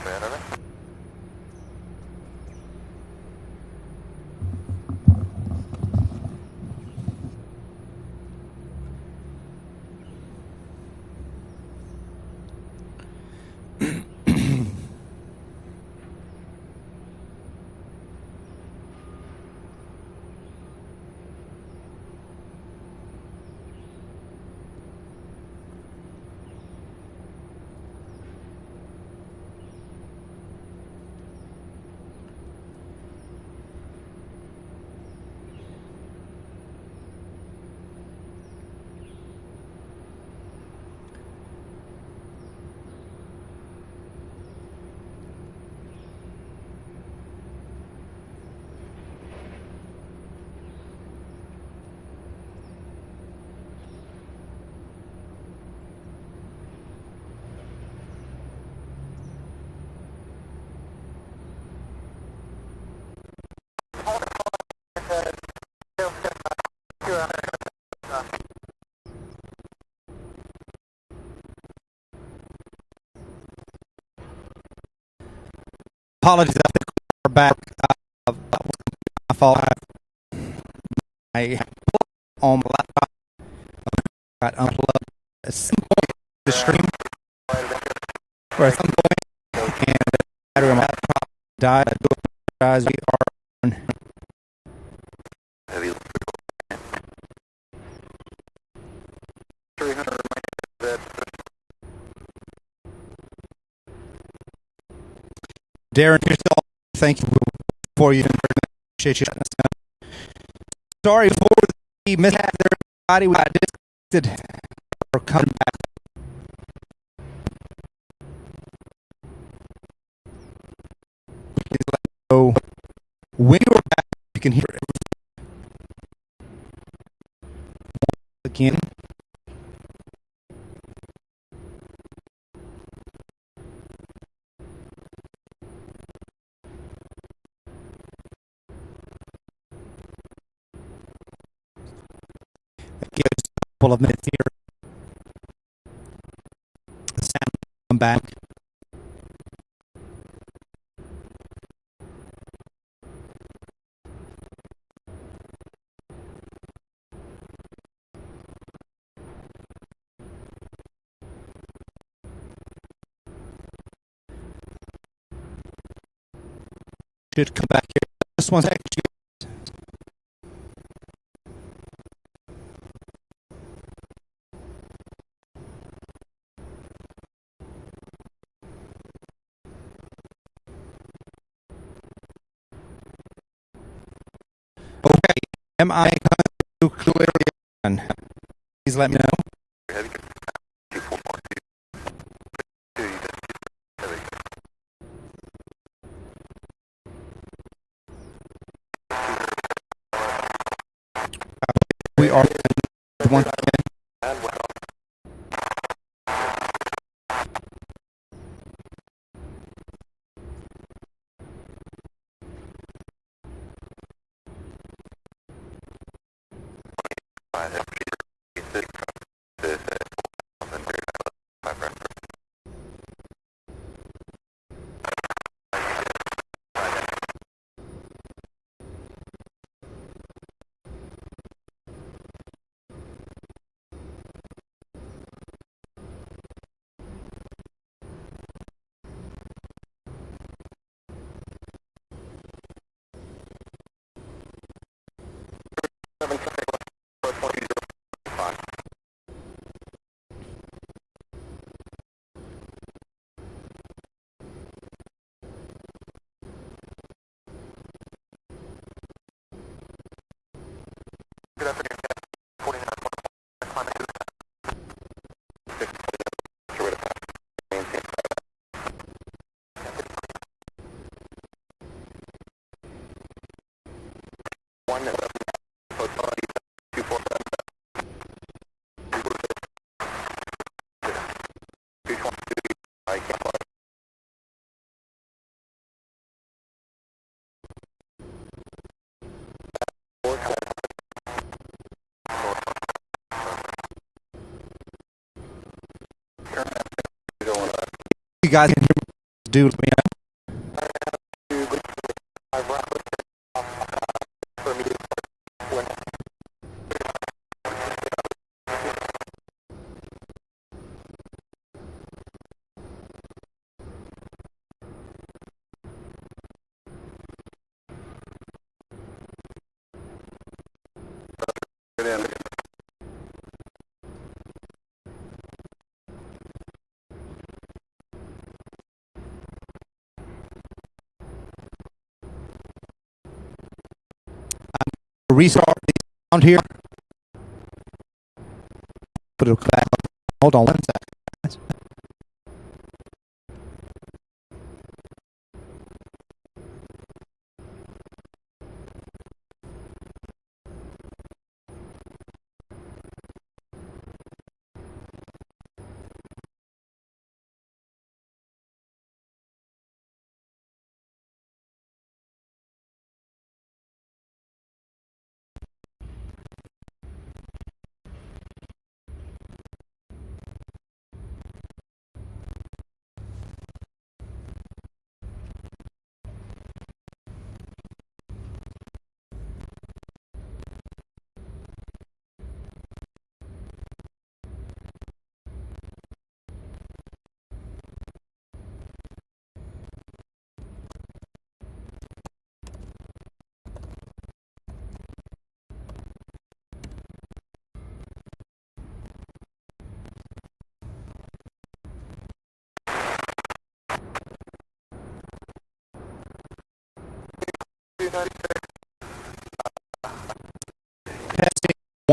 300. Apologies. back. That was my fault. I on my laptop got unplugged at some point the stream or at some point, and the battery on my laptop died. I do apologize. We are on. Heavy 300 that Darren, yourself, thank you for you. Appreciate you. Sorry for the mishap there, everybody. We got disconnected. We're coming back. Please let me know when you're back. You can hear everything again. Give us a couple of minutes here. The sound will come back. Should come back here. Just one second. Okay, am I coming through clearly? Please let me know. heavy 2412. We are once again. Good afternoon, 49. One 247. You guys can hear me. Do let me know. Get in. Restart the sound here. Put it back. Hold on one second.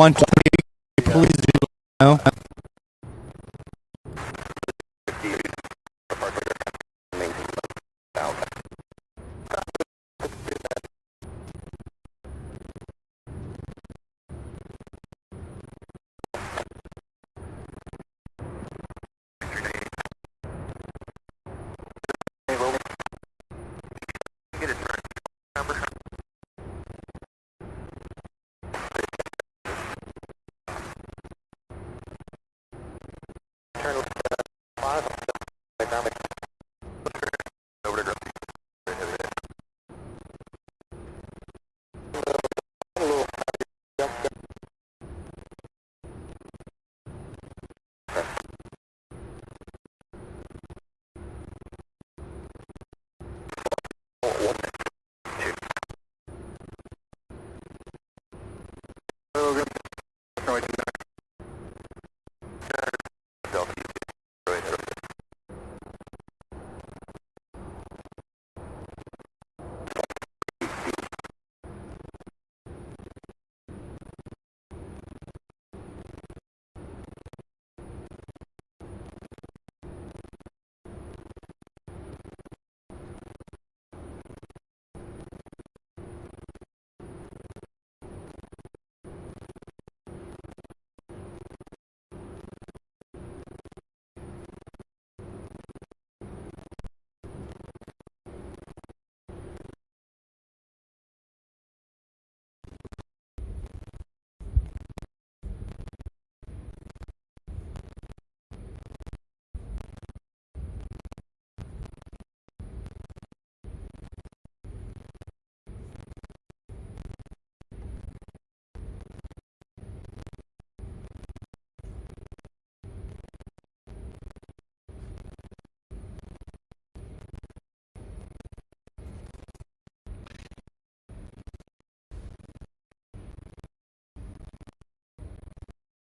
120, please do know.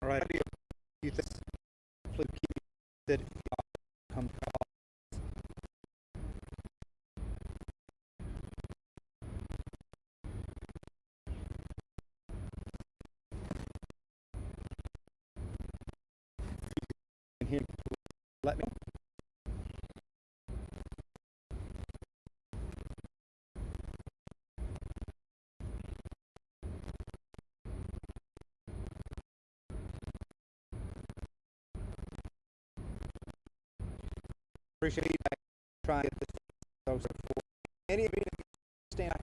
All right. You think that come in here? Let me. Appreciate you trying to get this for any of you that stand.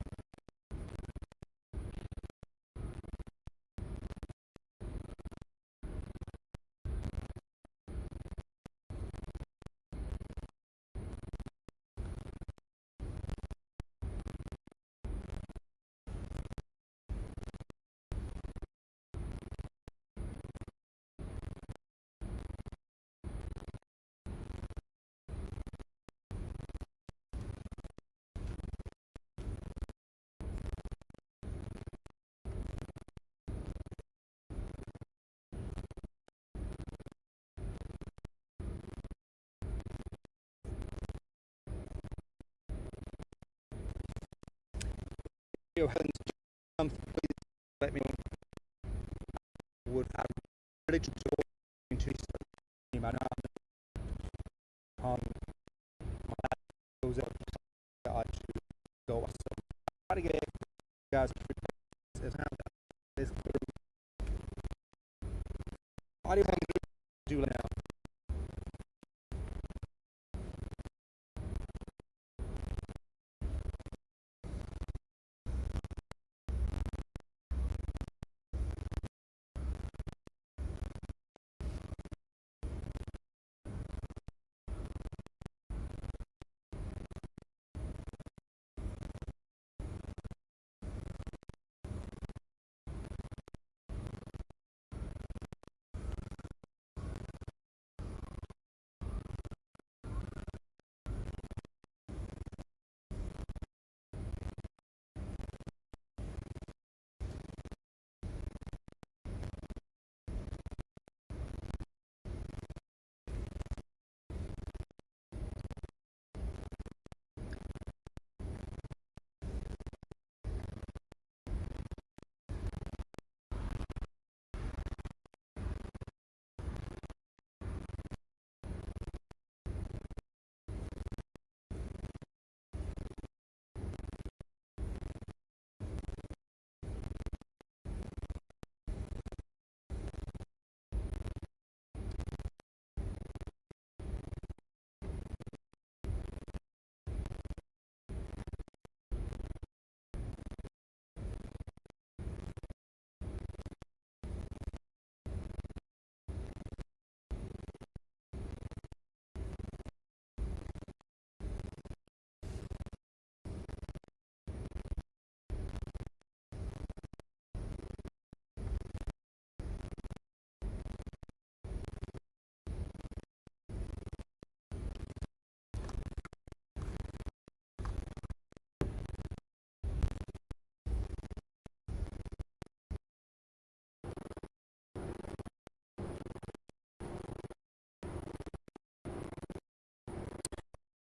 Please let me know. I really enjoy to I know goes up to go. So try to get you guys as audio do now.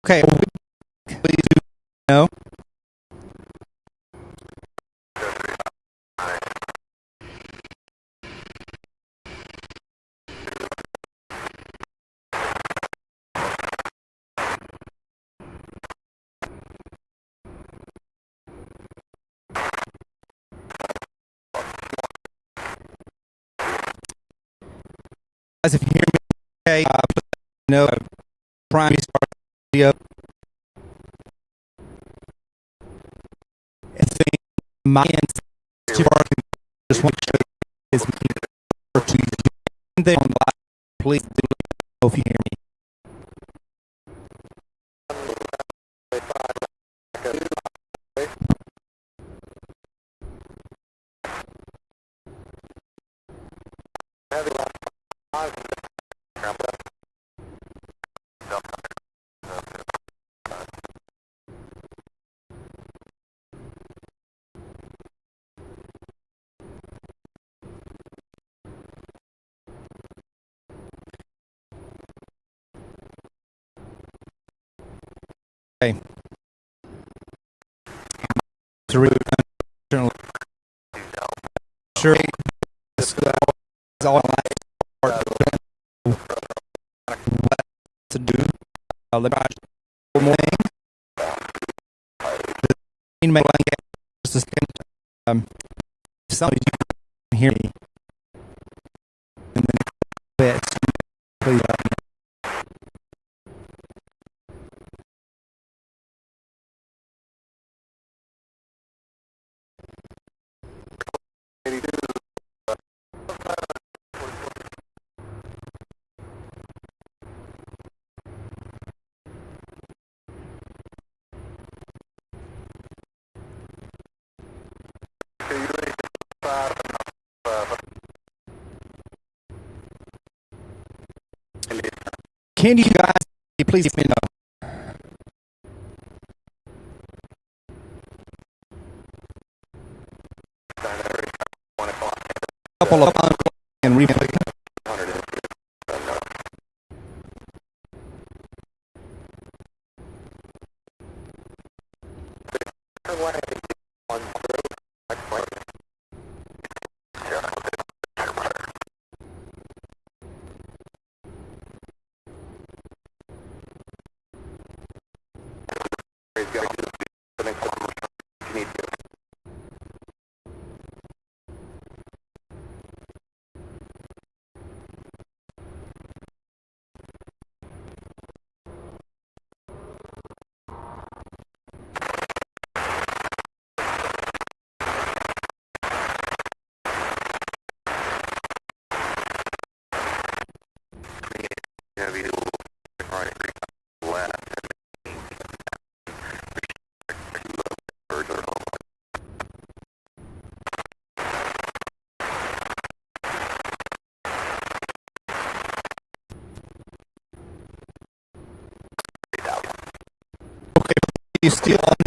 Okay, please do know. Guys, if you hear me, okay, no primary start video. I think my end, just want to show you is to you there on the live. Please do let me know if you hear me. Okay. Sure. All to do. Let me one more thing. Just a second. Some of you can hear me. And then please. Can you guys please let me know? Couple of and replay. You still on me?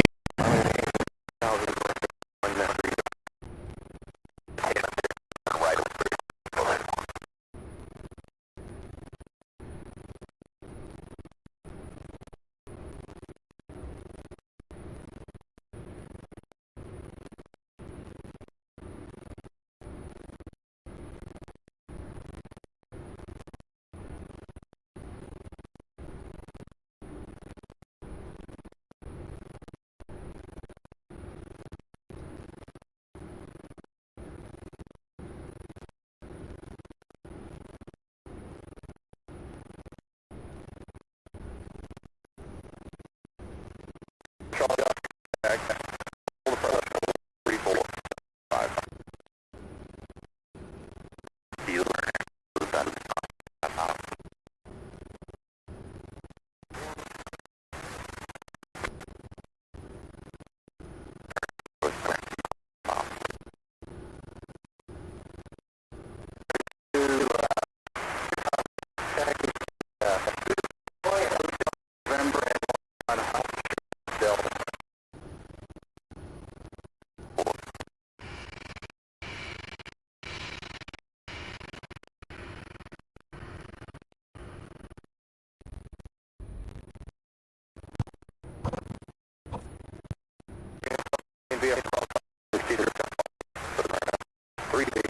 VFR, procedure 3 days.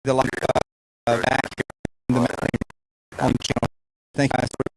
The lack of vacuum in the on the channel. Thank you guys for